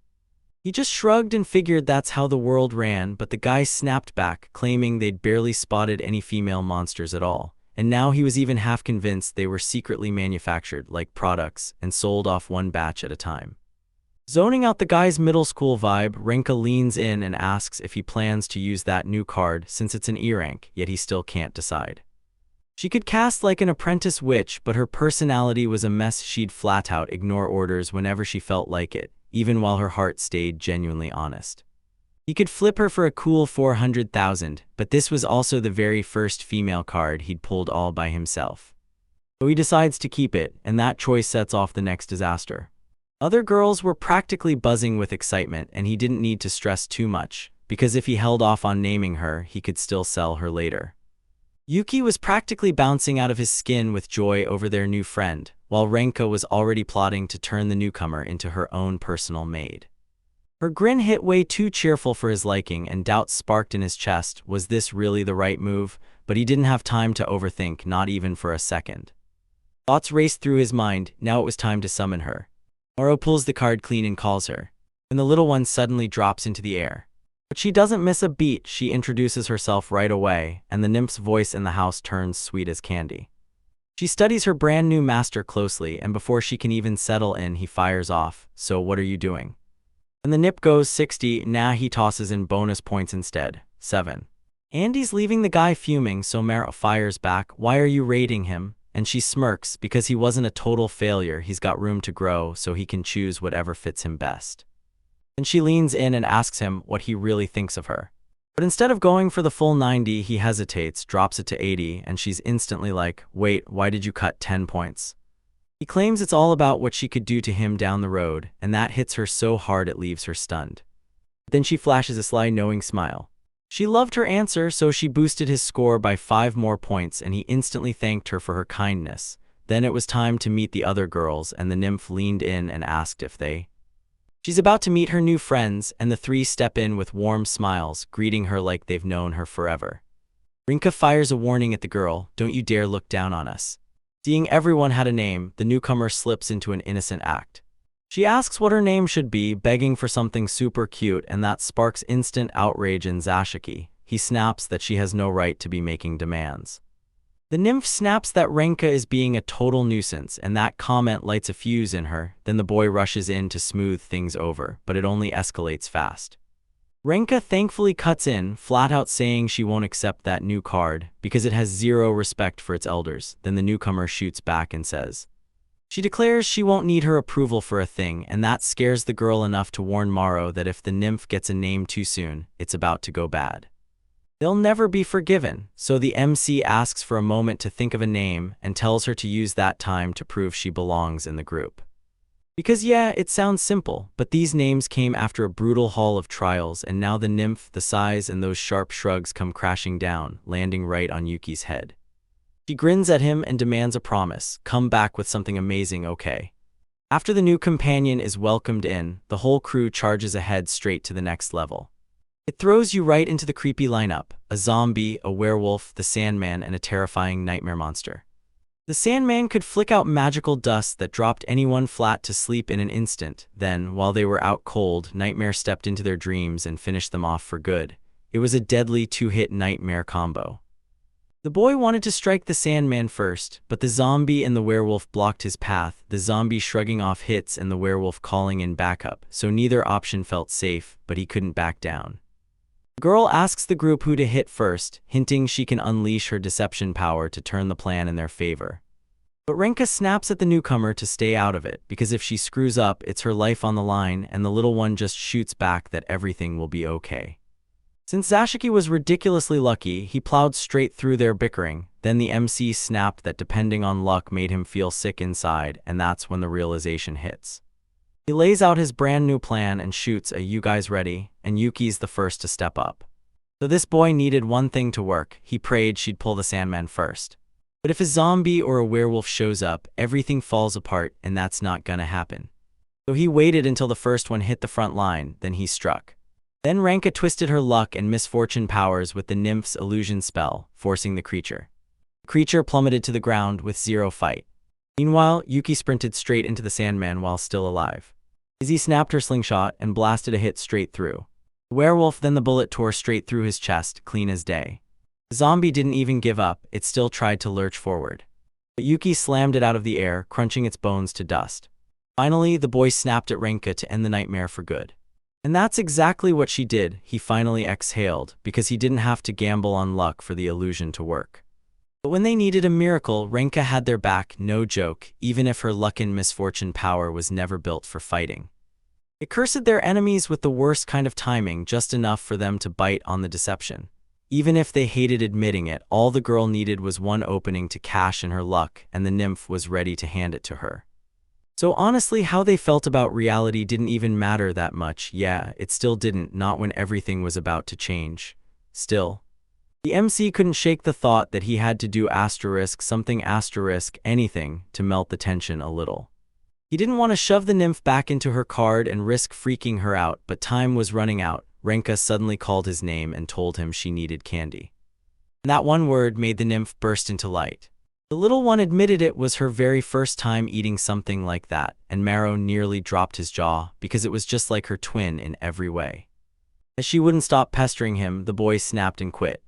He just shrugged and figured that's how the world ran, but the guy snapped back, claiming they'd barely spotted any female monsters at all, and now he was even half convinced they were secretly manufactured like products and sold off one batch at a time. Zoning out the guy's middle school vibe, Renka leans in and asks if he plans to use that new card since it's an E rank, yet he still can't decide. She could cast like an apprentice witch, but her personality was a mess. She'd flat out ignore orders whenever she felt like it, even while her heart stayed genuinely honest. He could flip her for a cool 400,000, but this was also the very first female card he'd pulled all by himself. So he decides to keep it, and that choice sets off the next disaster. Other girls were practically buzzing with excitement, and he didn't need to stress too much, because if he held off on naming her, he could still sell her later. Yuki was practically bouncing out of his skin with joy over their new friend, while Renka was already plotting to turn the newcomer into her own personal maid. Her grin hit way too cheerful for his liking, and doubts sparked in his chest. Was this really the right move? But he didn't have time to overthink, not even for a second. Thoughts raced through his mind. Now it was time to summon her. Moro pulls the card clean and calls her, and the little one suddenly drops into the air. But she doesn't miss a beat. She introduces herself right away, and the nymph's voice in the house turns sweet as candy. She studies her brand new master closely, and before she can even settle in, he fires off. So what are you doing? And the nip goes 60, nah, he tosses in bonus points instead, 7. Andy's leaving the guy fuming, so Mara fires back, why are you rating him? And she smirks, because he wasn't a total failure, he's got room to grow, so he can choose whatever fits him best. And she leans in and asks him what he really thinks of her. But instead of going for the full 90, he hesitates, drops it to 80, and she's instantly like, wait, why did you cut 10 points? He claims it's all about what she could do to him down the road, and that hits her so hard it leaves her stunned. Then she flashes a sly, knowing smile. She loved her answer, so she boosted his score by 5 more points, and he instantly thanked her for her kindness. Then it was time to meet the other girls, and the nymph leaned in and asked if they. She's about to meet her new friends, and the 3 step in with warm smiles, greeting her like they've known her forever. Rinka fires a warning at the girl, don't you dare look down on us. Seeing everyone had a name, the newcomer slips into an innocent act. She asks what her name should be, begging for something super cute, and that sparks instant outrage in Zashiki. He snaps that she has no right to be making demands. The nymph snaps that Renka is being a total nuisance, and that comment lights a fuse in her. Then the boy rushes in to smooth things over, but it only escalates fast. Renka thankfully cuts in, flat out saying she won't accept that new card because it has zero respect for its elders. Then the newcomer shoots back and says, she declares she won't need her approval for a thing, and that scares the girl enough to warn Maro that if the nymph gets a name too soon, it's about to go bad. They'll never be forgiven, so the MC asks for a moment to think of a name and tells her to use that time to prove she belongs in the group. Because yeah, it sounds simple, but these names came after a brutal haul of trials, and now the nymph, the size, and those sharp shrugs come crashing down, landing right on Yuki's head. She grins at him and demands a promise, come back with something amazing, okay? After the new companion is welcomed in, the whole crew charges ahead straight to the next level. It throws you right into the creepy lineup, a zombie, a werewolf, the Sandman, and a terrifying nightmare monster. The Sandman could flick out magical dust that dropped anyone flat to sleep in an instant. Then, while they were out cold, Nightmare stepped into their dreams and finished them off for good. It was a deadly 2-hit Nightmare combo. The boy wanted to strike the Sandman first, but the zombie and the werewolf blocked his path, the zombie shrugging off hits and the werewolf calling in backup, so neither option felt safe, but he couldn't back down. The girl asks the group who to hit first, hinting she can unleash her deception power to turn the plan in their favor. But Renka snaps at the newcomer to stay out of it, because if she screws up, it's her life on the line, and the little one just shoots back that everything will be okay. Since Zashiki was ridiculously lucky, he plowed straight through their bickering. Then the MC snapped that depending on luck made him feel sick inside, and that's when the realization hits. He lays out his brand new plan and shoots a "you guys ready?" and Yuki's the first to step up. So this boy needed one thing to work. He prayed she'd pull the Sandman first. But if a zombie or a werewolf shows up, everything falls apart, and that's not gonna happen. So he waited until the first one hit the front line, then he struck. Then Renka twisted her luck and misfortune powers with the nymph's illusion spell, forcing the creature. The creature plummeted to the ground with 0 fight. Meanwhile, Yuki sprinted straight into the Sandman while still alive. Izzy snapped her slingshot and blasted a hit straight through. The werewolf, then the bullet tore straight through his chest, clean as day. The zombie didn't even give up, it still tried to lurch forward. But Yuki slammed it out of the air, crunching its bones to dust. Finally, the boy snapped at Renka to end the nightmare for good. And that's exactly what she did. He finally exhaled, because he didn't have to gamble on luck for the illusion to work. But when they needed a miracle, Renka had their back, no joke, even if her luck and misfortune power was never built for fighting. It cursed their enemies with the worst kind of timing, just enough for them to bite on the deception. Even if they hated admitting it, all the girl needed was one opening to cash in her luck, and the nymph was ready to hand it to her. So honestly, how they felt about reality didn't even matter that much. Yeah, it still didn't, not when everything was about to change. Still, The MC couldn't shake the thought that he had to do something anything to melt the tension a little. He didn't want to shove the nymph back into her card and risk freaking her out, but time was running out. Renka suddenly called his name and told him she needed candy. And that one word made the nymph burst into light. The little one admitted it was her very first time eating something like that, and Marrow nearly dropped his jaw because it was just like her twin in every way. As she wouldn't stop pestering him, the boy snapped and quit.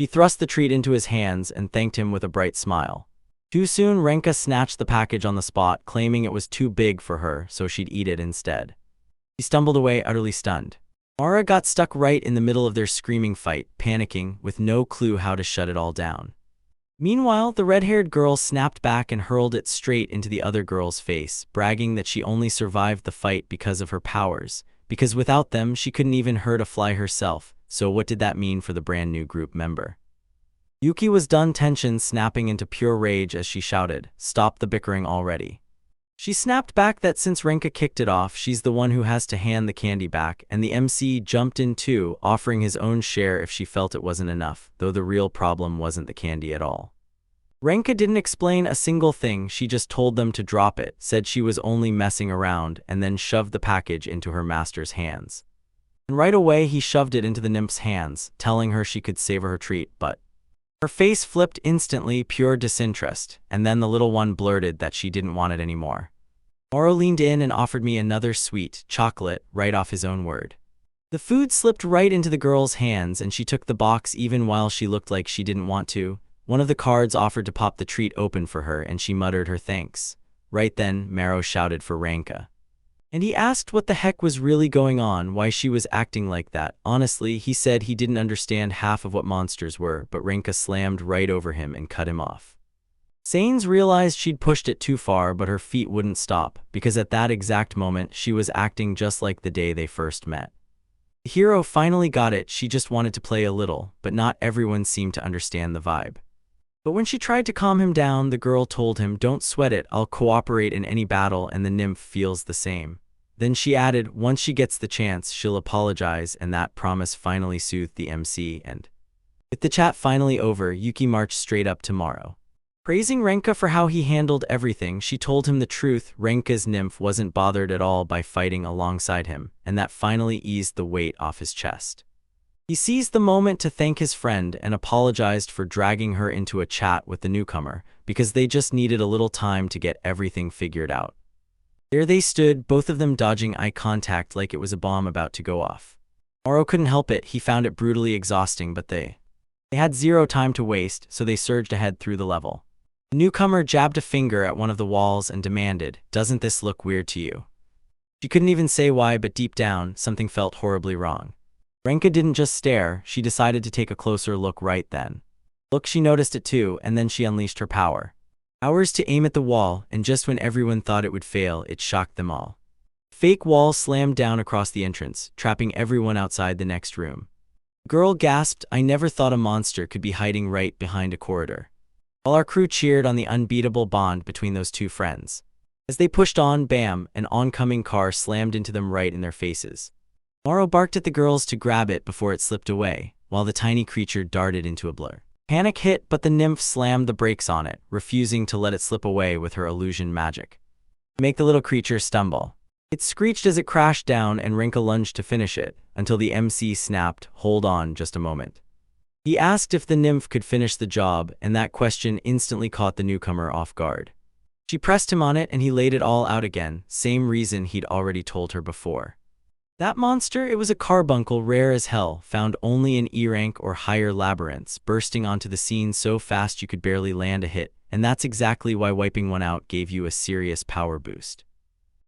She thrust the treat into his hands and thanked him with a bright smile. Too soon, Renka snatched the package on the spot, claiming it was too big for her, so she'd eat it instead. She stumbled away, utterly stunned. Mara got stuck right in the middle of their screaming fight, panicking, with no clue how to shut it all down. Meanwhile, the red-haired girl snapped back and hurled it straight into the other girl's face, bragging that she only survived the fight because of her powers, because without them, she couldn't even hurt a fly herself. So what did that mean for the brand new group member? Yuki was done, tension snapping into pure rage as she shouted, "Stop the bickering already." She snapped back that since Renka kicked it off, she's the one who has to hand the candy back, and the MC jumped in too, offering his own share if she felt it wasn't enough, though the real problem wasn't the candy at all. Renka didn't explain a single thing, she just told them to drop it, said she was only messing around, and then shoved the package into her master's hands. And right away he shoved it into the nymph's hands, telling her she could savor her treat, but her face flipped instantly, pure disinterest, and then the little one blurted that she didn't want it anymore. Moro leaned in and offered me another sweet chocolate, right off his own word. The food slipped right into the girl's hands and she took the box even while she looked like she didn't want to. One of the cards offered to pop the treat open for her and she muttered her thanks. Right then, Marrow shouted for Renka. And he asked what the heck was really going on, why she was acting like that. Honestly, he said he didn't understand half of what monsters were, but Renka slammed right over him and cut him off. Sains realized she'd pushed it too far, but her feet wouldn't stop, because at that exact moment, she was acting just like the day they first met. The hero finally got it, she just wanted to play a little, but not everyone seemed to understand the vibe. But when she tried to calm him down, the girl told him, "Don't sweat it, I'll cooperate in any battle," and the nymph feels the same. Then she added, once she gets the chance, she'll apologize, and that promise finally soothed the MC, and with the chat finally over, Yuki marched straight up to Maro. Praising Renka for how he handled everything, she told him the truth. Renka's nymph wasn't bothered at all by fighting alongside him, and that finally eased the weight off his chest. He seized the moment to thank his friend and apologized for dragging her into a chat with the newcomer, because they just needed a little time to get everything figured out. There they stood, both of them dodging eye contact like it was a bomb about to go off. Moro couldn't help it, he found it brutally exhausting, but they had zero time to waste, so they surged ahead through the level. The newcomer jabbed a finger at one of the walls and demanded, "Doesn't this look weird to you?" She couldn't even say why, but deep down, something felt horribly wrong. Renka didn't just stare, she decided to take a closer look right then. Look, she noticed it too, and then she unleashed her power. Hours to aim at the wall, and just when everyone thought it would fail, it shocked them all. Fake wall slammed down across the entrance, trapping everyone outside the next room. The girl gasped, "I never thought a monster could be hiding right behind a corridor." All our crew cheered on the unbeatable bond between those two friends. As they pushed on, bam, an oncoming car slammed into them right in their faces. Moro barked at the girls to grab it before it slipped away, while the tiny creature darted into a blur. Panic hit, but the nymph slammed the brakes on it, refusing to let it slip away with her illusion magic. Make the little creature stumble. It screeched as it crashed down, and Renka lunged to finish it, until the MC snapped, "Hold on just a moment." He asked if the nymph could finish the job, and that question instantly caught the newcomer off guard. She pressed him on it, and he laid it all out again, same reason he'd already told her before. That monster, it was a carbuncle rare as hell, found only in E-rank or higher labyrinths, bursting onto the scene so fast you could barely land a hit, and that's exactly why wiping one out gave you a serious power boost.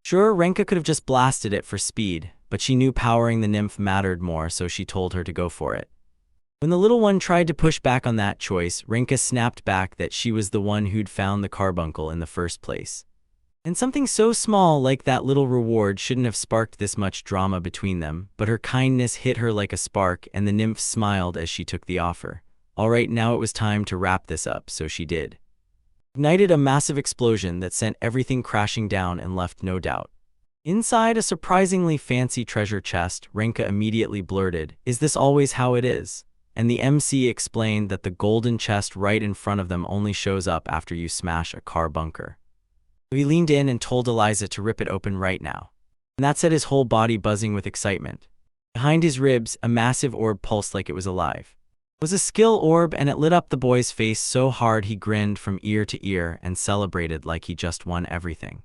Sure, Renka could have just blasted it for speed, but she knew powering the nymph mattered more, so she told her to go for it. When the little one tried to push back on that choice, Renka snapped back that she was the one who'd found the carbuncle in the first place. And something so small like that little reward shouldn't have sparked this much drama between them, but her kindness hit her like a spark, and the nymph smiled as she took the offer. All right, now it was time to wrap this up, so she did. Ignited a massive explosion that sent everything crashing down and left no doubt. Inside a surprisingly fancy treasure chest, Renka immediately blurted, "Is this always how it is?" and the MC explained that the golden chest right in front of them only shows up after you smash a car bunker. He leaned in and told Eliza to rip it open right now. And that set his whole body buzzing with excitement. Behind his ribs, a massive orb pulsed like it was alive. It was a skill orb, and it lit up the boy's face so hard he grinned from ear to ear and celebrated like he just won everything.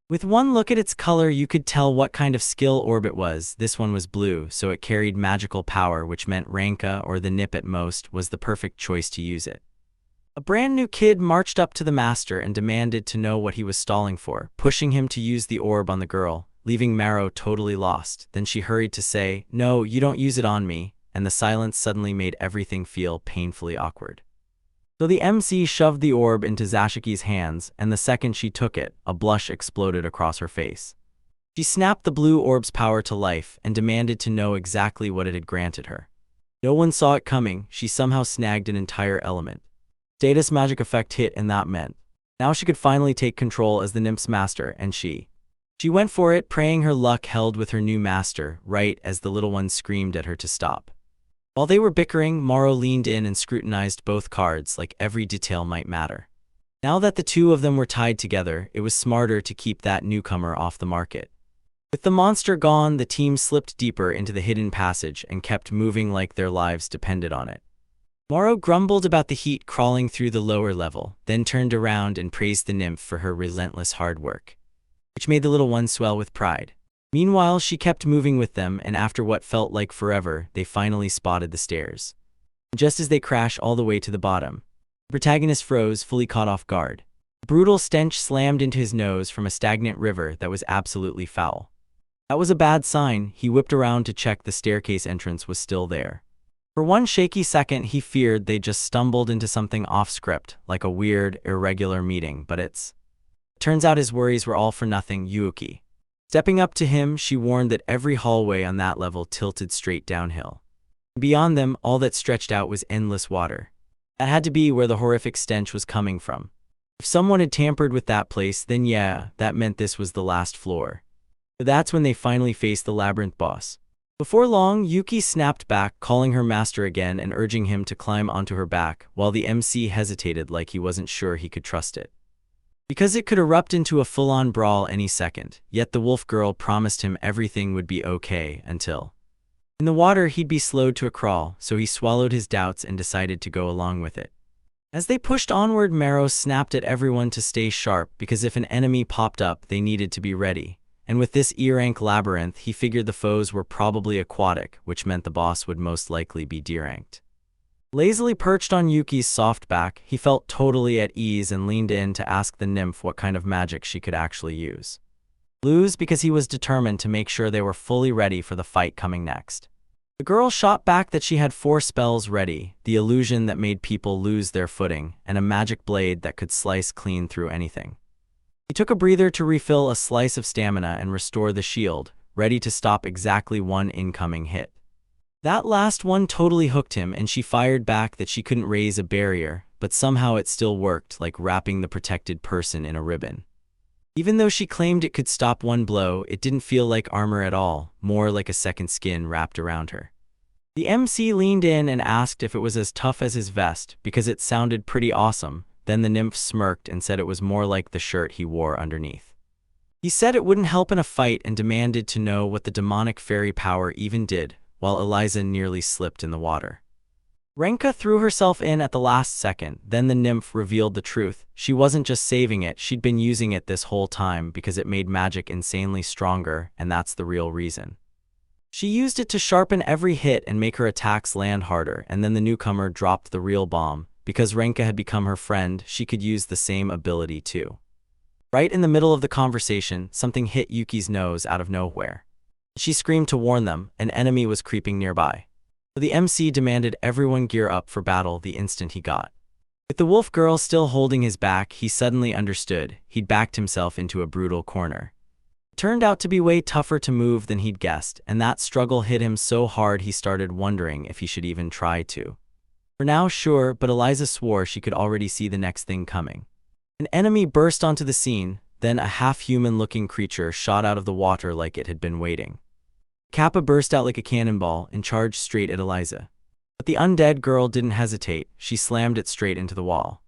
With one look at its color, you could tell what kind of skill orb it was. This one was blue, so it carried magical power, which meant Ranka, or the Nymph at most, was the perfect choice to use it. A brand new kid marched up to the master and demanded to know what he was stalling for, pushing him to use the orb on the girl, leaving Maro totally lost. Then she hurried to say, "No, you don't use it on me," and the silence suddenly made everything feel painfully awkward. So the MC shoved the orb into Zashiki's hands, and the second she took it, a blush exploded across her face. She snapped the blue orb's power to life and demanded to know exactly what it had granted her. No one saw it coming. She somehow snagged an entire element. Status magic effect hit, and that meant now she could finally take control as the Nymph's master, and she went for it, praying her luck held with her new master, right as the little one screamed at her to stop. While they were bickering, Maro leaned in and scrutinized both cards like every detail might matter. Now that the two of them were tied together, it was smarter to keep that newcomer off the market. With the monster gone, the team slipped deeper into the hidden passage and kept moving like their lives depended on it. Maro grumbled about the heat crawling through the lower level, then turned around and praised the Nymph for her relentless hard work, which made the little one swell with pride. Meanwhile, she kept moving with them, and after what felt like forever, they finally spotted the stairs. Just as they crashed all the way to the bottom, the protagonist froze, fully caught off guard. A brutal stench slammed into his nose from a stagnant river that was absolutely foul. That was a bad sign. He whipped around to check the staircase entrance was still there. For one shaky second, he feared they'd just stumbled into something off-script, like a weird, irregular meeting, but turns out his worries were all for nothing. Yuki. Stepping up to him, she warned that every hallway on that level tilted straight downhill. Beyond them, all that stretched out was endless water. That had to be where the horrific stench was coming from. If someone had tampered with that place, then yeah, that meant this was the last floor. But that's when they finally faced the labyrinth boss. Before long, Yuki snapped back, calling her master again and urging him to climb onto her back, while the MC hesitated like he wasn't sure he could trust it. Because it could erupt into a full-on brawl any second, yet the wolf girl promised him everything would be okay until in the water he'd be slowed to a crawl, so he swallowed his doubts and decided to go along with it. As they pushed onward, Maro snapped at everyone to stay sharp because if an enemy popped up, they needed to be ready. And with this E-rank labyrinth, he figured the foes were probably aquatic, which meant the boss would most likely be D-ranked. Lazily perched on Yuki's soft back, he felt totally at ease and leaned in to ask the Nymph what kind of magic she could actually use. Lose because he was determined to make sure they were fully ready for the fight coming next. The girl shot back that she had 4 spells ready, the illusion that made people lose their footing, and a magic blade that could slice clean through anything. He took a breather to refill a slice of stamina and restore the shield, ready to stop exactly one incoming hit. That last one totally hooked him, and she fired back that she couldn't raise a barrier, but somehow it still worked, like wrapping the protected person in a ribbon. Even though she claimed it could stop one blow, it didn't feel like armor at all, more like a second skin wrapped around her. The MC leaned in and asked if it was as tough as his vest, because it sounded pretty awesome. Then the Nymph smirked and said it was more like the shirt he wore underneath. He said it wouldn't help in a fight and demanded to know what the demonic fairy power even did, while Eliza nearly slipped in the water. Ranka threw herself in at the last second, then the Nymph revealed the truth. She wasn't just saving it, she'd been using it this whole time because it made magic insanely stronger, and that's the real reason. She used it to sharpen every hit and make her attacks land harder, and then the newcomer dropped the real bomb. Because Ranka had become her friend, she could use the same ability too. Right in the middle of the conversation, something hit Yuki's nose out of nowhere. She screamed to warn them, an enemy was creeping nearby. The MC demanded everyone gear up for battle the instant he got. With the wolf girl still holding his back, he suddenly understood. He'd backed himself into a brutal corner. It turned out to be way tougher to move than he'd guessed, and that struggle hit him so hard he started wondering if he should even try to. For now, sure, but Eliza swore she could already see the next thing coming. An enemy burst onto the scene, then a half-human-looking creature shot out of the water like it had been waiting. Kappa burst out like a cannonball and charged straight at Eliza. But the undead girl didn't hesitate. She slammed it straight into the wall,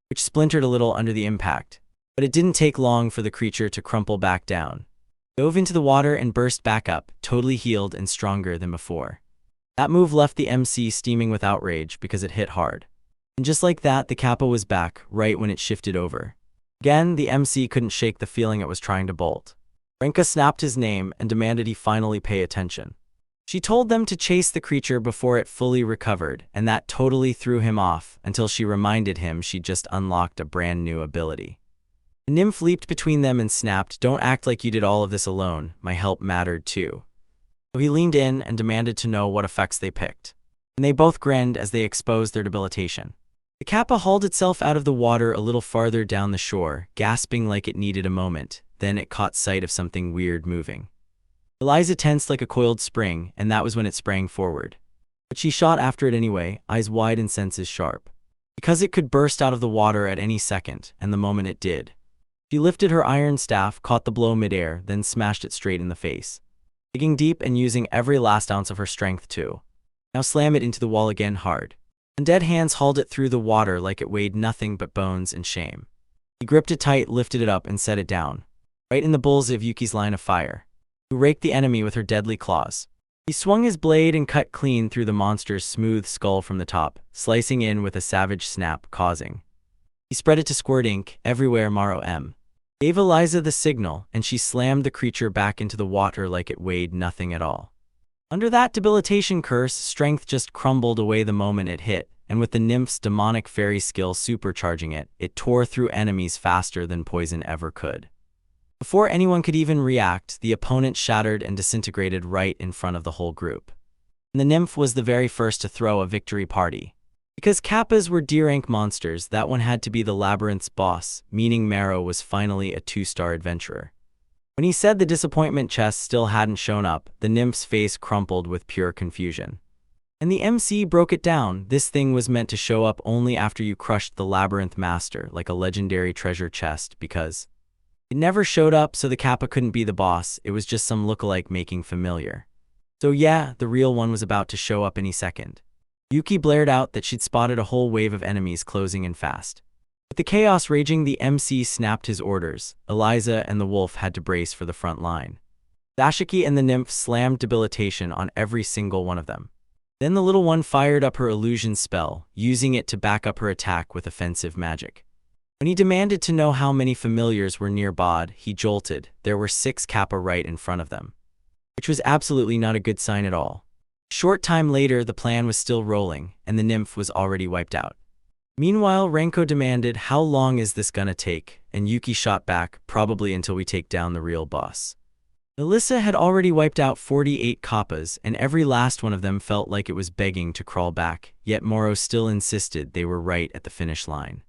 which splintered a little under the impact. But it didn't take long for the creature to crumple back down. It dove into the water and burst back up, totally healed and stronger than before. That move left the MC steaming with outrage because it hit hard. And just like that, the kappa was back, right when it shifted over. Again, the MC couldn't shake the feeling it was trying to bolt. Renka snapped his name and demanded he finally pay attention. She told them to chase the creature before it fully recovered, and that totally threw him off until she reminded him she'd just unlocked a brand new ability. The nymph leaped between them and snapped, "Don't act like you did all of this alone, my help mattered too." So he leaned in and demanded to know what effects they picked. And they both grinned as they exposed their debilitation. The kappa hauled itself out of the water a little farther down the shore, gasping like it needed a moment. Then it caught sight of something weird moving. Eliza tensed like a coiled spring, and that was when it sprang forward. But she shot after it anyway, eyes wide and senses sharp. Because it could burst out of the water at any second, and the moment it did. She lifted her iron staff, caught the blow midair, then smashed it straight in the face. Digging deep and using every last ounce of her strength too. Now slam it into the wall again hard. Undead hands hauled it through the water like it weighed nothing but bones and shame. He gripped it tight, lifted it up, and set it down. Right in the bullseye of Yuki's line of fire, who raked the enemy with her deadly claws. He swung his blade and cut clean through the monster's smooth skull from the top, slicing in with a savage snap, causing. He spread it to squirt ink everywhere. Maro M. gave Eliza the signal, and she slammed the creature back into the water like it weighed nothing at all. Under that debilitation curse, strength just crumbled away the moment it hit, and with the nymph's demonic fairy skill supercharging it, it tore through enemies faster than poison ever could. Before anyone could even react, the opponent shattered and disintegrated right in front of the whole group. And the nymph was the very first to throw a victory party. Because kappas were D-rank monsters, that one had to be the labyrinth's boss, meaning Maro was finally a 2-star adventurer. When he said the disappointment chest still hadn't shown up, the nymph's face crumpled with pure confusion. And the MC broke it down. This thing was meant to show up only after you crushed the labyrinth master, like a legendary treasure chest, because it never showed up, so the kappa couldn't be the boss. It was just some lookalike making familiar. So yeah, the real one was about to show up any second. Yuki blared out that she'd spotted a whole wave of enemies closing in fast. With the chaos raging, the MC snapped his orders. Eliza and the wolf had to brace for the front line. Dashiki and the nymph slammed debilitation on every single one of them. Then the little one fired up her illusion spell, using it to back up her attack with offensive magic. When he demanded to know how many familiars were nearby, he jolted. There were 6 kappa right in front of them, which was absolutely not a good sign at all. A short time later, the plan was still rolling, and the nymph was already wiped out. Meanwhile, Renko demanded, "How long is this gonna take?" And Yuki shot back, "Probably until we take down the real boss." Alyssa had already wiped out 48 kappas, and every last one of them felt like it was begging to crawl back, yet Moro still insisted they were right at the finish line.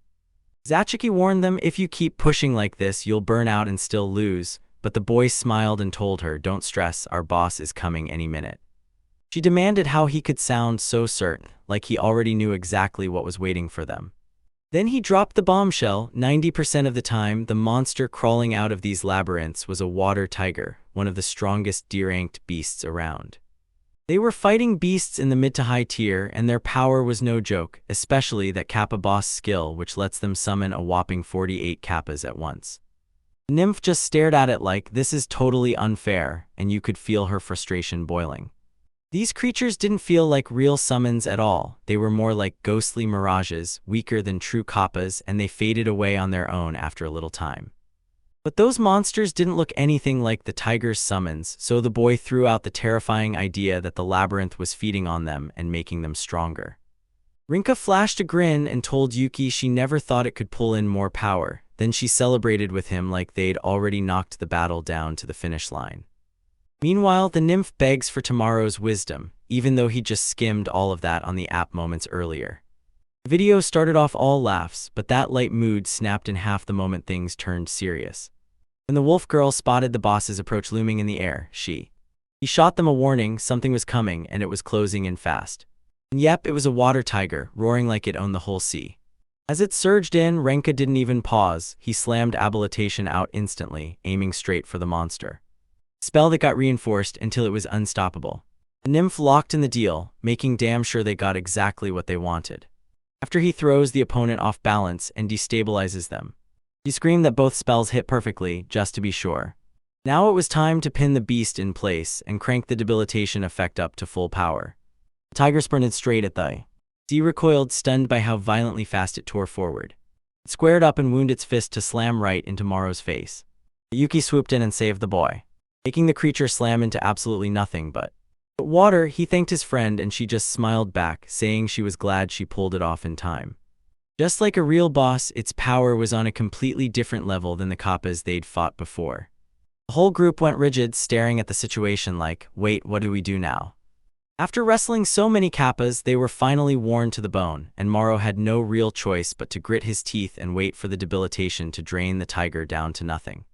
Zachiki warned them, "If you keep pushing like this, you'll burn out and still lose," but the boy smiled and told her, "Don't stress, our boss is coming any minute." She demanded how he could sound so certain, like he already knew exactly what was waiting for them. Then he dropped the bombshell. 90% of the time, the monster crawling out of these labyrinths was a water tiger, one of the strongest D-ranked beasts around. They were fighting beasts in the mid to high tier, and their power was no joke, especially that kappa boss skill, which lets them summon a whopping 48 kappas at once. Nymph just stared at it like, "This is totally unfair," and you could feel her frustration boiling. These creatures didn't feel like real summons at all. They were more like ghostly mirages, weaker than true kappas, and they faded away on their own after a little time. But those monsters didn't look anything like the tiger's summons, so the boy threw out the terrifying idea that the labyrinth was feeding on them and making them stronger. Rinka flashed a grin and told Yuki she never thought it could pull in more power. Then she celebrated with him like they'd already knocked the battle down to the finish line. Meanwhile, the nymph begs for tomorrow's wisdom, even though he just skimmed all of that on the app moments earlier. The video started off all laughs, but that light mood snapped in half the moment things turned serious. When the wolf girl spotted the boss's approach looming in the air, he shot them a warning. Something was coming, and it was closing in fast. And yep, it was a water tiger, roaring like it owned the whole sea. As it surged in, Renka didn't even pause. He slammed habilitation out instantly, aiming straight for the monster. Spell that got reinforced until it was unstoppable. The Nymph locked in the deal, making damn sure they got exactly what they wanted. After he throws the opponent off balance and destabilizes them, he screamed that both spells hit perfectly, just to be sure. Now it was time to pin the beast in place and crank the debilitation effect up to full power. The tiger sprinted straight at the Z recoiled, stunned by how violently fast it tore forward. It squared up and wounded its fist to slam right into Morrow's face. Yuki swooped in and saved the boy, making the creature slam into absolutely nothing but water. He thanked his friend and she just smiled back, saying she was glad she pulled it off in time. Just like a real boss, its power was on a completely different level than the kappas they'd fought before. The whole group went rigid, staring at the situation like, wait, what do we do now? After wrestling so many kappas, they were finally worn to the bone, and Morrow had no real choice but to grit his teeth and wait for the debilitation to drain the tiger down to nothing.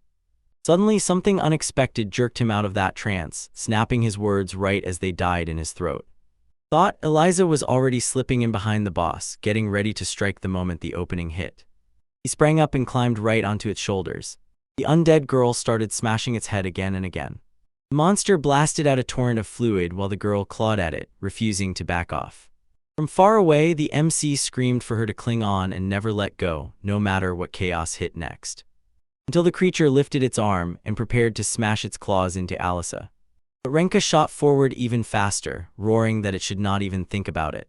Suddenly, something unexpected jerked him out of that trance, snapping his words right as they died in his throat. Thought Eliza was already slipping in behind the boss, getting ready to strike the moment the opening hit. He sprang up and climbed right onto its shoulders. The undead girl started smashing its head again and again. The monster blasted out a torrent of fluid while the girl clawed at it, refusing to back off. From far away, the MC screamed for her to cling on and never let go, no matter what chaos hit next. Until the creature lifted its arm and prepared to smash its claws into Alyssa. But Renka shot forward even faster, roaring that it should not even think about it.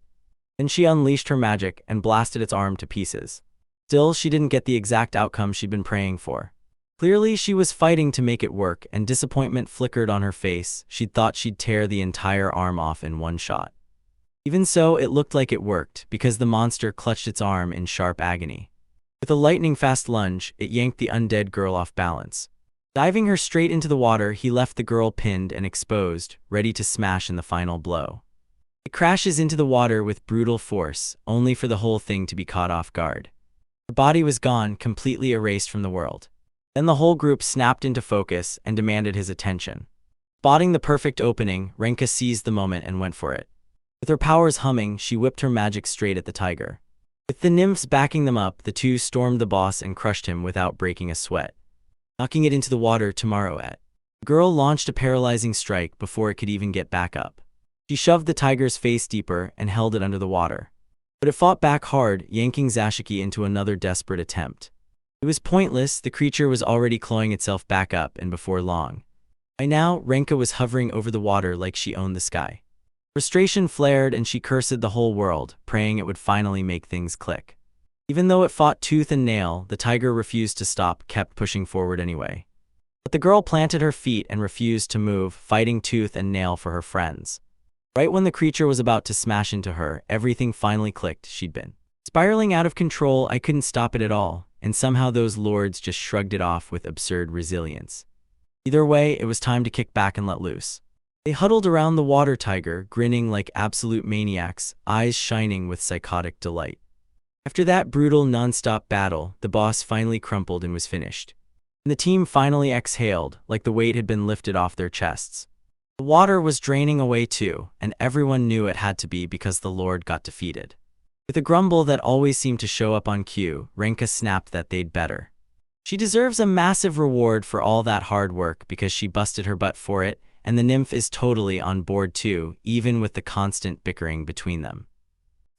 Then she unleashed her magic and blasted its arm to pieces. Still, she didn't get the exact outcome she'd been praying for. Clearly, she was fighting to make it work, and disappointment flickered on her face. She'd thought she'd tear the entire arm off in one shot. Even so, it looked like it worked, because the monster clutched its arm in sharp agony. With a lightning-fast lunge, it yanked the undead girl off balance. Diving her straight into the water, he left the girl pinned and exposed, ready to smash in the final blow. It crashes into the water with brutal force, only for the whole thing to be caught off guard. Her body was gone, completely erased from the world. Then the whole group snapped into focus and demanded his attention. Spotting the perfect opening, Renka seized the moment and went for it. With her powers humming, she whipped her magic straight at the tiger. With the nymphs backing them up, the two stormed the boss and crushed him without breaking a sweat. Knocking it into the water tomorrow at. The girl launched a paralyzing strike before it could even get back up. She shoved the tiger's face deeper and held it under the water. But it fought back hard, yanking Zashiki into another desperate attempt. It was pointless. The creature was already clawing itself back up, and before long. By now, Renka was hovering over the water like she owned the sky. Frustration flared and she cursed the whole world, praying it would finally make things click. Even though it fought tooth and nail, the tiger refused to stop, kept pushing forward anyway. But the girl planted her feet and refused to move, fighting tooth and nail for her friends. Right when the creature was about to smash into her, everything finally clicked. She'd been spiraling out of control. I couldn't stop it at all, and somehow those lords just shrugged it off with absurd resilience. Either way, it was time to kick back and let loose. They huddled around the water tiger, grinning like absolute maniacs, eyes shining with psychotic delight. After that brutal non-stop battle, the boss finally crumpled and was finished. And the team finally exhaled, like the weight had been lifted off their chests. The water was draining away too, and everyone knew it had to be because the Lord got defeated. With a grumble that always seemed to show up on cue, Renka snapped that they'd better. She deserves a massive reward for all that hard work because she busted her butt for it, and the nymph is totally on board too, even with the constant bickering between them.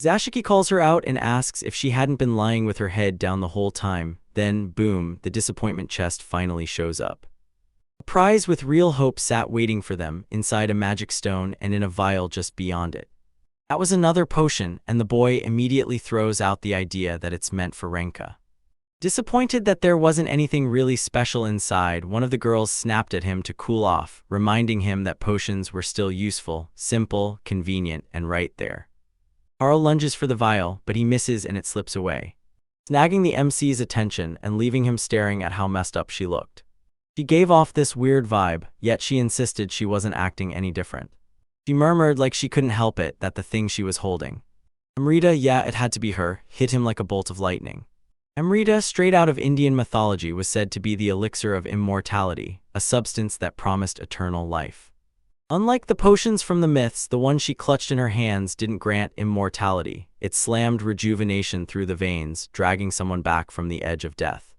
Zashiki calls her out and asks if she hadn't been lying with her head down the whole time. Then, boom, the disappointment chest finally shows up. A prize with real hope sat waiting for them, inside a magic stone and in a vial just beyond it. That was another potion, and the boy immediately throws out the idea that it's meant for Renka. Disappointed that there wasn't anything really special inside, one of the girls snapped at him to cool off, reminding him that potions were still useful, simple, convenient, and right there. Carl lunges for the vial, but he misses and it slips away, snagging the MC's attention and leaving him staring at how messed up she looked. She gave off this weird vibe, yet she insisted she wasn't acting any different. She murmured like she couldn't help it that the thing she was holding, Amrita, yeah, it had to be her, hit him like a bolt of lightning. Amrita, straight out of Indian mythology, was said to be the elixir of immortality, a substance that promised eternal life. Unlike the potions from the myths, the one she clutched in her hands didn't grant immortality. It slammed rejuvenation through the veins, dragging someone back from the edge of death.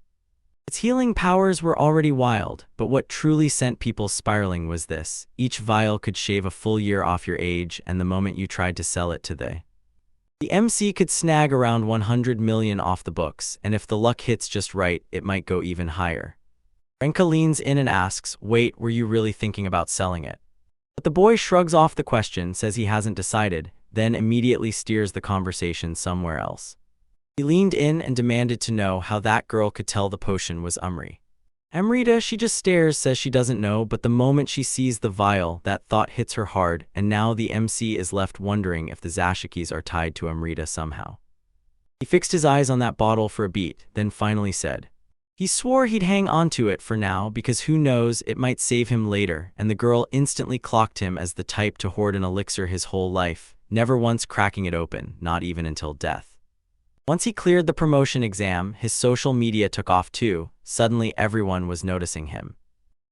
Its healing powers were already wild, but what truly sent people spiraling was this. Each vial could shave a full year off your age, and the moment you tried to sell it to the MC could snag around 100 million off the books, and if the luck hits just right, it might go even higher. Renka leans in and asks, "Wait, were you really thinking about selling it?" But the boy shrugs off the question, says he hasn't decided, then immediately steers the conversation somewhere else. He leaned in and demanded to know how that girl could tell the potion was Umri. Amrita, she just stares, says she doesn't know, but the moment she sees the vial, that thought hits her hard, and now the MC is left wondering if the Zashikis are tied to Amrita somehow. He fixed his eyes on that bottle for a beat, then finally said, he swore he'd hang on to it for now because who knows, it might save him later, and the girl instantly clocked him as the type to hoard an elixir his whole life, never once cracking it open, not even until death. Once he cleared the promotion exam, his social media took off too. Suddenly everyone was noticing him.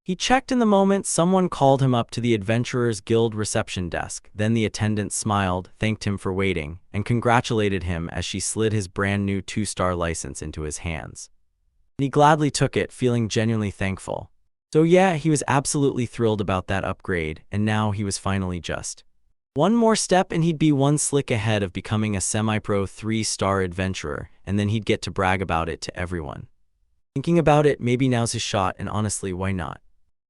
He checked in the moment someone called him up to the Adventurers Guild reception desk. Then the attendant smiled, thanked him for waiting, and congratulated him as she slid his brand new 2-star license into his hands. And he gladly took it, feeling genuinely thankful. So yeah, he was absolutely thrilled about that upgrade, and now he was finally just one more step and he'd be one slick ahead of becoming a semi-pro 3-star adventurer, and then he'd get to brag about it to everyone. Thinking about it, maybe now's his shot, and honestly, why not?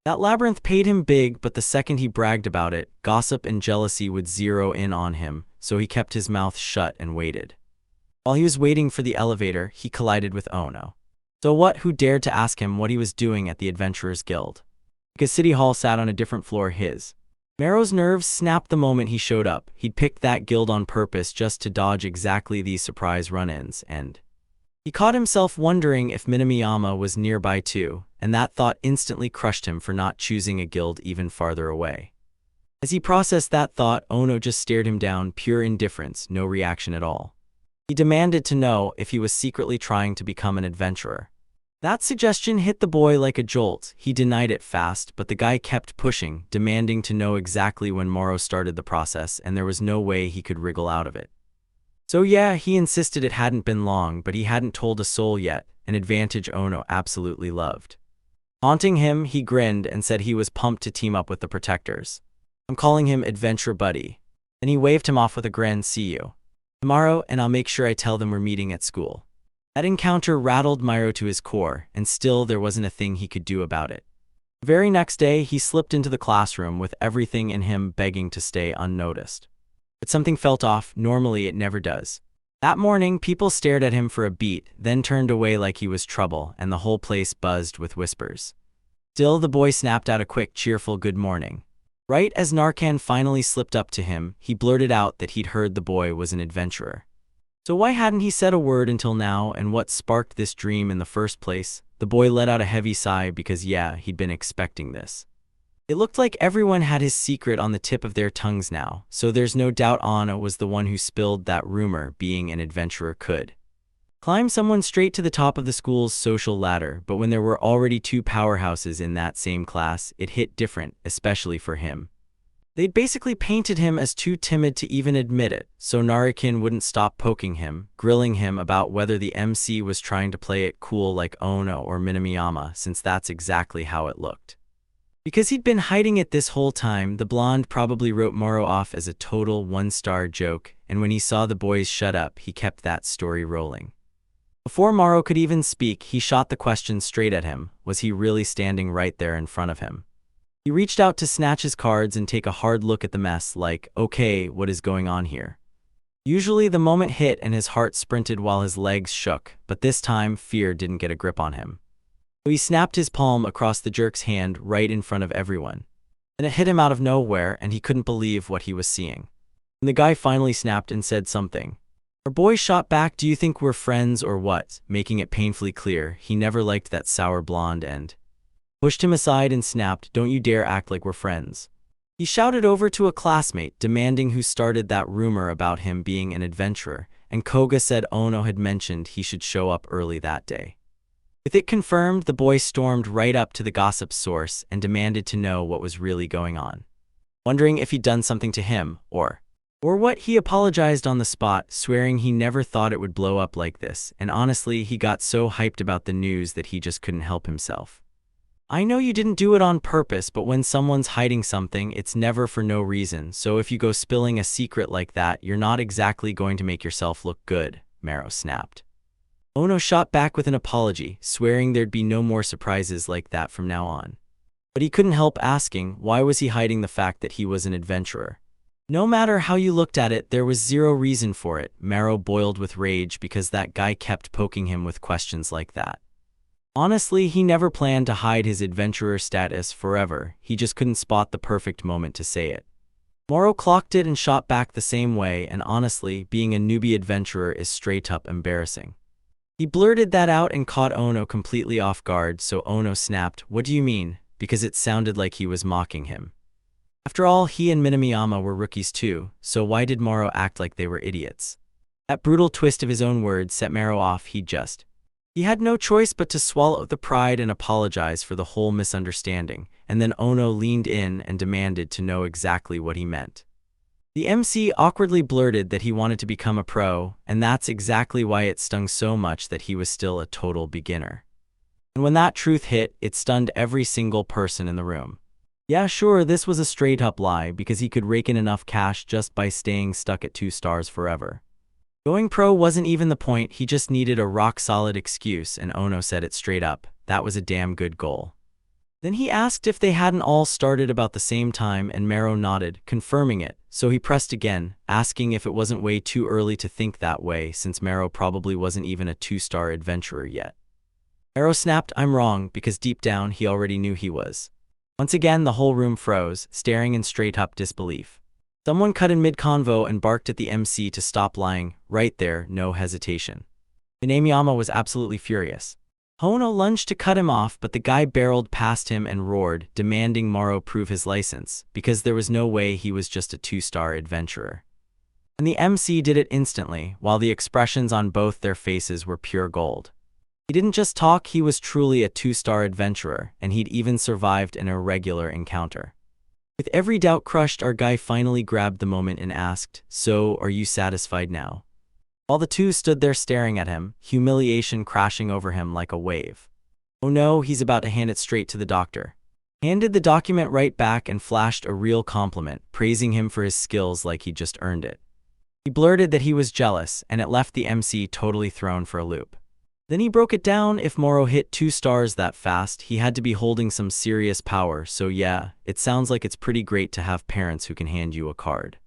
That labyrinth paid him big, but the second he bragged about it, gossip and jealousy would zero in on him, so he kept his mouth shut and waited. While he was waiting for the elevator, he collided with Ono. So what? Who dared to ask him what he was doing at the Adventurers Guild? Because City Hall sat on a different floor his. Mero's nerves snapped the moment he showed up. He'd picked that guild on purpose just to dodge exactly these surprise run-ins, and he caught himself wondering if Minamiyama was nearby too, and that thought instantly crushed him for not choosing a guild even farther away. As he processed that thought, Ono just stared him down, pure indifference, no reaction at all. He demanded to know if he was secretly trying to become an adventurer. That suggestion hit the boy like a jolt. He denied it fast, but the guy kept pushing, demanding to know exactly when Moro started the process, and there was no way he could wriggle out of it. So yeah, he insisted it hadn't been long, but he hadn't told a soul yet, an advantage Ono absolutely loved. Haunting him, he grinned and said he was pumped to team up with the Protectors. I'm calling him Adventure Buddy. Then he waved him off with a grin, see you tomorrow, and I'll make sure I tell them we're meeting at school. That encounter rattled Myro to his core, and still there wasn't a thing he could do about it. The very next day, he slipped into the classroom with everything in him begging to stay unnoticed. But something felt off. Normally it never does. That morning, people stared at him for a beat, then turned away like he was trouble, and the whole place buzzed with whispers. Still, the boy snapped out a quick, cheerful good morning. Right as Narcan finally slipped up to him, he blurted out that he'd heard the boy was an adventurer. So why hadn't he said a word until now, and what sparked this dream in the first place? The boy let out a heavy sigh because yeah, he'd been expecting this. It looked like everyone had his secret on the tip of their tongues now, so there's no doubt Anna was the one who spilled that rumor. Being an adventurer could climb someone straight to the top of the school's social ladder, but when there were already 2 powerhouses in that same class, it hit different, especially for him. They'd basically painted him as too timid to even admit it, so Narakin wouldn't stop poking him, grilling him about whether the MC was trying to play it cool like Ono or Minamiyama, since that's exactly how it looked. Because he'd been hiding it this whole time, the blonde probably wrote Moro off as a total 1-star joke, and when he saw the boys shut up, he kept that story rolling. Before Moro could even speak, he shot the question straight at him. Was he really standing right there in front of him? He reached out to snatch his cards and take a hard look at the mess, like, okay, what is going on here? Usually the moment hit and his heart sprinted while his legs shook, but this time fear didn't get a grip on him. So he snapped his palm across the jerk's hand right in front of everyone. And it hit him out of nowhere, and he couldn't believe what he was seeing. And the guy finally snapped and said something. Our boy shot back, do you think we're friends or what? Making it painfully clear, he never liked that sour blonde and pushed him aside and snapped, don't you dare act like we're friends. He shouted over to a classmate, demanding who started that rumor about him being an adventurer, and Koga said Ono had mentioned he should show up early that day. With it confirmed, the boy stormed right up to the gossip source and demanded to know what was really going on. Wondering if he'd done something to him, or Or what, he apologized on the spot, swearing he never thought it would blow up like this, and honestly, he got so hyped about the news that he just couldn't help himself. I know you didn't do it on purpose, but when someone's hiding something, it's never for no reason, so if you go spilling a secret like that, you're not exactly going to make yourself look good, Maro snapped. Ono shot back with an apology, swearing there'd be no more surprises like that from now on. But he couldn't help asking, why was he hiding the fact that he was an adventurer? No matter how you looked at it, there was zero reason for it. Maro boiled with rage because that guy kept poking him with questions like that. Honestly, he never planned to hide his adventurer status forever, he just couldn't spot the perfect moment to say it. Maro clocked it and shot back the same way, and honestly, being a newbie adventurer is straight up embarrassing. He blurted that out and caught Ono completely off guard, so Ono snapped, "What do you mean?" because it sounded like he was mocking him. After all, he and Minamiyama were rookies too, so why did Maro act like they were idiots? That brutal twist of his own words set Maro off. He had no choice but to swallow the pride and apologize for the whole misunderstanding, and then Ono leaned in and demanded to know exactly what he meant. The MC awkwardly blurted that he wanted to become a pro, and that's exactly why it stung so much that he was still a total beginner. And when that truth hit, it stunned every single person in the room. Yeah, sure, this was a straight-up lie because he could rake in enough cash just by staying stuck at 2 stars forever. Going pro wasn't even the point, he just needed a rock-solid excuse, and Ono said it straight up. That was a damn good goal. Then he asked if they hadn't all started about the same time, and Maro nodded, confirming it, so he pressed again, asking if it wasn't way too early to think that way since Maro probably wasn't even a 2-star adventurer yet. Maro snapped, "I'm wrong," because deep down he already knew he was. Once again, the whole room froze, staring in straight-up disbelief. Someone cut in mid-convo and barked at the MC to stop lying, right there, no hesitation. Minamiyama was absolutely furious. Ono lunged to cut him off, but the guy barreled past him and roared, demanding Maro prove his license, because there was no way he was just a 2-star adventurer. And the MC did it instantly, while the expressions on both their faces were pure gold. He didn't just talk, he was truly a 2-star adventurer, and he'd even survived an irregular encounter. With every doubt crushed, our guy finally grabbed the moment and asked, "So, are you satisfied now?" While the two stood there staring at him, humiliation crashing over him like a wave. Oh no, he's about to hand it straight to the doctor. Handed the document right back and flashed a real compliment, praising him for his skills like he'd just earned it. He blurted that he was jealous, and it left the MC totally thrown for a loop. Then he broke it down. If Maro hit 2 stars that fast, he had to be holding some serious power, so yeah, it sounds like it's pretty great to have parents who can hand you a card.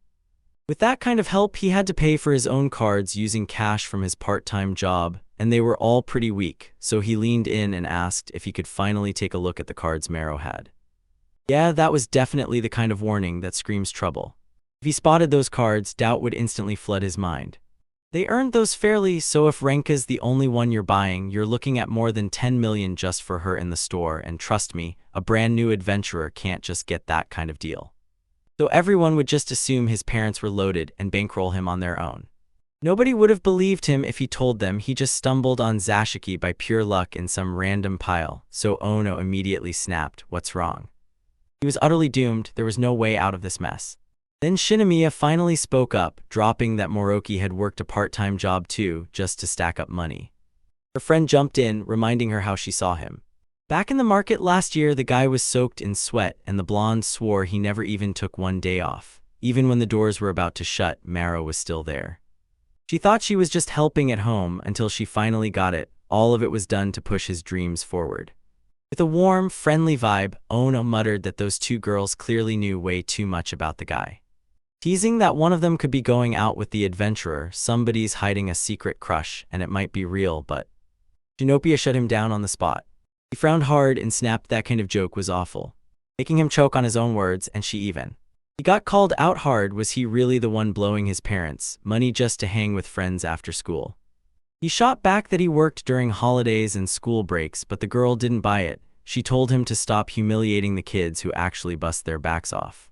With that kind of help, he had to pay for his own cards using cash from his part-time job, and they were all pretty weak, so he leaned in and asked if he could finally take a look at the cards Maro had. Yeah, that was definitely the kind of warning that screams trouble. If he spotted those cards, doubt would instantly flood his mind. They earned those fairly, so if Renka's the only one you're buying, you're looking at more than 10 million just for her in the store, and trust me, a brand new adventurer can't just get that kind of deal. So everyone would just assume his parents were loaded and bankroll him on their own. Nobody would have believed him if he told them he just stumbled on Zashiki by pure luck in some random pile, so Ono immediately snapped, "What's wrong?" He was utterly doomed, there was no way out of this mess. Then Shinomiya finally spoke up, dropping that Moroki had worked a part-time job too, just to stack up money. Her friend jumped in, reminding her how she saw him. Back in the market last year, the guy was soaked in sweat, and the blonde swore he never even took one day off. Even when the doors were about to shut, Maro was still there. She thought she was just helping at home until she finally got it. All of it was done to push his dreams forward. With a warm, friendly vibe, Ono muttered that those 2 girls clearly knew way too much about the guy. Teasing that one of them could be going out with the adventurer, somebody's hiding a secret crush, and it might be real, but... Shinopia shut him down on the spot. He frowned hard and snapped that kind of joke was awful, making him choke on his own words, and she even. He got called out hard. Was he really the one blowing his parents' money just to hang with friends after school? He shot back that he worked during holidays and school breaks, but the girl didn't buy it. She told him to stop humiliating the kids who actually bust their backs off.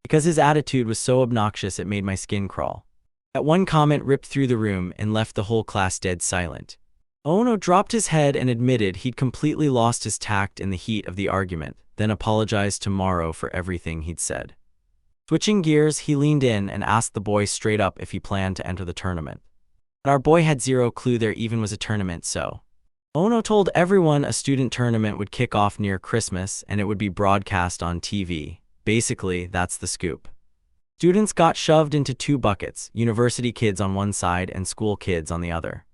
Because his attitude was so obnoxious it made my skin crawl. That one comment ripped through the room and left the whole class dead silent. Ono dropped his head and admitted he'd completely lost his tact in the heat of the argument, then apologized to Maro for everything he'd said. Switching gears, he leaned in and asked the boy straight up if he planned to enter the tournament. But our boy had zero clue there even was a tournament, so Ono told everyone a student tournament would kick off near Christmas and it would be broadcast on TV. Basically, that's the scoop. Students got shoved into two buckets, university kids on one side and school kids on the other.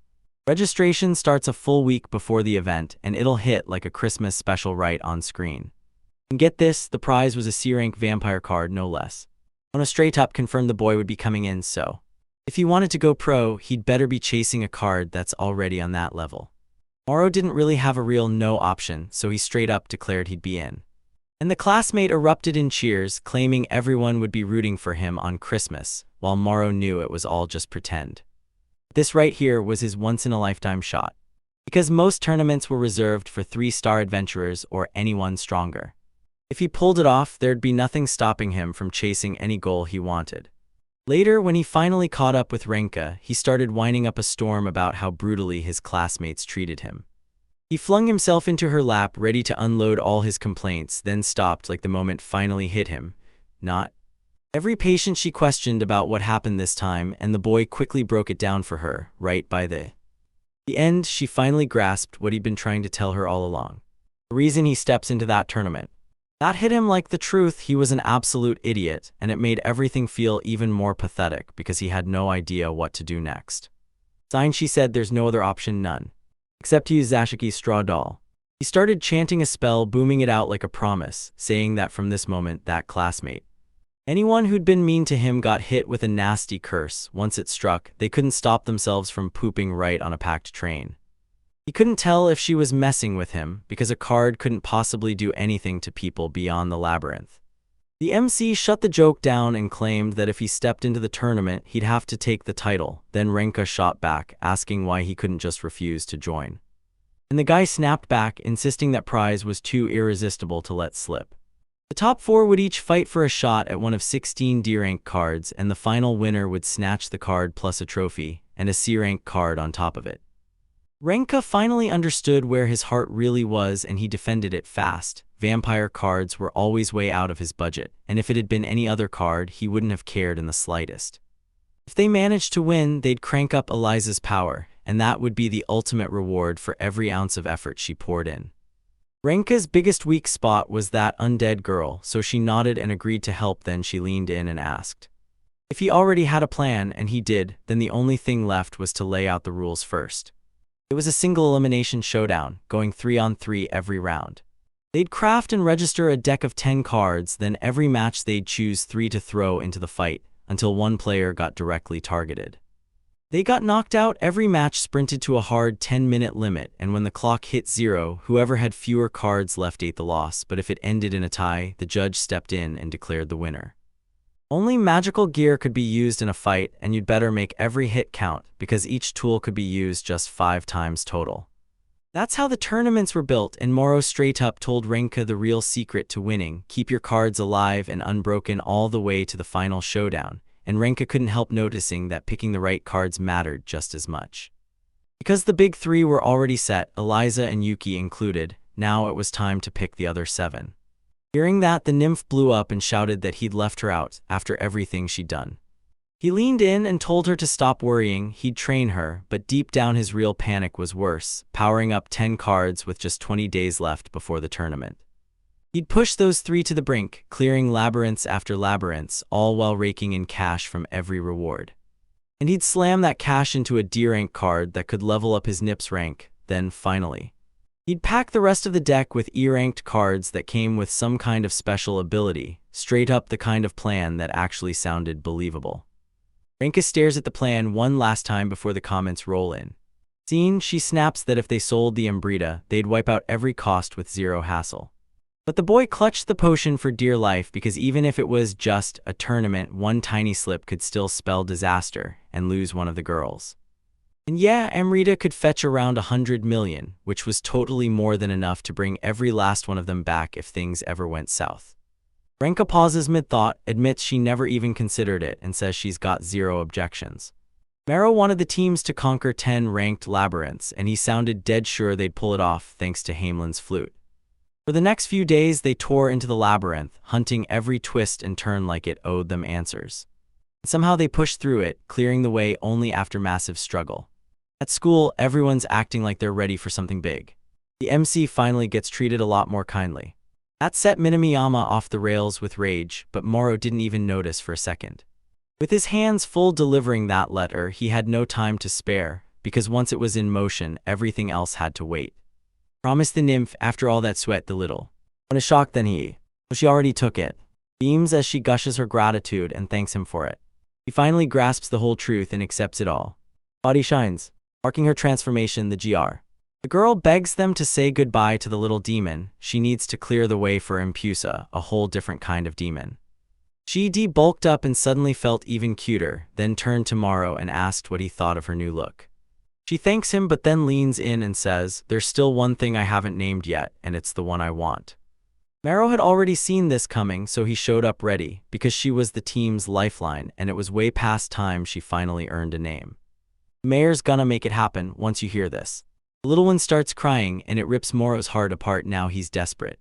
Registration starts a full week before the event, and it'll hit like a Christmas special right on screen. And get this, the prize was a C-rank vampire card, no less. Ono straight up confirmed the boy would be coming in, so if he wanted to go pro, he'd better be chasing a card that's already on that level. Moro didn't really have a real no option, so he straight up declared he'd be in. And the classmate erupted in cheers, claiming everyone would be rooting for him on Christmas, while Moro knew it was all just pretend. This right here was his once-in-a-lifetime shot. Because most tournaments were reserved for 3-star adventurers or anyone stronger. If he pulled it off, there'd be nothing stopping him from chasing any goal he wanted. Later, when he finally caught up with Renka, he started whining up a storm about how brutally his classmates treated him. He flung himself into her lap, ready to unload all his complaints, then stopped like the moment finally hit him. Not. Every patient she questioned about what happened this time, and the boy quickly broke it down for her, right by the end, she finally grasped what he'd been trying to tell her all along. The reason he steps into that tournament. That hit him like the truth. He was an absolute idiot, and it made everything feel even more pathetic because he had no idea what to do next. Sign, she said, there's no other option, none. Except to use Zashiki's straw doll. He started chanting a spell, booming it out like a promise, saying that from this moment, that classmate. Anyone who'd been mean to him got hit with a nasty curse. Once it struck, they couldn't stop themselves from pooping right on a packed train. He couldn't tell if she was messing with him, because a card couldn't possibly do anything to people beyond the labyrinth. The MC shut the joke down and claimed that if he stepped into the tournament, he'd have to take the title. Then Renka shot back, asking why he couldn't just refuse to join. And the guy snapped back, insisting that prize was too irresistible to let slip. The top 4 would each fight for a shot at one of 16 D-rank cards, and the final winner would snatch the card plus a trophy, and a C-rank card on top of it. Renka finally understood where his heart really was, and he defended it fast. Vampire cards were always way out of his budget, and if it had been any other card, he wouldn't have cared in the slightest. If they managed to win, they'd crank up Eliza's power, and that would be the ultimate reward for every ounce of effort she poured in. Renka's biggest weak spot was that undead girl, so she nodded and agreed to help. Then she leaned in and asked if he already had a plan, and he did. Then the only thing left was to lay out the rules first. It was a single elimination showdown, going 3-on-3 every round. They'd craft and register a deck of 10 cards, then every match they'd choose 3 to throw into the fight, until one player got directly targeted. They got knocked out. Every match sprinted to a hard 10-minute limit, and when the clock hit 0, whoever had fewer cards left ate the loss, but if it ended in a tie, the judge stepped in and declared the winner. Only magical gear could be used in a fight, and you'd better make every hit count, because each tool could be used just 5 times total. That's how the tournaments were built, and Moro straight up told Renka the real secret to winning: keep your cards alive and unbroken all the way to the final showdown, and Renka couldn't help noticing that picking the right cards mattered just as much. Because the big 3 were already set, Eliza and Yuki included, now it was time to pick the other 7. Hearing that, the nymph blew up and shouted that he'd left her out after everything she'd done. He leaned in and told her to stop worrying, he'd train her, but deep down his real panic was worse, powering up 10 cards with just 20 days left before the tournament. He'd push those 3 to the brink, clearing labyrinths after labyrinths, all while raking in cash from every reward. And he'd slam that cash into a D-rank card that could level up his NIPS rank. Then, finally, he'd pack the rest of the deck with E-ranked cards that came with some kind of special ability, straight up the kind of plan that actually sounded believable. Renka stares at the plan one last time before the comments roll in. Scene, she snaps that if they sold the Umbrita, they'd wipe out every cost with 0 hassle. But the boy clutched the potion for dear life, because even if it was just a tournament, one tiny slip could still spell disaster and lose one of the girls. And yeah, Amrita could fetch around 100 million, which was totally more than enough to bring every last one of them back if things ever went south. Renka pauses mid-thought, admits she never even considered it, and says she's got 0 objections. Mero wanted the teams to conquer 10 ranked labyrinths, and he sounded dead sure they'd pull it off thanks to Hamelин's flute. For the next few days, they tore into the labyrinth, hunting every twist and turn like it owed them answers. Somehow they pushed through it, clearing the way only after massive struggle. At school, everyone's acting like they're ready for something big. The MC finally gets treated a lot more kindly. That set Minamiyama off the rails with rage, but Moro didn't even notice for a second. With his hands full delivering that letter, he had no time to spare, because once it was in motion, everything else had to wait. Promise the nymph after all that sweat the little. What a shock then she already took it. Beams as she gushes her gratitude and thanks him for it. He finally grasps the whole truth and accepts it all. Body shines, marking her transformation, the GR. The girl begs them to say goodbye to the little demon. She needs to clear the way for Impusa, a whole different kind of demon. She bulked up and suddenly felt even cuter, then turned to Moro and asked what he thought of her new look. She thanks him but then leans in and says, "There's still one thing I haven't named yet, and it's the one I want." Moro had already seen this coming, so he showed up ready, because she was the team's lifeline, and it was way past time she finally earned a name. The mayor's gonna make it happen once you hear this. The little one starts crying, and it rips Moro's heart apart. Now he's desperate.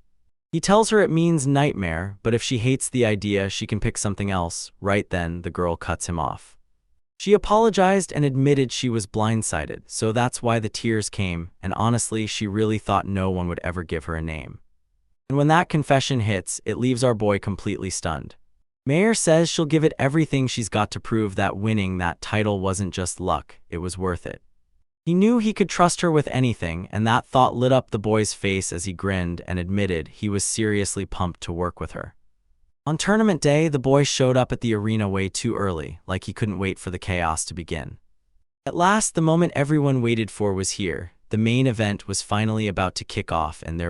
He tells her it means nightmare, but if she hates the idea, she can pick something else. Right then, the girl cuts him off. She apologized and admitted she was blindsided, so that's why the tears came, and honestly, she really thought no one would ever give her a name. And when that confession hits, it leaves our boy completely stunned. Mayor says she'll give it everything she's got to prove that winning that title wasn't just luck, it was worth it. He knew he could trust her with anything, and that thought lit up the boy's face as he grinned and admitted he was seriously pumped to work with her. On tournament day, the boy showed up at the arena way too early, like he couldn't wait for the chaos to begin. At last, the moment everyone waited for was here. The main event was finally about to kick off, and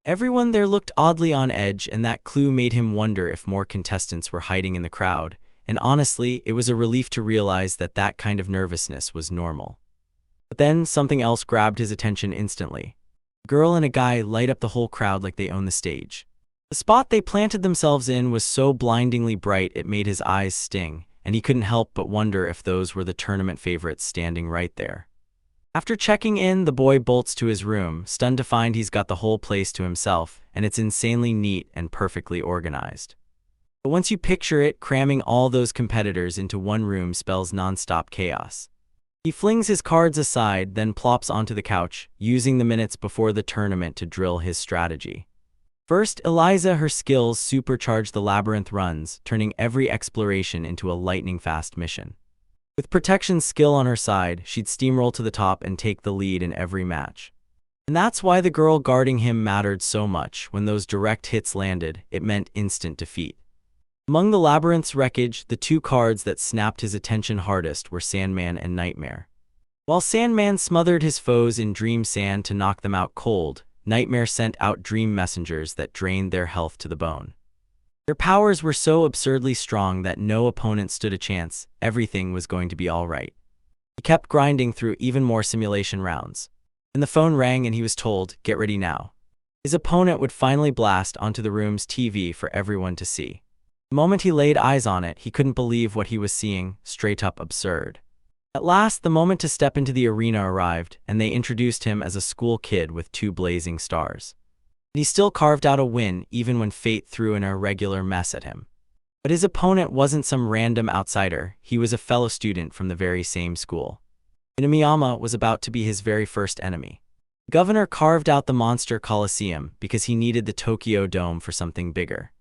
everyone there looked oddly on edge, and that clue made him wonder if more contestants were hiding in the crowd, and honestly, it was a relief to realize that that kind of nervousness was normal. But then, something else grabbed his attention instantly. A girl and a guy light up the whole crowd like they own the stage. The spot they planted themselves in was so blindingly bright it made his eyes sting, and he couldn't help but wonder if those were the tournament favorites standing right there. After checking in, the boy bolts to his room, stunned to find he's got the whole place to himself, and it's insanely neat and perfectly organized. But once you picture it, cramming all those competitors into one room spells non-stop chaos. He flings his cards aside, then plops onto the couch, using the minutes before the tournament to drill his strategy. First, Eliza, her skills supercharge the labyrinth runs, turning every exploration into a lightning-fast mission. With Protection's skill on her side, she'd steamroll to the top and take the lead in every match. And that's why the girl guarding him mattered so much. When those direct hits landed, it meant instant defeat. Among the labyrinth's wreckage, the two cards that snapped his attention hardest were Sandman and Nightmare. While Sandman smothered his foes in dream sand to knock them out cold, Nightmare sent out dream messengers that drained their health to the bone. Their powers were so absurdly strong that no opponent stood a chance. Everything was going to be all right. He kept grinding through even more simulation rounds. Then the phone rang and he was told, "Get ready now." His opponent would finally blast onto the room's TV for everyone to see. The moment he laid eyes on it, he couldn't believe what he was seeing, straight up absurd. At last, the moment to step into the arena arrived, and they introduced him as a school kid with 2 blazing stars. And he still carved out a win, even when fate threw an irregular mess at him. But his opponent wasn't some random outsider, he was a fellow student from the very same school. Minamiyama was about to be his very first enemy. The governor carved out the monster Coliseum because he needed the Tokyo Dome for something bigger.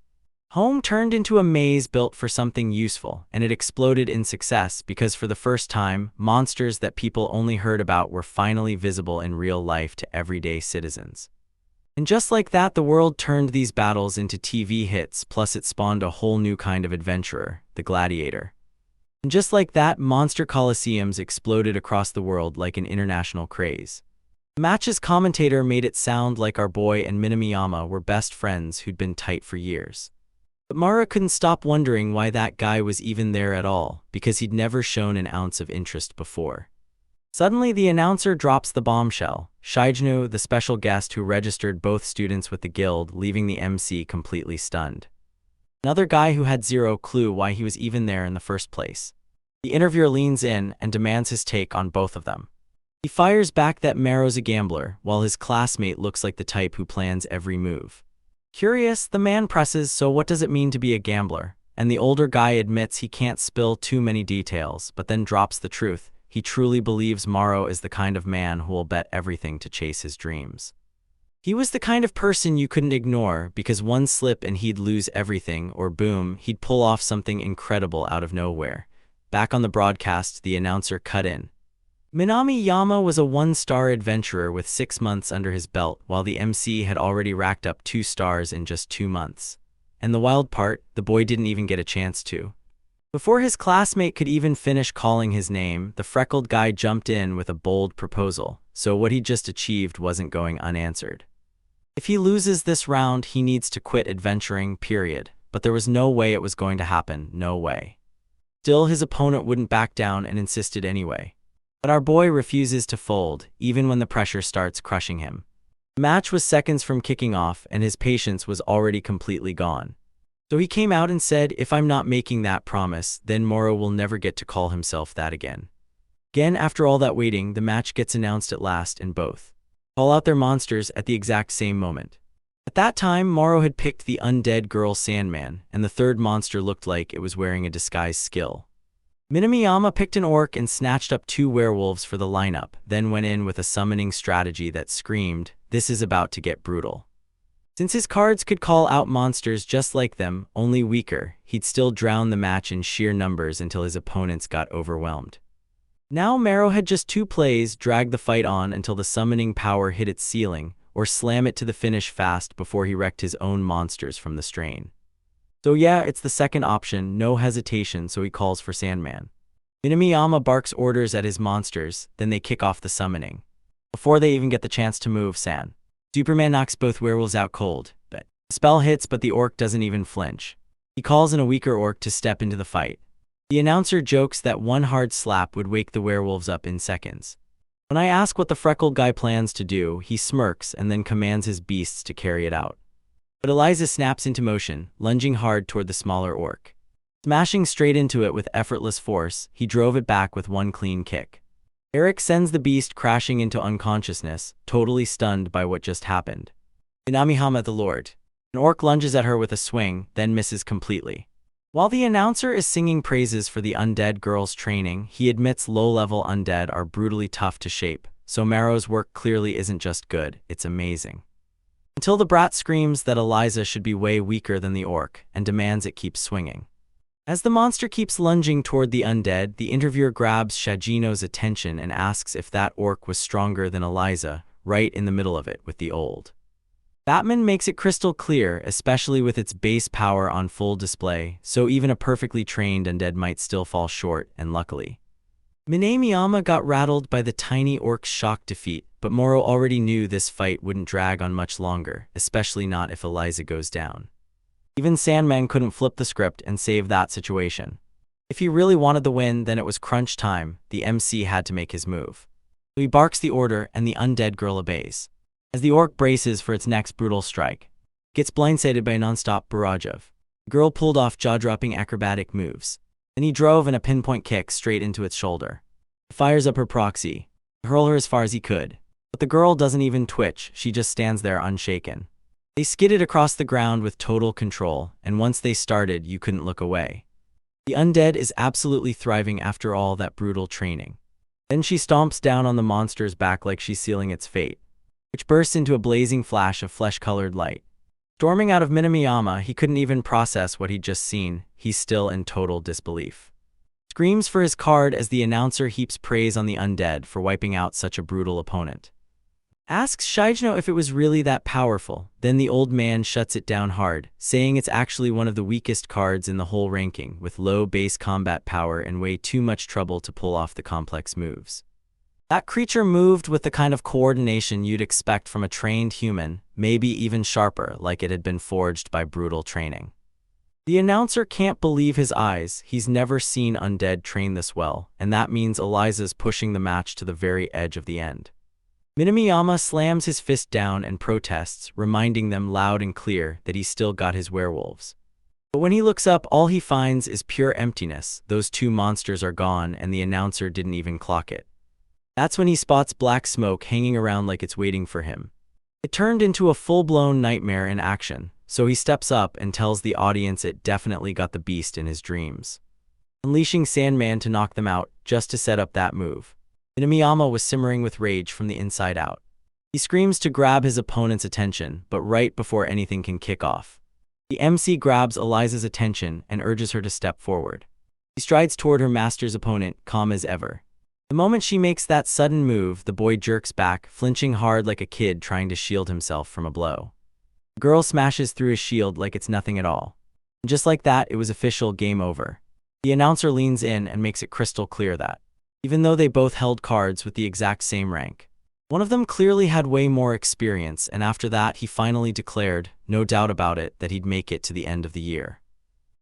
Home turned into a maze built for something useful, and it exploded in success because for the first time, monsters that people only heard about were finally visible in real life to everyday citizens. And just like that, the world turned these battles into TV hits, plus it spawned a whole new kind of adventurer, the gladiator. And just like that, monster coliseums exploded across the world like an international craze. The match's commentator made it sound like our boy and Minamiyama were best friends who'd been tight for years. But Mara couldn't stop wondering why that guy was even there at all, because he'd never shown an ounce of interest before. Suddenly, the announcer drops the bombshell. Shijinu, the special guest who registered both students with the guild, leaving the MC completely stunned. Another guy who had zero clue why he was even there in the first place. The interviewer leans in and demands his take on both of them. He fires back that Maro's a gambler, while his classmate looks like the type who plans every move. Curious, the man presses, so what does it mean to be a gambler? And the older guy admits he can't spill too many details, but then drops the truth. He truly believes Maro is the kind of man who will bet everything to chase his dreams. He was the kind of person you couldn't ignore, because one slip and he'd lose everything, or boom, he'd pull off something incredible out of nowhere. Back on the broadcast, the announcer cut in. Minami Yama was a one-star adventurer with 6 months under his belt, while the MC had already racked up 2 stars in just 2 months. And the wild part, the boy didn't even get a chance to. Before his classmate could even finish calling his name, the freckled guy jumped in with a bold proposal, so what he just achieved wasn't going unanswered. If he loses this round, he needs to quit adventuring, period. But there was no way it was going to happen, no way. Still, his opponent wouldn't back down and insisted anyway. But our boy refuses to fold, even when the pressure starts crushing him. The match was seconds from kicking off, and his patience was already completely gone. So he came out and said, "If I'm not making that promise, then Moro will never get to call himself that again." Again, after all that waiting, the match gets announced at last, and both call out their monsters at the exact same moment. At that time, Moro had picked the undead girl Sandman, and the third monster looked like it was wearing a disguise skill. Minamiyama picked an orc and snatched up 2 werewolves for the lineup, then went in with a summoning strategy that screamed, "This is about to get brutal." Since his cards could call out monsters just like them, only weaker, he'd still drown the match in sheer numbers until his opponents got overwhelmed. Now Maro had just 2 plays: drag the fight on until the summoning power hit its ceiling, or slam it to the finish fast before he wrecked his own monsters from the strain. So yeah, it's the second option, no hesitation, so he calls for Sandman. Minamiyama barks orders at his monsters, then they kick off the summoning. Before they even get the chance to move, Superman knocks both werewolves out cold, but the spell hits, but the orc doesn't even flinch. He calls in a weaker orc to step into the fight. The announcer jokes that one hard slap would wake the werewolves up in seconds. When I ask what the freckled guy plans to do, he smirks and then commands his beasts to carry it out. But Eliza snaps into motion, lunging hard toward the smaller orc. Smashing straight into it with effortless force, he drove it back with one clean kick. Eric sends the beast crashing into unconsciousness, totally stunned by what just happened. Minamihama the Lord. An orc lunges at her with a swing, then misses completely. While the announcer is singing praises for the undead girl's training, he admits low-level undead are brutally tough to shape, so Maro's work clearly isn't just good, it's amazing. Until the brat screams that Eliza should be way weaker than the orc, and demands it keeps swinging. As the monster keeps lunging toward the undead, the interviewer grabs Shajino's attention and asks if that orc was stronger than Eliza, right in the middle of it with the old. Batman makes it crystal clear, especially with its base power on full display, so even a perfectly trained undead might still fall short, and luckily. Minamiyama got rattled by the tiny orc's shock defeat, but Moro already knew this fight wouldn't drag on much longer, especially not if Eliza goes down. Even Sandman couldn't flip the script and save that situation. If he really wanted the win, then it was crunch time. The MC had to make his move. So he barks the order, and the undead girl obeys. As the orc braces for its next brutal strike, it gets blindsided by a non-stop barrage of. The girl pulled off jaw-dropping acrobatic moves. Then he drove in a pinpoint kick straight into its shoulder. He fires up her proxy, to hurl her as far as he could. But the girl doesn't even twitch, she just stands there unshaken. They skidded across the ground with total control, and once they started, you couldn't look away. The undead is absolutely thriving after all that brutal training. Then she stomps down on the monster's back like she's sealing its fate, which bursts into a blazing flash of flesh-colored light. Storming out of Minamiyama, he couldn't even process what he'd just seen. He's still in total disbelief. Screams for his card as the announcer heaps praise on the undead for wiping out such a brutal opponent. Asks Shijino if it was really that powerful, then the old man shuts it down hard, saying it's actually one of the weakest cards in the whole ranking, with low base combat power and way too much trouble to pull off the complex moves. That creature moved with the kind of coordination you'd expect from a trained human, maybe even sharper, like it had been forged by brutal training. The announcer can't believe his eyes. He's never seen undead train this well, and that means Eliza's pushing the match to the very edge of the end. Minamiyama slams his fist down and protests, reminding them loud and clear that he's still got his werewolves. But when he looks up, all he finds is pure emptiness. Those 2 monsters are gone, and the announcer didn't even clock it. That's when he spots black smoke hanging around like it's waiting for him. It turned into a full-blown nightmare in action, so he steps up and tells the audience it definitely got the beast in his dreams, unleashing Sandman to knock them out just to set up that move. Minamiyama was simmering with rage from the inside out. He screams to grab his opponent's attention, but right before anything can kick off, the MC grabs Eliza's attention and urges her to step forward. She strides toward her master's opponent, calm as ever. The moment she makes that sudden move, the boy jerks back, flinching hard like a kid trying to shield himself from a blow. The girl smashes through his shield like it's nothing at all. And just like that, it was official, game over. The announcer leans in and makes it crystal clear that, even though they both held cards with the exact same rank, one of them clearly had way more experience, and after that he finally declared, no doubt about it, that he'd make it to the end of the year.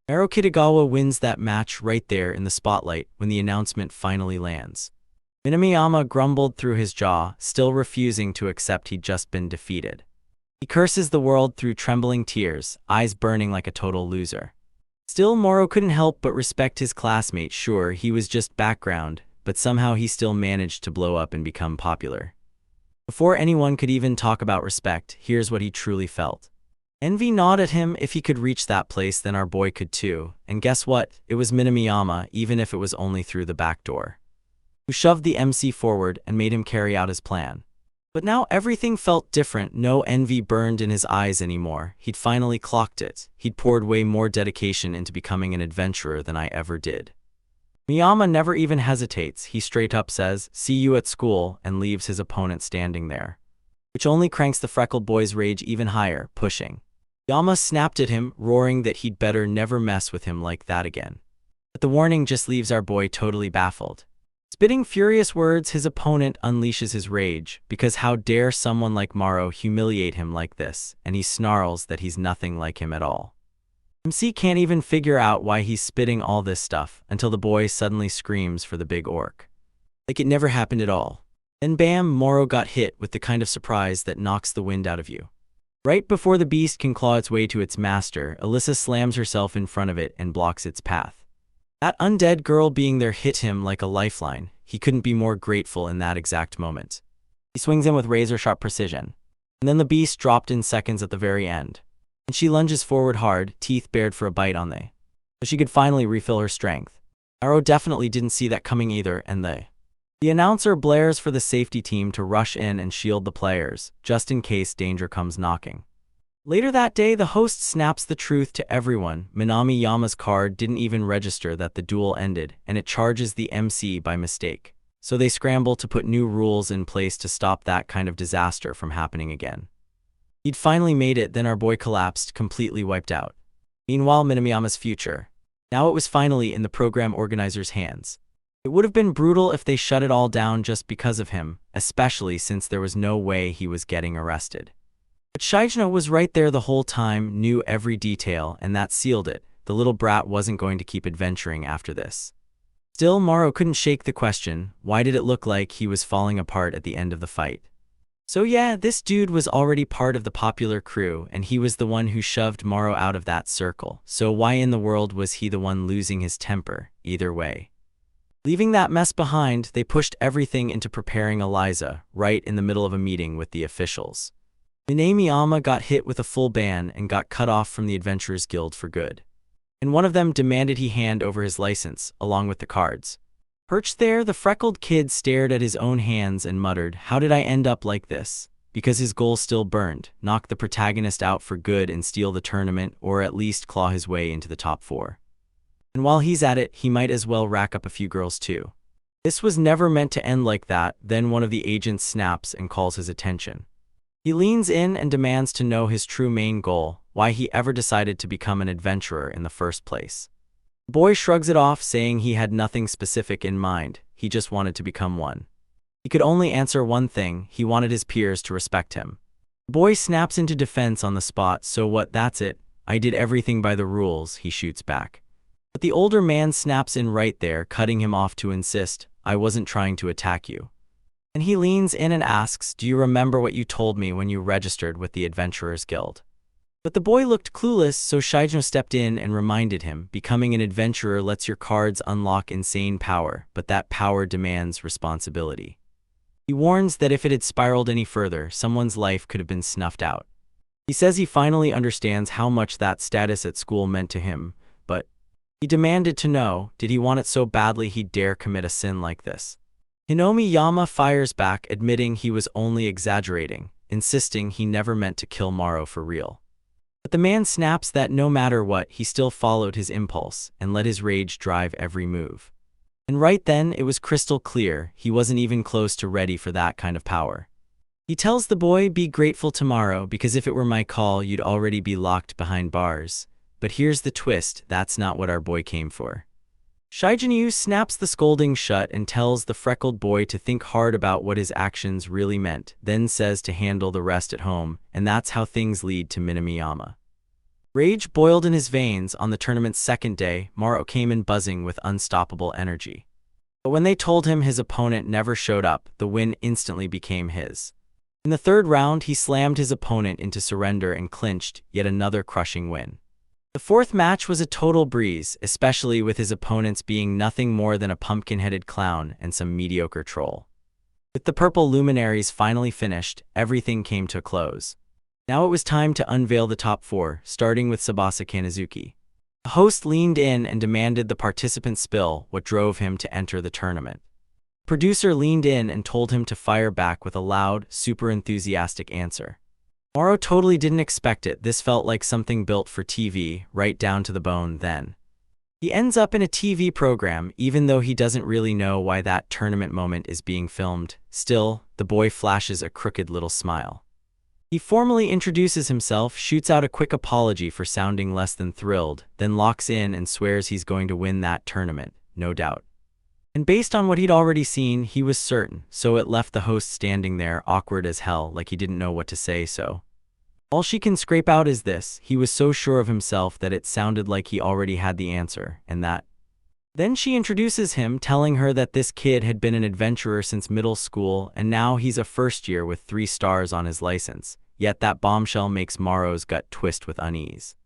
Aro Kitagawa wins that match right there in the spotlight when the announcement finally lands. Minamiyama grumbled through his jaw, still refusing to accept he'd just been defeated. He curses the world through trembling tears, eyes burning like a total loser. Still, Moro couldn't help but respect his classmate. Sure, he was just background, but somehow he still managed to blow up and become popular. Before anyone could even talk about respect, here's what he truly felt. Envy gnawed at him. If he could reach that place, then our boy could too. And guess what? It was Minamiyama, even if it was only through the back door, who shoved the MC forward and made him carry out his plan. But now everything felt different. No envy burned in his eyes anymore. He'd finally clocked it. He'd poured way more dedication into becoming an adventurer than I ever did. Miyama never even hesitates. He straight up says, "See you at school," and leaves his opponent standing there, which only cranks the freckled boy's rage even higher, pushing. Yama snapped at him, roaring that he'd better never mess with him like that again. But the warning just leaves our boy totally baffled. Spitting furious words, his opponent unleashes his rage, because how dare someone like Maro humiliate him like this, and he snarls that he's nothing like him at all. MC can't even figure out why he's spitting all this stuff, until the boy suddenly screams for the big orc, like it never happened at all. Then bam, Moro got hit with the kind of surprise that knocks the wind out of you. Right before the beast can claw its way to its master, Alyssa slams herself in front of it and blocks its path. That undead girl being there hit him like a lifeline. He couldn't be more grateful in that exact moment. He swings in with razor-sharp precision, and then the beast dropped in seconds at the very end. And she lunges forward hard, teeth bared for a bite on they, so she could finally refill her strength. Aro definitely didn't see that coming either, and the announcer blares for the safety team to rush in and shield the players, just in case danger comes knocking. Later that day, the host snaps the truth to everyone. Minamiyama's card didn't even register that the duel ended, and it charges the MC by mistake. So they scramble to put new rules in place to stop that kind of disaster from happening again. He'd finally made it, then our boy collapsed, completely wiped out. Meanwhile, Minamiyama's future. Now it was finally in the program organizers' hands. It would have been brutal if they shut it all down just because of him, especially since there was no way he was getting arrested. But Shijno was right there the whole time, knew every detail, and that sealed it. The little brat wasn't going to keep adventuring after this. Still, Maro couldn't shake the question, why did it look like he was falling apart at the end of the fight? So yeah, this dude was already part of the popular crew, and he was the one who shoved Maro out of that circle. So why in the world was he the one losing his temper? Either way, leaving that mess behind, they pushed everything into preparing Eliza, right in the middle of a meeting with the officials. Minamiyama got hit with a full ban and got cut off from the Adventurers Guild for good. And one of them demanded he hand over his license, along with the cards. Perched there, the freckled kid stared at his own hands and muttered, "How did I end up like this?" Because his goal still burned, knock the protagonist out for good and steal the tournament, or at least claw his way into the top 4. And while he's at it, he might as well rack up a few girls too. This was never meant to end like that. Then one of the agents snaps and calls his attention. He leans in and demands to know his true main goal, why he ever decided to become an adventurer in the first place. The boy shrugs it off, saying he had nothing specific in mind, he just wanted to become one. He could only answer one thing, he wanted his peers to respect him. The boy snaps into defense on the spot, "So what, that's it? I did everything by the rules," he shoots back. But the older man snaps in right there, cutting him off to insist, "I wasn't trying to attack you." And he leans in and asks, "Do you remember what you told me when you registered with the Adventurers Guild?" But the boy looked clueless, so Shijno stepped in and reminded him, "Becoming an adventurer lets your cards unlock insane power, but that power demands responsibility. He warns that if it had spiraled any further, someone's life could have been snuffed out. He says he finally understands how much that status at school meant to him, but he demanded to know, did he want it so badly he'd dare commit a sin like this? Hinomi Yama fires back, admitting he was only exaggerating, insisting he never meant to kill Maro for real. But the man snaps that no matter what, he still followed his impulse and let his rage drive every move. And right then, it was crystal clear he wasn't even close to ready for that kind of power. He tells the boy, be grateful tomorrow, because if it were my call, you'd already be locked behind bars. But here's the twist, that's not what our boy came for. Shijinyu snaps the scolding shut and tells the freckled boy to think hard about what his actions really meant, then says to handle the rest at home, and that's how things lead to Minamiyama. Rage boiled in his veins. On the tournament's second day, Maro came in buzzing with unstoppable energy. But when they told him his opponent never showed up, the win instantly became his. In the third round, he slammed his opponent into surrender and clinched yet another crushing win. The fourth match was a total breeze, especially with his opponents being nothing more than a pumpkin-headed clown and some mediocre troll. With the purple luminaries finally finished, everything came to a close. Now it was time to unveil the top four, starting with Tsubasa Kanazuki. The host leaned in and demanded the participants spill what drove him to enter the tournament. The producer leaned in and told him to fire back with a loud, super enthusiastic answer. Maro totally didn't expect it. This felt like something built for TV, right down to the bone then. He ends up in a TV program, even though he doesn't really know why that tournament moment is being filmed. Still, the boy flashes a crooked little smile. He formally introduces himself, shoots out a quick apology for sounding less than thrilled, then locks in and swears he's going to win that tournament, no doubt. And based on what he'd already seen, he was certain, so it left the host standing there, awkward as hell, like he didn't know what to say. So all she can scrape out is this: he was so sure of himself that it sounded like he already had the answer, and that. Then she introduces him, telling her that this kid had been an adventurer since middle school, and now he's a first year with 3 stars on his license. Yet that bombshell makes Maro's gut twist with unease.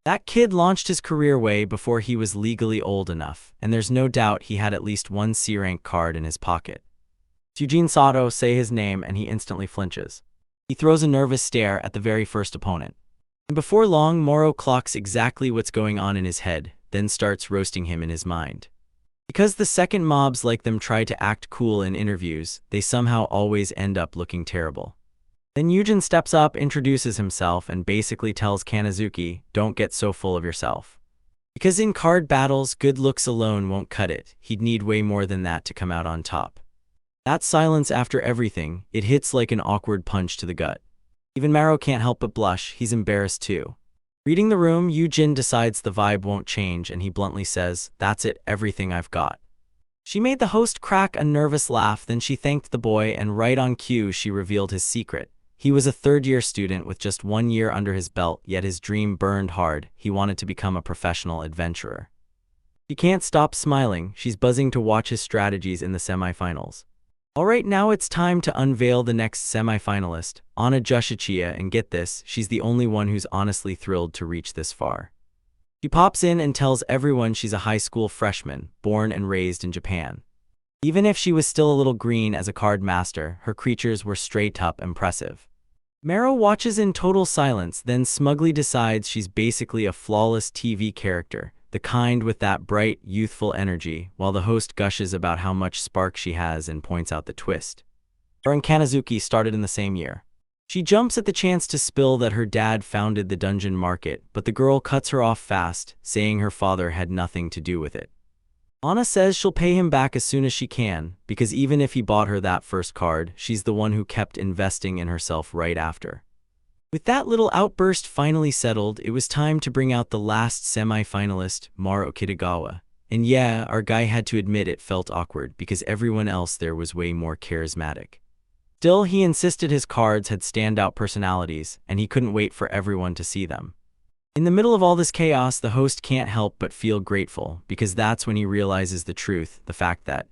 That kid launched his career way before he was legally old enough, and there's no doubt he had at least one C-rank card in his pocket. Eugene Sato say his name and he instantly flinches. He throws a nervous stare at the very first opponent. And before long, Maro clocks exactly what's going on in his head, then starts roasting him in his mind. Because the second mobs like them try to act cool in interviews, they somehow always end up looking terrible. Then Yujin steps up, introduces himself, and basically tells Kanazuki, don't get so full of yourself. Because in card battles, good looks alone won't cut it. He'd need way more than that to come out on top. That silence after everything, it hits like an awkward punch to the gut. Even Maro can't help but blush. He's embarrassed too. Reading the room, Yujin decides the vibe won't change and he bluntly says, that's it, everything I've got. She made the host crack a nervous laugh, then she thanked the boy, and right on cue she revealed his secret. He was a third-year student with just 1 year under his belt, yet his dream burned hard. He wanted to become a professional adventurer. She can't stop smiling. She's buzzing to watch his strategies in the semifinals. Alright, now it's time to unveil the next semifinalist, Ana Jushichiya, and get this, she's the only one who's honestly thrilled to reach this far. She pops in and tells everyone she's a high school freshman, born and raised in Japan. Even if she was still a little green as a card master, her creatures were straight up impressive. Maro watches in total silence, then smugly decides she's basically a flawless TV character, the kind with that bright, youthful energy, while the host gushes about how much spark she has and points out the twist. Her and Kanazuki started in the same year. She jumps at the chance to spill that her dad founded the dungeon market, but the girl cuts her off fast, saying her father had nothing to do with it. Ana says she'll pay him back as soon as she can, because even if he bought her that first card, she's the one who kept investing in herself right after. With that little outburst finally settled, it was time to bring out the last semi-finalist, Maro Kitagawa. And yeah, our guy had to admit it felt awkward because everyone else there was way more charismatic. Still, he insisted his cards had standout personalities, and he couldn't wait for everyone to see them. In the middle of all this chaos, the host can't help but feel grateful, because that's when he realizes the truth, the fact that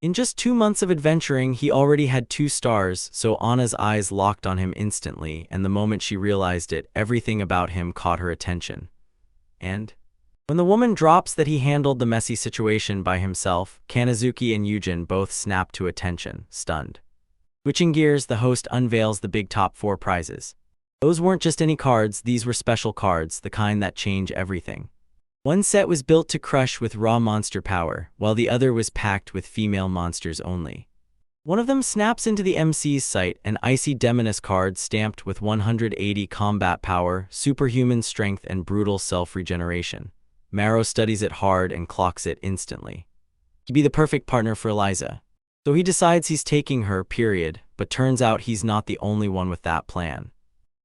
in just 2 months of adventuring, he already had 2 stars, so Ana's eyes locked on him instantly, and the moment she realized it, everything about him caught her attention. And when the woman drops that he handled the messy situation by himself, Kanazuki and Yujin both snap to attention, stunned. Switching gears, the host unveils the big top 4 prizes. Those weren't just any cards, these were special cards, the kind that change everything. One set was built to crush with raw monster power, while the other was packed with female monsters only. One of them snaps into the MC's sight, an icy Demoness card stamped with 180 combat power, superhuman strength, and brutal self-regeneration. Maro studies it hard and clocks it instantly. He'd be the perfect partner for Eliza. So he decides he's taking her, period, but turns out he's not the only one with that plan.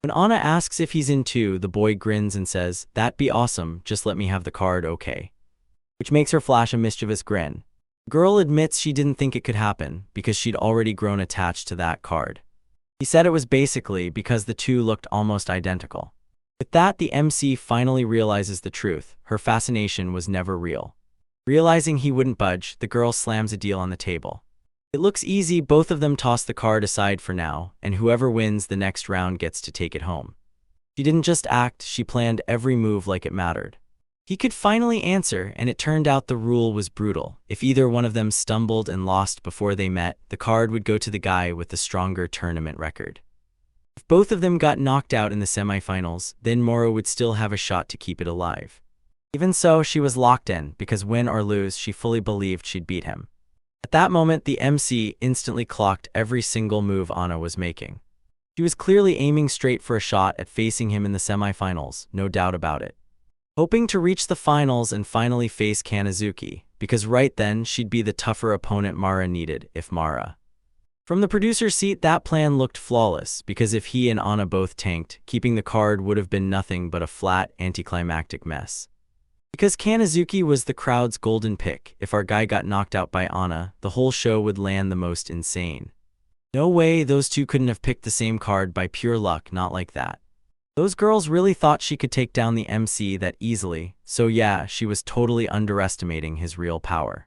When Anna asks if he's in too, the boy grins and says, "That'd be awesome, just let me have the card, okay?" Which makes her flash a mischievous grin. The girl admits she didn't think it could happen, because she'd already grown attached to that card. He said it was basically because the two looked almost identical. With that, the MC finally realizes the truth. Her fascination was never real. Realizing he wouldn't budge, the girl slams a deal on the table. It looks easy, both of them toss the card aside for now, and whoever wins the next round gets to take it home. She didn't just act, she planned every move like it mattered. He could finally answer, and it turned out the rule was brutal. If either one of them stumbled and lost before they met, the card would go to the guy with the stronger tournament record. If both of them got knocked out in the semifinals, then Moro would still have a shot to keep it alive. Even so, she was locked in, because win or lose, she fully believed she'd beat him. At that moment, the MC instantly clocked every single move Anna was making. She was clearly aiming straight for a shot at facing him in the semifinals, no doubt about it. Hoping to reach the finals and finally face Kanazuki, because right then she'd be the tougher opponent Mara needed, if Mara. From the producer's seat, that plan looked flawless, because if he and Anna both tanked, keeping the card would have been nothing but a flat, anticlimactic mess. Because Kanazuki was the crowd's golden pick, if our guy got knocked out by Anna, the whole show would land the most insane. No way, those two couldn't have picked the same card by pure luck, not like that. Those girls really thought she could take down the MC that easily, so yeah, she was totally underestimating his real power.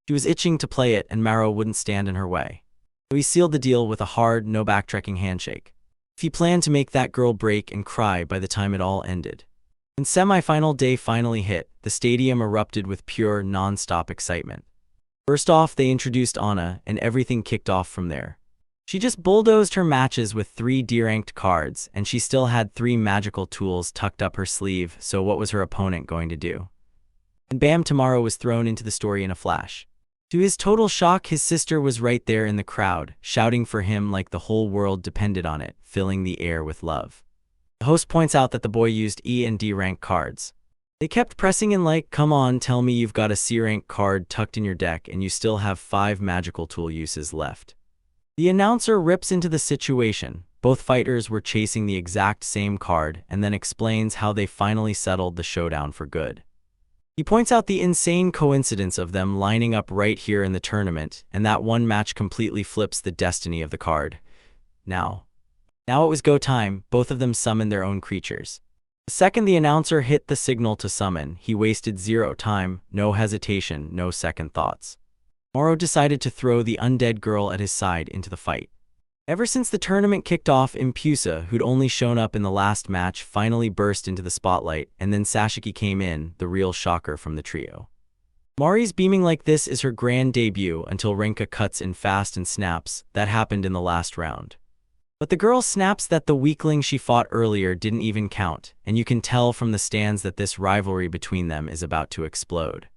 She was itching to play it, and Maro wouldn't stand in her way. So he sealed the deal with a hard, no-backtracking handshake. If he planned to make that girl break and cry by the time it all ended. When semi-final day finally hit, the stadium erupted with pure, non-stop excitement. First off, they introduced Anna, and everything kicked off from there. She just bulldozed her matches with 3 D-ranked cards, and she still had 3 magical tools tucked up her sleeve, so what was her opponent going to do? And bam, Tomorrow was thrown into the story in a flash. To his total shock, his sister was right there in the crowd, shouting for him like the whole world depended on it, filling the air with love. The host points out that the boy used E and D rank cards. They kept pressing in like, "Come on, tell me you've got a C rank card tucked in your deck and you still have 5 magical tool uses left." The announcer rips into the situation. Both fighters were chasing the exact same card, and then explains how they finally settled the showdown for good. He points out the insane coincidence of them lining up right here in the tournament, and that one match completely flips the destiny of the card. Now it was go time. Both of them summoned their own creatures. The second the announcer hit the signal to summon, he wasted 0 time, no hesitation, no second thoughts. Moro decided to throw the undead girl at his side into the fight. Ever since the tournament kicked off, Impusa, who'd only shown up in the last match, finally burst into the spotlight, and then Sashiki came in, the real shocker from the trio. Mari's beaming like this is her grand debut until Renka cuts in fast and snaps. That happened in the last round. But the girl snaps that the weakling she fought earlier didn't even count, and you can tell from the stands that this rivalry between them is about to explode.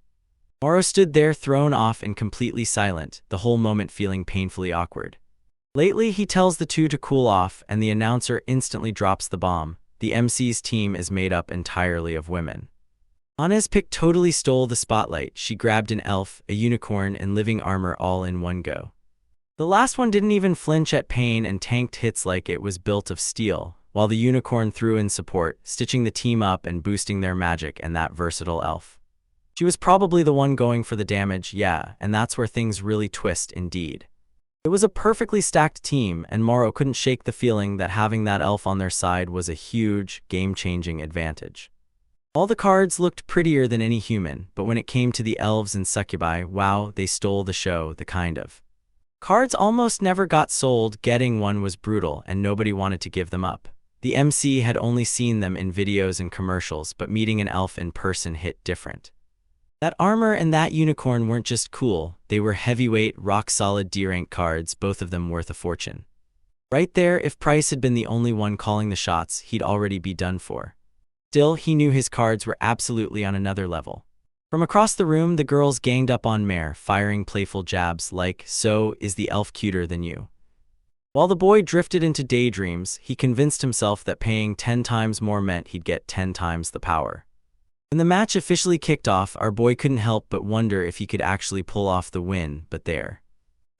Moro stood there thrown off and completely silent, the whole moment feeling painfully awkward. Lately, he tells the two to cool off, and the announcer instantly drops the bomb. The MC's team is made up entirely of women. Anna's pick totally stole the spotlight. She grabbed an elf, a unicorn, and living armor all in one go. The last one didn't even flinch at pain and tanked hits like it was built of steel, while the unicorn threw in support, stitching the team up and boosting their magic and that versatile elf. She was probably the one going for the damage, yeah, and that's where things really twist indeed. It was a perfectly stacked team, and Moro couldn't shake the feeling that having that elf on their side was a huge, game-changing advantage. All the cards looked prettier than any human, but when it came to the elves and succubi, wow, they stole the show, the kind of. Cards almost never got sold, getting one was brutal, and nobody wanted to give them up. The MC had only seen them in videos and commercials, but meeting an elf in person hit different. That armor and that unicorn weren't just cool, they were heavyweight, rock-solid D-rank cards, both of them worth a fortune. Right there, if Price had been the only one calling the shots, he'd already be done for. Still, he knew his cards were absolutely on another level. From across the room, the girls ganged up on Mare, firing playful jabs like, "So, is the elf cuter than you?" While the boy drifted into daydreams, he convinced himself that paying 10 times more meant he'd get 10 times the power. When the match officially kicked off, our boy couldn't help but wonder if he could actually pull off the win, but there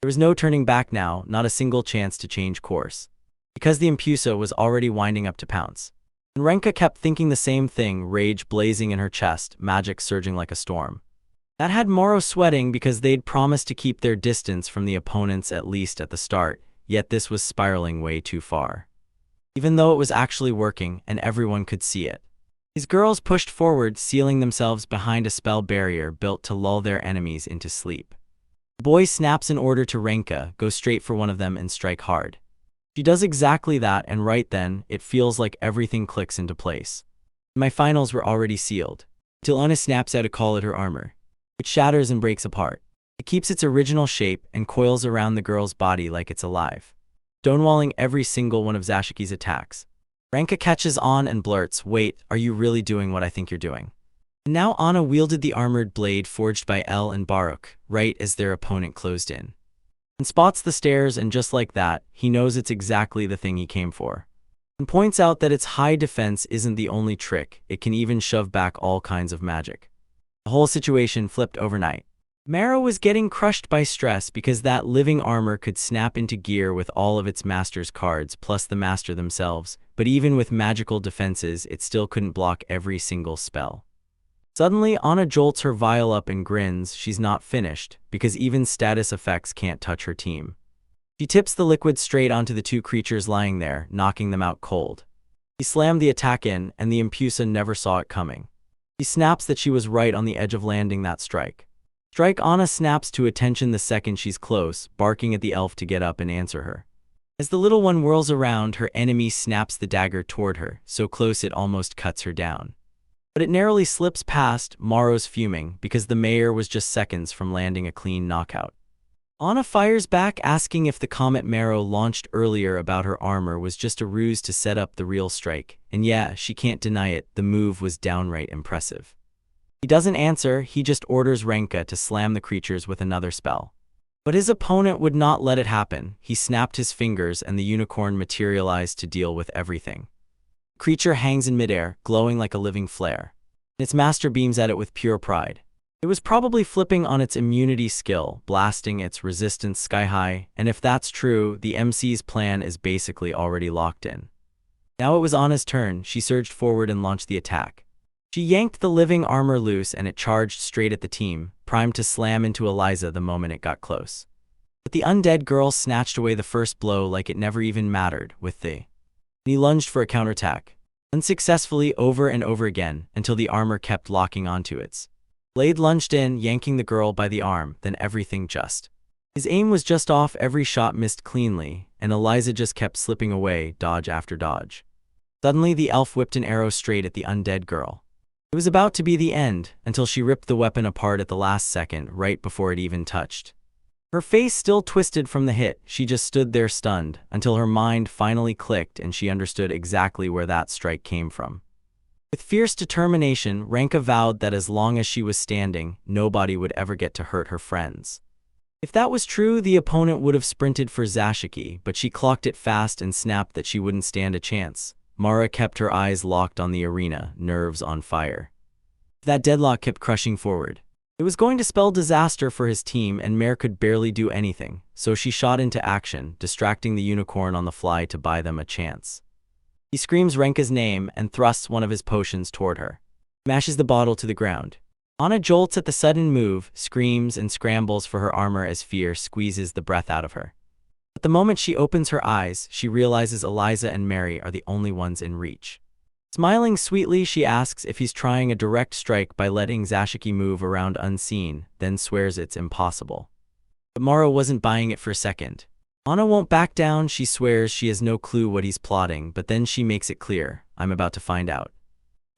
was no turning back now, not a single chance to change course. Because the Impusa was already winding up to pounce. And Renka kept thinking the same thing, rage blazing in her chest, magic surging like a storm. That had Moro sweating because they'd promised to keep their distance from the opponents at least at the start, yet this was spiraling way too far. Even though it was actually working, and everyone could see it. These girls pushed forward, sealing themselves behind a spell barrier built to lull their enemies into sleep. The boy snaps an order to Renka, go straight for one of them and strike hard. She does exactly that, and right then, it feels like everything clicks into place. My finals were already sealed. Till Anna snaps out a call at her armor. It shatters and breaks apart. It keeps its original shape and coils around the girl's body like it's alive, stonewalling every single one of Zashiki's attacks. Renka catches on and blurts, "Wait, are you really doing what I think you're doing?" And now Anna wielded the armored blade forged by El and Baruch, right as their opponent closed in. And spots the stairs, and just like that, he knows it's exactly the thing he came for. And points out that its high defense isn't the only trick, it can even shove back all kinds of magic. The whole situation flipped overnight. Mara was getting crushed by stress because that living armor could snap into gear with all of its master's cards plus the master themselves, but even with magical defenses, it still couldn't block every single spell. Suddenly, Anna jolts her vial up and grins. She's not finished, because even status effects can't touch her team. She tips the liquid straight onto the two creatures lying there, knocking them out cold. He slammed the attack in, and the Impusa never saw it coming. He snaps that she was right on the edge of landing that strike. Anna snaps to attention the second she's close, barking at the elf to get up and answer her. As the little one whirls around, her enemy snaps the dagger toward her, so close it almost cuts her down. But it narrowly slips past. Maro's fuming, because the mayor was just seconds from landing a clean knockout. Anna fires back, asking if the comment Maro launched earlier about her armor was just a ruse to set up the real strike, and yeah, she can't deny it, the move was downright impressive. He doesn't answer, he just orders Renka to slam the creatures with another spell. But his opponent would not let it happen. He snapped his fingers and the unicorn materialized to deal with everything. The creature hangs in midair, glowing like a living flare. Its master beams at it with pure pride. It was probably flipping on its immunity skill, blasting its resistance sky high, and if that's true, the MC's plan is basically already locked in. Now it was Anna's turn. She surged forward and launched the attack. She yanked the living armor loose and it charged straight at the team, primed to slam into Eliza the moment it got close. But the undead girl snatched away the first blow like it never even mattered, and he lunged for a counterattack, unsuccessfully over and over again, until the armor kept locking onto its blade. Lunged in, yanking the girl by the arm, then everything just. His aim was just off, every shot missed cleanly, and Eliza just kept slipping away, dodge after dodge. Suddenly the elf whipped an arrow straight at the undead girl. It was about to be the end, until she ripped the weapon apart at the last second, right before it even touched. Her face still twisted from the hit, she just stood there stunned, until her mind finally clicked and she understood exactly where that strike came from. With fierce determination, Renka vowed that as long as she was standing, nobody would ever get to hurt her friends. If that was true, the opponent would have sprinted for Zashiki, but she clocked it fast and snapped that she wouldn't stand a chance. Mara kept her eyes locked on the arena, nerves on fire. That deadlock kept crushing forward. It was going to spell disaster for his team, and Mare could barely do anything, so she shot into action, distracting the unicorn on the fly to buy them a chance. He screams Renka's name and thrusts one of his potions toward her. Mashes the bottle to the ground. Anna jolts at the sudden move, screams and scrambles for her armor as fear squeezes the breath out of her. But the moment she opens her eyes, she realizes Eliza and Mary are the only ones in reach. Smiling sweetly, she asks if he's trying a direct strike by letting Zashiki move around unseen, then swears it's impossible. But Mara wasn't buying it for a second. Anna won't back down, she swears she has no clue what he's plotting, but then she makes it clear, I'm about to find out.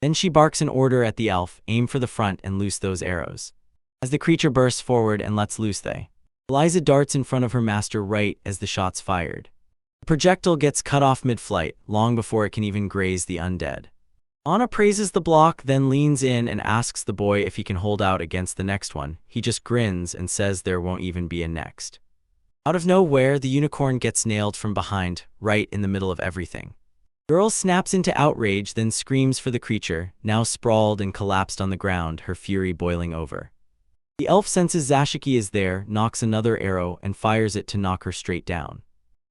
Then she barks an order at the elf, aim for the front and loose those arrows. As the creature bursts forward and lets loose, Eliza darts in front of her master right as the shot's fired. The projectile gets cut off mid-flight, long before it can even graze the undead. Anna praises the block, then leans in and asks the boy if he can hold out against the next one. He just grins and says there won't even be a next. Out of nowhere, the unicorn gets nailed from behind, right in the middle of everything. Girl snaps into outrage, then screams for the creature, now sprawled and collapsed on the ground, her fury boiling over. The elf senses Zashiki is there, knocks another arrow, and fires it to knock her straight down.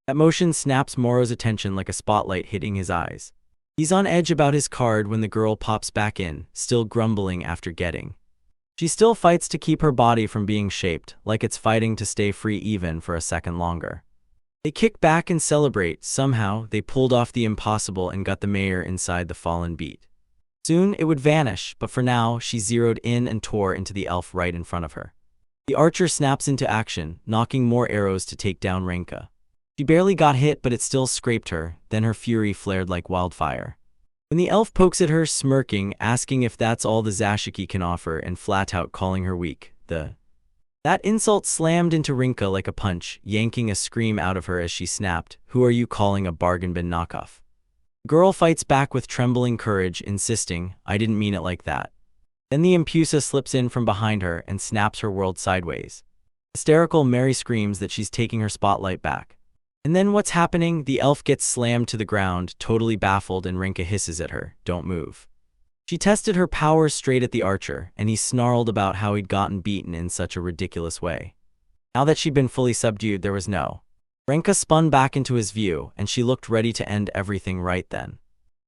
That motion snaps Moro's attention like a spotlight hitting his eyes. He's on edge about his card when the girl pops back in, still grumbling after getting. She still fights to keep her body from being shaped, like it's fighting to stay free even for a second longer. They kick back and celebrate. Somehow, they pulled off the impossible and got the mayor inside the fallen beat. Soon, it would vanish, but for now, she zeroed in and tore into the elf right in front of her. The archer snaps into action, knocking more arrows to take down Renka. She barely got hit, but it still scraped her, then her fury flared like wildfire. When the elf pokes at her, smirking, asking if that's all the Zashiki can offer and flat out calling her weak, that insult slammed into Rinka like a punch, yanking a scream out of her as she snapped, "Who are you calling a bargain bin knockoff?" The girl fights back with trembling courage, insisting, "I didn't mean it like that." Then the Impusa slips in from behind her and snaps her world sideways. Hysterical, Mary screams that she's taking her spotlight back. And then what's happening? The elf gets slammed to the ground, totally baffled, and Rinka hisses at her, "Don't move." She tested her powers straight at the archer, and he snarled about how he'd gotten beaten in such a ridiculous way. Now that she'd been fully subdued, there was no. Rinka spun back into his view, and she looked ready to end everything right then.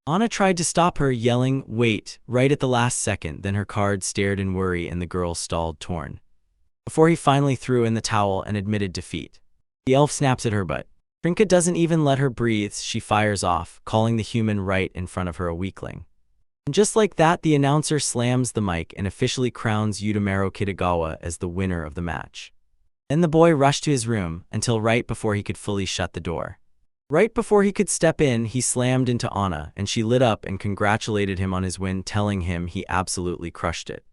Anna tried to stop her, yelling, "Wait," right at the last second, then her card stared in worry and the girl stalled, torn. Before he finally threw in the towel and admitted defeat. The elf snaps at her, but Rinka doesn't even let her breathe. She fires off, calling the human right in front of her a weakling. And just like that, the announcer slams the mic and officially crowns Utamaro Kitagawa as the winner of the match. Then the boy rushed to his room, until right before he could fully shut the door. Right before he could step in, he slammed into Anna, and she lit up and congratulated him on his win, telling him he absolutely crushed it.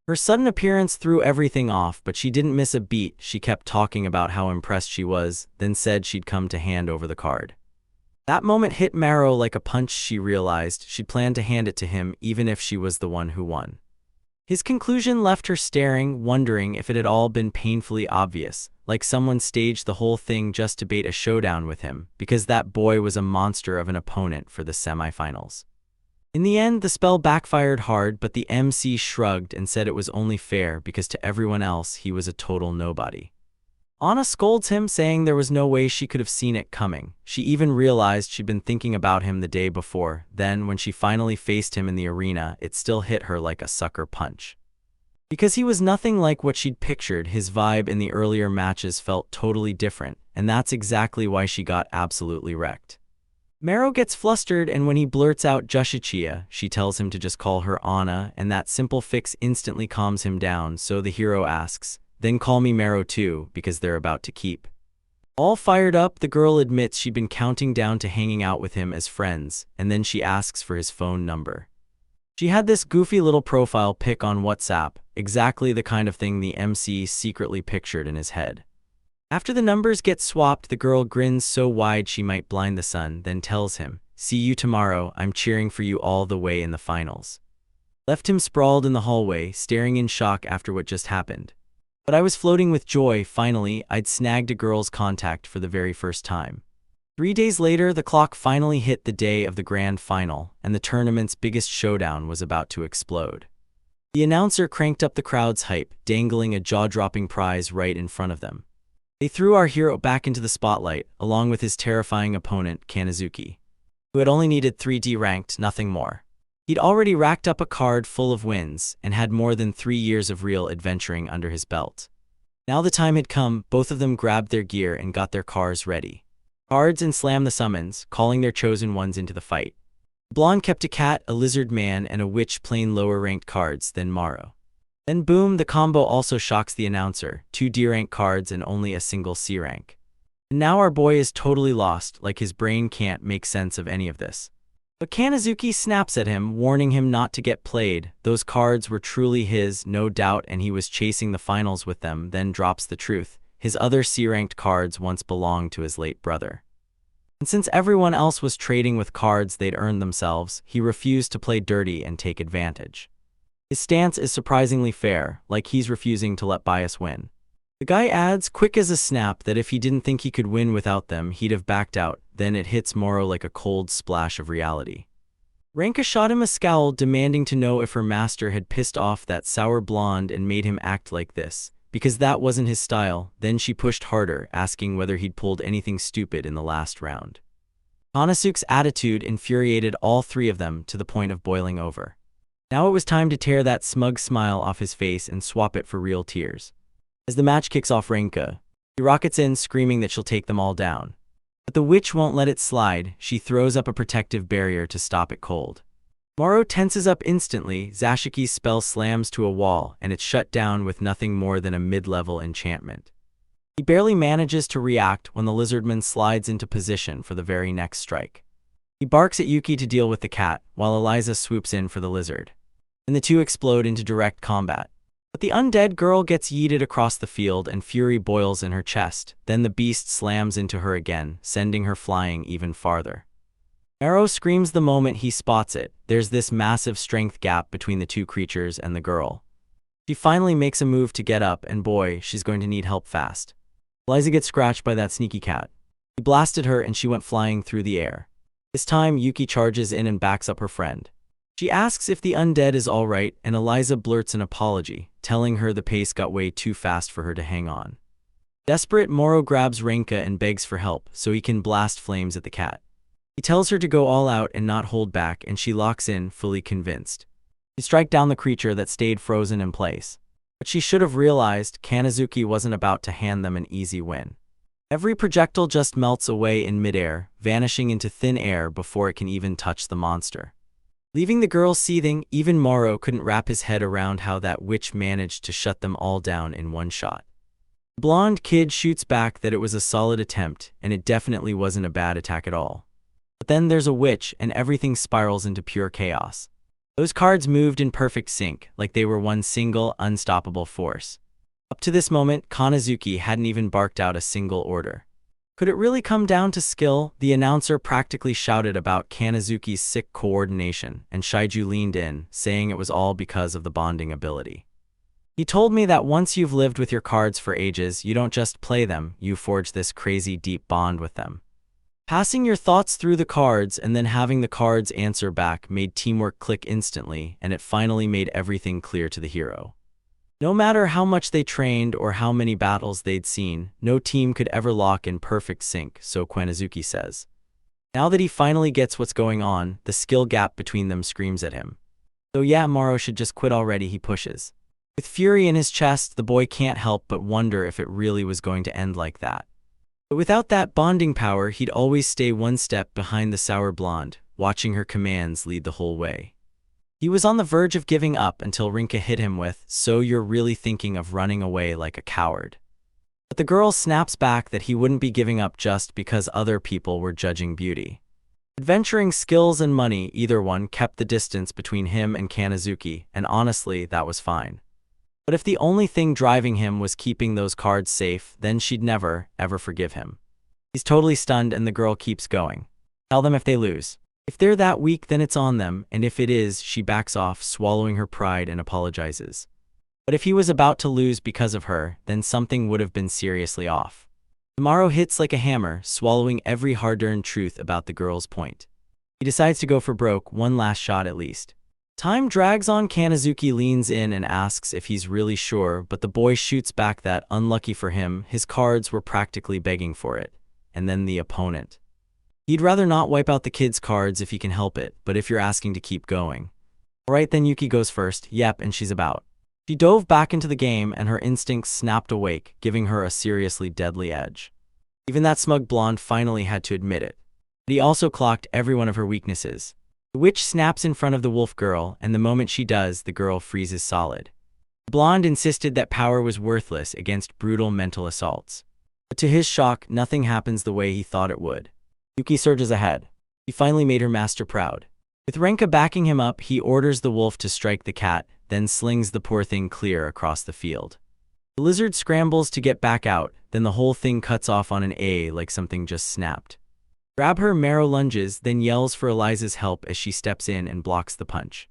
Her sudden appearance threw everything off, but she didn't miss a beat. She kept talking about how impressed she was, then said she'd come to hand over the card. That moment hit Maro like a punch. She realized she'd planned to hand it to him even if she was the one who won. His conclusion left her staring, wondering if it had all been painfully obvious, like someone staged the whole thing just to bait a showdown with him, because that boy was a monster of an opponent for the semifinals. In the end, the spell backfired hard, but the MC shrugged and said it was only fair because to everyone else he was a total nobody. Anna scolds him, saying there was no way she could have seen it coming. She even realized she'd been thinking about him the day before. Then, when she finally faced him in the arena, it still hit her like a sucker punch. Because he was nothing like what she'd pictured, his vibe in the earlier matches felt totally different, and that's exactly why she got absolutely wrecked. Maro gets flustered, and when he blurts out Jushichiya, she tells him to just call her Anna, and that simple fix instantly calms him down, so the hero asks, "Then call me Maro too, because they're about to keep." All fired up, the girl admits she'd been counting down to hanging out with him as friends, and then she asks for his phone number. She had this goofy little profile pic on WhatsApp, exactly the kind of thing the MC secretly pictured in his head. After the numbers get swapped, the girl grins so wide she might blind the sun, then tells him, "See you tomorrow, I'm cheering for you all the way in the finals." Left him sprawled in the hallway, staring in shock after what just happened. But I was floating with joy. Finally, I'd snagged a girl's contact for the very first time. 3 days later, the clock finally hit the day of the grand final, and the tournament's biggest showdown was about to explode. The announcer cranked up the crowd's hype, dangling a jaw-dropping prize right in front of them. They threw our hero back into the spotlight, along with his terrifying opponent, Kanazuki, who had only needed 3D ranked, nothing more. He'd already racked up a card full of wins, and had more than 3 years of real adventuring under his belt. Now the time had come. Both of them grabbed their gear and got their cars ready. Cards and slammed the summons, calling their chosen ones into the fight. Blonde kept a cat, a lizard man, and a witch playing lower-ranked cards than Maro. Then boom, the combo also shocks the announcer, 2 D-rank cards and only a single C-rank. And now our boy is totally lost, like his brain can't make sense of any of this. But Kanazuki snaps at him, warning him not to get played. Those cards were truly his, no doubt, and he was chasing the finals with them, then drops the truth. His other C-ranked cards once belonged to his late brother. And since everyone else was trading with cards they'd earned themselves, he refused to play dirty and take advantage. His stance is surprisingly fair, like he's refusing to let bias win. The guy adds, quick as a snap, that if he didn't think he could win without them, he'd have backed out. Then it hits Moro like a cold splash of reality. Ranka shot him a scowl, demanding to know if her master had pissed off that sour blonde and made him act like this, because that wasn't his style. Then she pushed harder, asking whether he'd pulled anything stupid in the last round. Konosuke's attitude infuriated all three of them to the point of boiling over. Now it was time to tear that smug smile off his face and swap it for real tears. As the match kicks off, Ranka, he rockets in, screaming that she'll take them all down. But the witch won't let it slide. She throws up a protective barrier to stop it cold. Moro tenses up instantly. Zashiki's spell slams to a wall, and it's shut down with nothing more than a mid-level enchantment. He barely manages to react when the lizardman slides into position for the very next strike. He barks at Yuki to deal with the cat, while Eliza swoops in for the lizard. And the two explode into direct combat. But the undead girl gets yeeted across the field and fury boils in her chest. Then the beast slams into her again, sending her flying even farther. Moro screams the moment he spots it. There's this massive strength gap between the two creatures and the girl. She finally makes a move to get up, and boy, she's going to need help fast. Eliza gets scratched by that sneaky cat. He blasted her and she went flying through the air. This time, Yuki charges in and backs up her friend. She asks if the undead is alright, and Eliza blurts an apology, telling her the pace got way too fast for her to hang on. Desperate, Moro grabs Ranka and begs for help so he can blast flames at the cat. He tells her to go all out and not hold back, and she locks in, fully convinced. They strike down the creature that stayed frozen in place. But she should have realized Kanazuki wasn't about to hand them an easy win. Every projectile just melts away in midair, vanishing into thin air before it can even touch the monster. Leaving the girl seething, even Moro couldn't wrap his head around how that witch managed to shut them all down in one shot. The blonde kid shoots back that it was a solid attempt, and it definitely wasn't a bad attack at all. But then there's a witch, and everything spirals into pure chaos. Those cards moved in perfect sync, like they were one single, unstoppable force. Up to this moment, Kanazuki hadn't even barked out a single order. Could it really come down to skill? The announcer practically shouted about Kanazuki's sick coordination, and Shaiju leaned in, saying it was all because of the bonding ability. He told me that once you've lived with your cards for ages, you don't just play them, you forge this crazy deep bond with them. Passing your thoughts through the cards and then having the cards answer back made teamwork click instantly, and it finally made everything clear to the hero. No matter how much they trained or how many battles they'd seen, no team could ever lock in perfect sync, so Kanazuki says. Now that he finally gets what's going on, the skill gap between them screams at him. So yeah, Moro should just quit already, he pushes. With fury in his chest, the boy can't help but wonder if it really was going to end like that. But without that bonding power, he'd always stay one step behind the sour blonde, watching her commands lead the whole way. He was on the verge of giving up until Rinka hit him with, "So you're really thinking of running away like a coward." But the girl snaps back that he wouldn't be giving up just because other people were judging beauty. Adventuring skills and money, either one, kept the distance between him and Kanazuki, and honestly, that was fine. But if the only thing driving him was keeping those cards safe, then she'd never, ever forgive him. He's totally stunned, and the girl keeps going. Tell them if they lose. If they're that weak, then it's on them, and if it is, she backs off, swallowing her pride, and apologizes. But if he was about to lose because of her, then something would have been seriously off. Moro hits like a hammer, swallowing every hard-earned truth about the girl's point. He decides to go for broke, one last shot at least. Time drags on. Kanazuki leans in and asks if he's really sure, but the boy shoots back that, unlucky for him, his cards were practically begging for it. And then the opponent. He'd rather not wipe out the kid's cards if he can help it, but if you're asking to keep going. Alright, then Yuki goes first, yep, and she's about. She dove back into the game, and her instincts snapped awake, giving her a seriously deadly edge. Even that smug blonde finally had to admit it. But he also clocked every one of her weaknesses. The witch snaps in front of the wolf girl, and the moment she does, the girl freezes solid. The blonde insisted that power was worthless against brutal mental assaults. But to his shock, nothing happens the way he thought it would. Yuki surges ahead. He finally made her master proud. With Renka backing him up, he orders the wolf to strike the cat, then slings the poor thing clear across the field. The lizard scrambles to get back out, then the whole thing cuts off on an A like something just snapped. Grab her, Maro lunges, then yells for Eliza's help as she steps in and blocks the punch.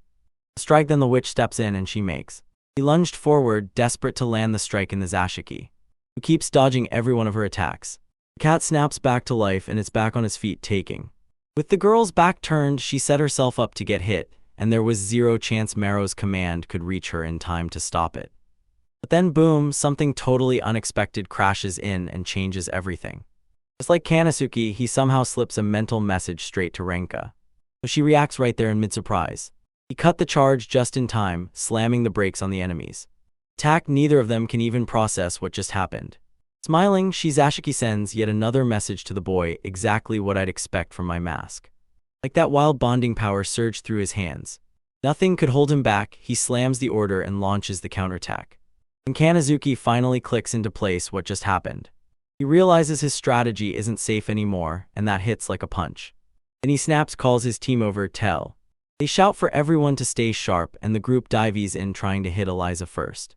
A strike, then the witch steps in and she makes. He lunged forward, desperate to land the strike in the Zashiki, who keeps dodging every one of her attacks. The cat snaps back to life and it's back on its feet, taking. With the girl's back turned, she set herself up to get hit, and there was zero chance Maro's command could reach her in time to stop it. But then boom, something totally unexpected crashes in and changes everything. Just like Kanasuki, he somehow slips a mental message straight to Renka. So she reacts right there in mid-surprise. He cut the charge just in time, slamming the brakes on the enemies. Attack, neither of them can even process what just happened. Smiling, Shizashiki sends yet another message to the boy, exactly what I'd expect from my mask. Like that wild bonding power surged through his hands. Nothing could hold him back. He slams the order and launches the counterattack. When Kanazuki finally clicks into place what just happened, he realizes his strategy isn't safe anymore, and that hits like a punch. Then he snaps, calls his team over, tell. They shout for everyone to stay sharp, and the group dives in trying to hit Eliza first.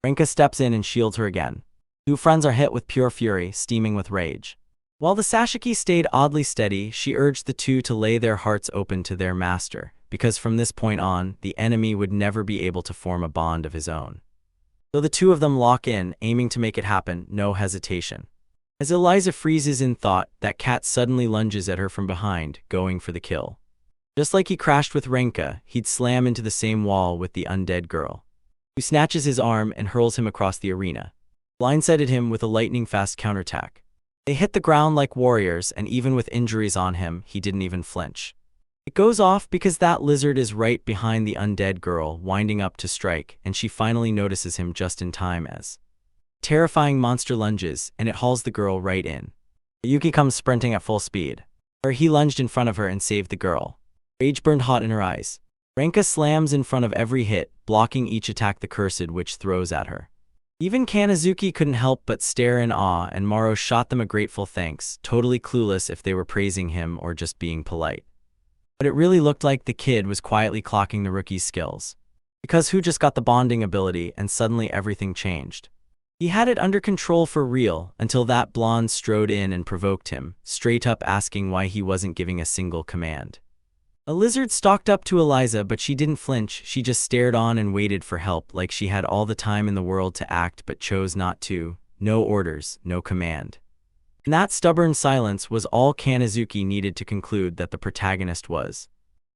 Renka steps in and shields her again. Two friends are hit with pure fury, steaming with rage. While the Sashiki stayed oddly steady, she urged the two to lay their hearts open to their master, because from this point on, the enemy would never be able to form a bond of his own. So the two of them lock in, aiming to make it happen, no hesitation. As Eliza freezes in thought, that cat suddenly lunges at her from behind, going for the kill. Just like he crashed with Renka, he'd slam into the same wall with the undead girl, who snatches his arm and hurls him across the arena. Blindsided him with a lightning-fast counterattack. They hit the ground like warriors, and even with injuries on him, he didn't even flinch. It goes off because that lizard is right behind the undead girl, winding up to strike, and she finally notices him just in time as terrifying monster lunges, and it hauls the girl right in. Yuki comes sprinting at full speed. He lunged in front of her and saved the girl. Rage burned hot in her eyes. Renka slams in front of every hit, blocking each attack the cursed witch throws at her. Even Kanazuki couldn't help but stare in awe, and Maro shot them a grateful thanks, totally clueless if they were praising him or just being polite. But it really looked like the kid was quietly clocking the rookie's skills. Because who just got the bonding ability and suddenly everything changed. He had it under control for real until that blonde strode in and provoked him, straight up asking why he wasn't giving a single command. A lizard stalked up to Eliza, but she didn't flinch. She just stared on and waited for help like she had all the time in the world to act but chose not to. No orders, no command. And that stubborn silence was all Kanazuki needed to conclude that the protagonist was.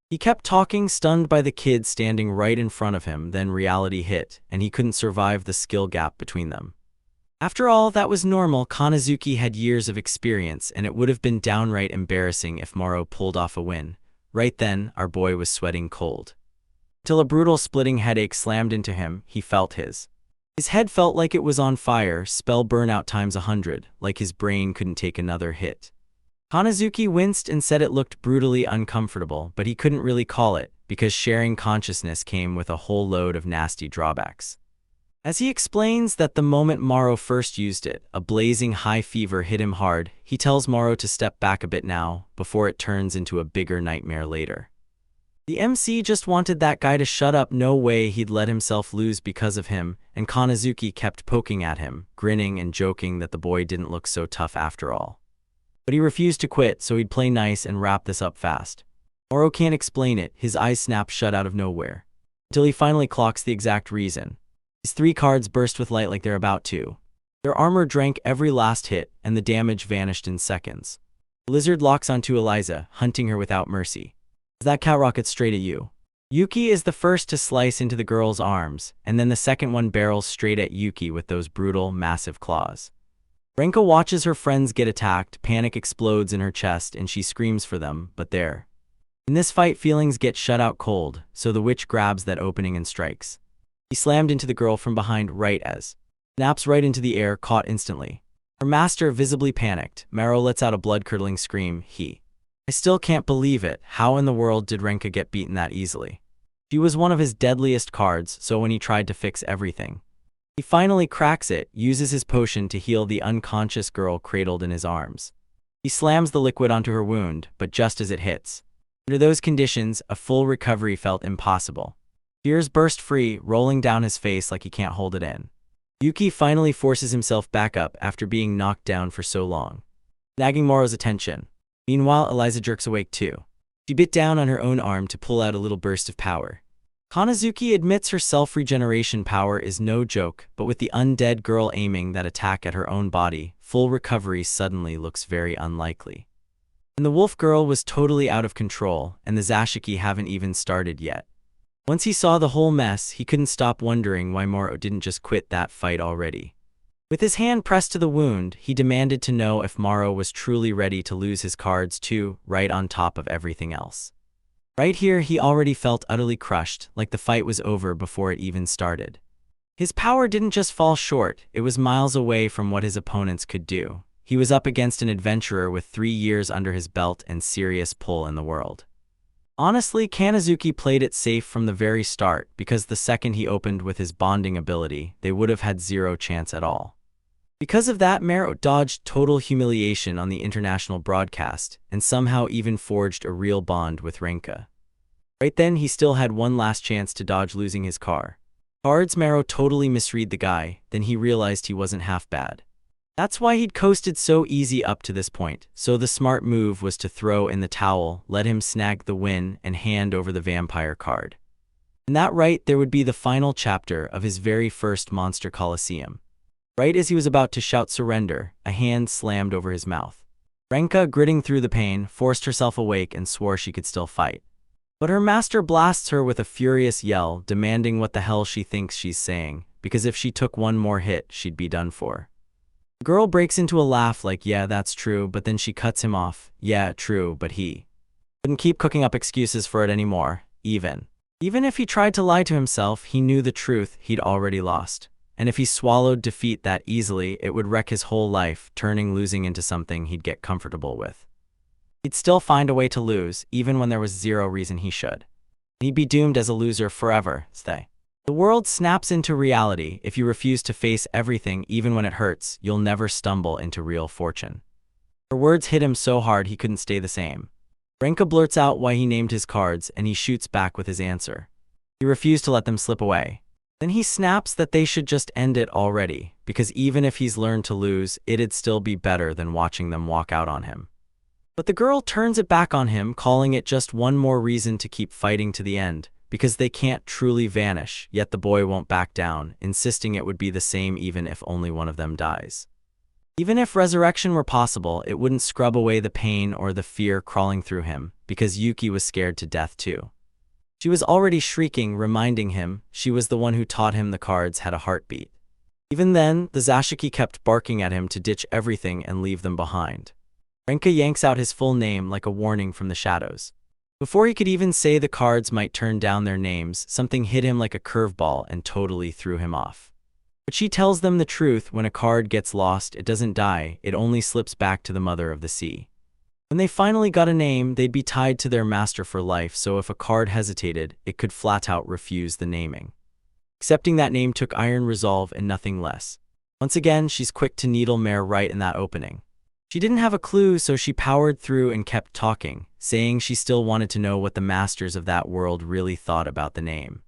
He kept talking, stunned by the kid standing right in front of him, then reality hit, and he couldn't survive the skill gap between them. After all, that was normal. Kanazuki had years of experience, and it would have been downright embarrassing if Maro pulled off a win. Right then, our boy was sweating cold. Till a brutal splitting headache slammed into him, he felt his head felt like it was on fire, spell burnout times 100, like his brain couldn't take another hit. Kanazuki winced and said it looked brutally uncomfortable, but he couldn't really call it, because sharing consciousness came with a whole load of nasty drawbacks. As he explains that the moment Maro first used it, a blazing high fever hit him hard. He tells Maro to step back a bit now, before it turns into a bigger nightmare later. The MC just wanted that guy to shut up. No way he'd let himself lose because of him, and Kanazuki kept poking at him, grinning and joking that the boy didn't look so tough after all. But he refused to quit, so he'd play nice and wrap this up fast. Maro can't explain it, his eyes snap shut out of nowhere. Until he finally clocks the exact reason. His 3 cards burst with light like they're about to. Their armor drank every last hit, and the damage vanished in seconds. The lizard locks onto Eliza, hunting her without mercy. As that cat rockets straight at you. Yuki is the first to slice into the girl's arms, and then the second one barrels straight at Yuki with those brutal, massive claws. Renka watches her friends get attacked, panic explodes in her chest, and she screams for them, but there. In this fight, feelings get shut out cold, so the witch grabs that opening and strikes. He slammed into the girl from behind right as snaps right into the air, caught instantly. Her master visibly panicked. Maro lets out a blood-curdling scream. I still can't believe it. How in the world did Renka get beaten that easily? She was one of his deadliest cards, so when he tried to fix everything, he finally cracks it, uses his potion to heal the unconscious girl cradled in his arms. He slams the liquid onto her wound, but just as it hits, Under those conditions, a full recovery felt impossible. Tears burst free, rolling down his face like he can't hold it in. Yuki finally forces himself back up after being knocked down for so long, nagging Moro's attention. Meanwhile, Eliza jerks awake too. She bit down on her own arm to pull out a little burst of power. Kanazuki admits her self-regeneration power is no joke, but with the undead girl aiming that attack at her own body, full recovery suddenly looks very unlikely. And the wolf girl was totally out of control, and the Zashiki haven't even started yet. Once he saw the whole mess, he couldn't stop wondering why Moro didn't just quit that fight already. With his hand pressed to the wound, he demanded to know if Moro was truly ready to lose his cards too, right on top of everything else. Right here, he already felt utterly crushed, like the fight was over before it even started. His power didn't just fall short, it was miles away from what his opponents could do. He was up against an adventurer with 3 years under his belt and serious pull in the world. Honestly, Kanazuki played it safe from the very start, because the second he opened with his bonding ability, they would have had zero chance at all. Because of that, Moro dodged total humiliation on the international broadcast, and somehow even forged a real bond with Renka. Right then, he still had one last chance to dodge losing his car. Cards. Moro totally misread the guy, then he realized he wasn't half bad. That's why he'd coasted so easy up to this point, so the smart move was to throw in the towel, let him snag the win, and hand over the vampire card. And that right there would be the final chapter of his very first Monster Coliseum. Right as he was about to shout surrender, a hand slammed over his mouth. Renka, gritting through the pain, forced herself awake and swore she could still fight. But her master blasts her with a furious yell, demanding what the hell she thinks she's saying, because if she took one more hit, she'd be done for. The girl breaks into a laugh like, yeah, that's true, but then she cuts him off. Yeah, true, but he couldn't keep cooking up excuses for it anymore, even if he tried to lie to himself, he knew the truth, he'd already lost. And if he swallowed defeat that easily, it would wreck his whole life, turning losing into something he'd get comfortable with. He'd still find a way to lose, even when there was zero reason he should. He'd be doomed as a loser forever, stay. The world snaps into reality. If you refuse to face everything, even when it hurts, you'll never stumble into real fortune. Her words hit him so hard he couldn't stay the same. Renka blurts out why he named his cards, and he shoots back with his answer. He refused to let them slip away. Then he snaps that they should just end it already, because even if he's learned to lose, it'd still be better than watching them walk out on him. But the girl turns it back on him, calling it just one more reason to keep fighting to the end, because they can't truly vanish, yet the boy won't back down, insisting it would be the same even if only one of them dies. Even if resurrection were possible, it wouldn't scrub away the pain or the fear crawling through him, because Yuki was scared to death too. She was already shrieking, reminding him she was the one who taught him the cards had a heartbeat. Even then, the Zashiki kept barking at him to ditch everything and leave them behind. Renka yanks out his full name like a warning from the shadows. Before he could even say the cards might turn down their names, something hit him like a curveball and totally threw him off. But she tells them the truth: when a card gets lost, it doesn't die, it only slips back to the mother of the sea. When they finally got a name, they'd be tied to their master for life, so if a card hesitated, it could flat out refuse the naming. Accepting that name took iron resolve and nothing less. Once again, she's quick to needle Mare right in that opening. She didn't have a clue, so she powered through and kept talking, saying she still wanted to know what the masters of that world really thought about the name.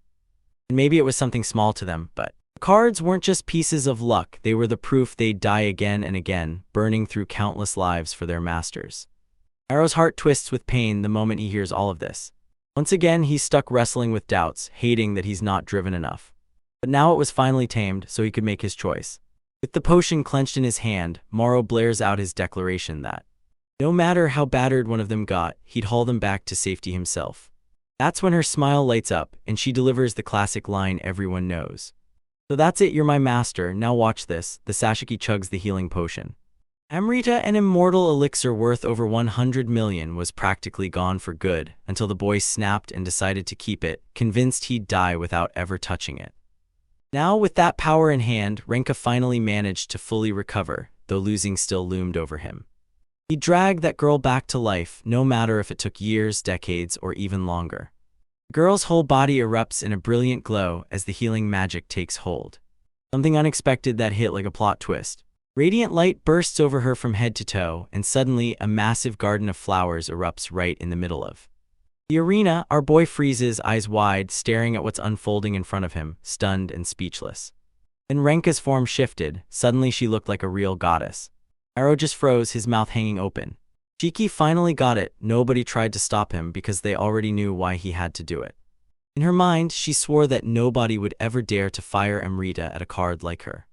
And maybe it was something small to them, but the cards weren't just pieces of luck, they were the proof they'd die again and again, burning through countless lives for their masters. Aro's heart twists with pain the moment he hears all of this. Once again, he's stuck wrestling with doubts, hating that he's not driven enough. But now it was finally tamed, so he could make his choice. With the potion clenched in his hand, Moro blares out his declaration that no matter how battered one of them got, he'd haul them back to safety himself. That's when her smile lights up, and she delivers the classic line everyone knows. So that's it, you're my master, now watch this. The Sashiki chugs the healing potion. Amrita, an immortal elixir worth over 100 million, was practically gone for good, until the boy snapped and decided to keep it, convinced he'd die without ever touching it. Now, with that power in hand, Renka finally managed to fully recover, though losing still loomed over him. He dragged that girl back to life, no matter if it took years, decades, or even longer. The girl's whole body erupts in a brilliant glow as the healing magic takes hold. Something unexpected that hit like a plot twist. Radiant light bursts over her from head to toe, and suddenly a massive garden of flowers erupts right in the middle of The arena, our boy freezes, eyes wide, staring at what's unfolding in front of him, stunned and speechless. Then Renka's form shifted. Suddenly she looked like a real goddess. Maro just froze, his mouth hanging open. Shiki finally got it. Nobody tried to stop him because they already knew why he had to do it. In her mind, she swore that nobody would ever dare to fire Amrita at a card like her.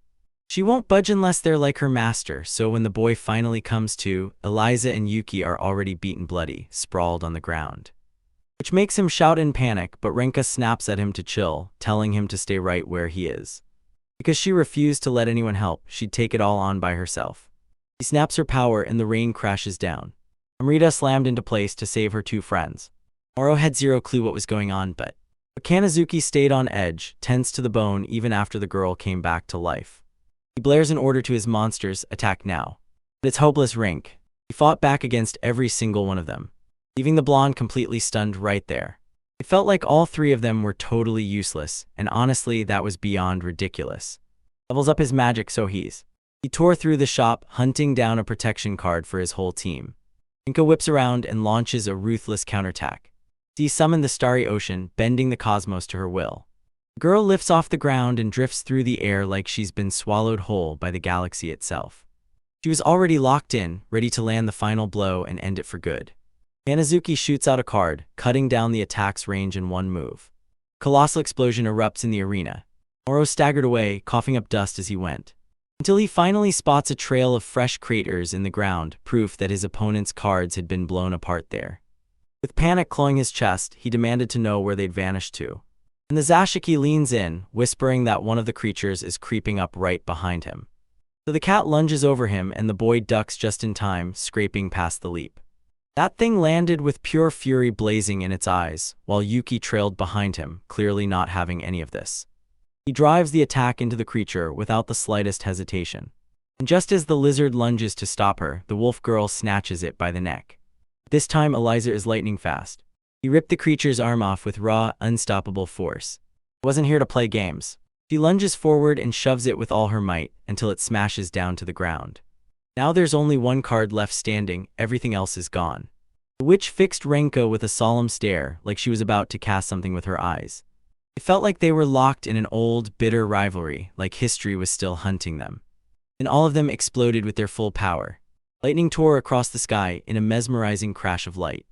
She won't budge unless they're like her master, so when the boy finally comes to, Eliza and Yuki are already beaten bloody, sprawled on the ground. Which makes him shout in panic, but Renka snaps at him to chill, telling him to stay right where he is. Because she refused to let anyone help, she'd take it all on by herself. He snaps her power and the rain crashes down. Amrita slammed into place to save her two friends. Moro had zero clue what was going on, but Kanazuki stayed on edge, tense to the bone even after the girl came back to life. He blares an order to his monsters, attack now. But it's hopeless. Rink. He fought back against every single one of them, leaving the blonde completely stunned right there. It felt like all three of them were totally useless, and honestly that was beyond ridiculous. Levels up his magic so he tore through the shop, hunting down a protection card for his whole team. Rinka whips around and launches a ruthless counterattack. He summoned the starry ocean, bending the cosmos to her will. The girl lifts off the ground and drifts through the air like she's been swallowed whole by the galaxy itself. She was already locked in, ready to land the final blow and end it for good. Kanazuki shoots out a card, cutting down the attack's range in one move. Colossal explosion erupts in the arena. Moro staggered away, coughing up dust as he went, until he finally spots a trail of fresh craters in the ground, proof that his opponent's cards had been blown apart there. With panic clawing his chest, he demanded to know where they'd vanished to. And the Zashiki leans in, whispering that one of the creatures is creeping up right behind him. So the cat lunges over him and the boy ducks just in time, scraping past the leap. That thing landed with pure fury blazing in its eyes, while Yuki trailed behind him, clearly not having any of this. He drives the attack into the creature without the slightest hesitation. And just as the lizard lunges to stop her, the wolf girl snatches it by the neck. This time Eliza is lightning fast. He ripped the creature's arm off with raw, unstoppable force. He wasn't here to play games. She lunges forward and shoves it with all her might, until it smashes down to the ground. Now there's only one card left standing, everything else is gone. The witch fixed Renka with a solemn stare, like she was about to cast something with her eyes. It felt like they were locked in an old, bitter rivalry, like history was still hunting them. And all of them exploded with their full power. Lightning tore across the sky in a mesmerizing crash of light.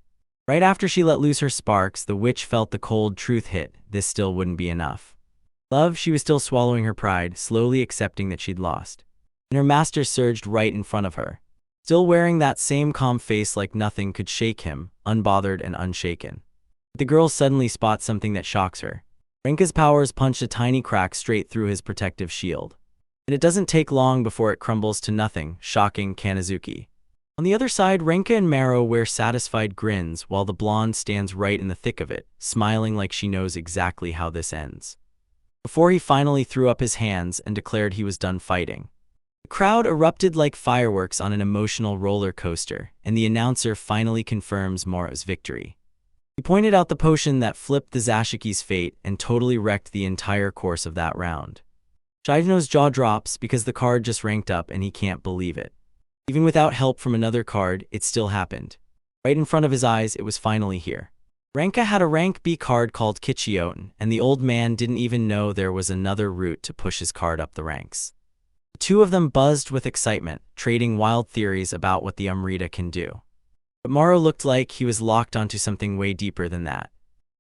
Right after she let loose her sparks, the witch felt the cold truth hit. This still wouldn't be enough. Love, she was still swallowing her pride, slowly accepting that she'd lost. And her master surged right in front of her, still wearing that same calm face like nothing could shake him, unbothered and unshaken. But the girl suddenly spots something that shocks her. Renka's powers punched a tiny crack straight through his protective shield. And it doesn't take long before it crumbles to nothing, shocking Kanazuki. On the other side, Renka and Maro wear satisfied grins while the blonde stands right in the thick of it, smiling like she knows exactly how this ends. Before he finally threw up his hands and declared he was done fighting. The crowd erupted like fireworks on an emotional roller coaster, and the announcer finally confirms Maro's victory. He pointed out the potion that flipped the Zashiki's fate and totally wrecked the entire course of that round. Shideno's jaw drops because the card just ranked up and he can't believe it. Even without help from another card, it still happened. Right in front of his eyes, it was finally here. Renka had a rank B card called Kichioten, and the old man didn't even know there was another route to push his card up the ranks. The two of them buzzed with excitement, trading wild theories about what the Amrita can do. But Maro looked like he was locked onto something way deeper than that.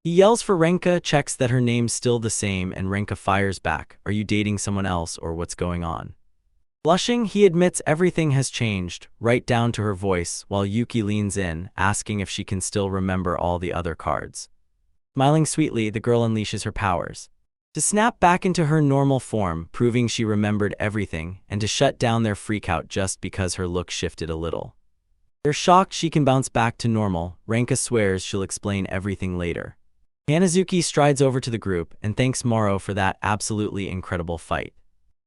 He yells for Renka, checks that her name's still the same, and Renka fires back, "Are you dating someone else or what's going on?" Blushing, he admits everything has changed, right down to her voice, while Yuki leans in, asking if she can still remember all the other cards. Smiling sweetly, the girl unleashes her powers to snap back into her normal form, proving she remembered everything, and to shut down their freakout just because her look shifted a little. They're shocked she can bounce back to normal. Renka swears she'll explain everything later. Kanazuki strides over to the group and thanks Maro for that absolutely incredible fight.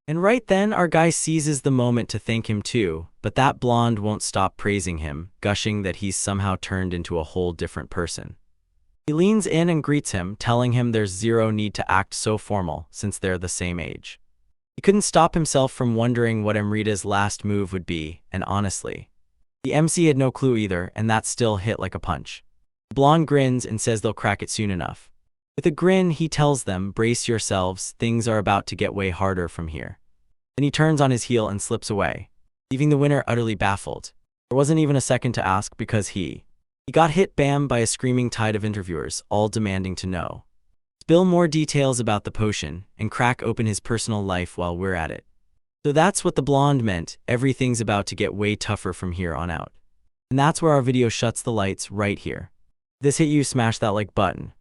And right then, our guy seizes the moment to thank him too, but that blonde won't stop praising him, gushing that he's somehow turned into a whole different person. He leans in and greets him, telling him there's zero need to act so formal, since they're the same age. He couldn't stop himself from wondering what Amrita's last move would be, and honestly, the MC had no clue either, and that still hit like a punch. The blonde grins and says they'll crack it soon enough. With a grin, he tells them, brace yourselves, things are about to get way harder from here. Then he turns on his heel and slips away, leaving the winner utterly baffled. There wasn't even a second to ask because he got hit bam by a screaming tide of interviewers, all demanding to know. Spill more details about the potion, and crack open his personal life while we're at it. So that's what the blonde meant, everything's about to get way tougher from here on out. And that's where our video shuts the lights right here. If this hit you, smash that like button.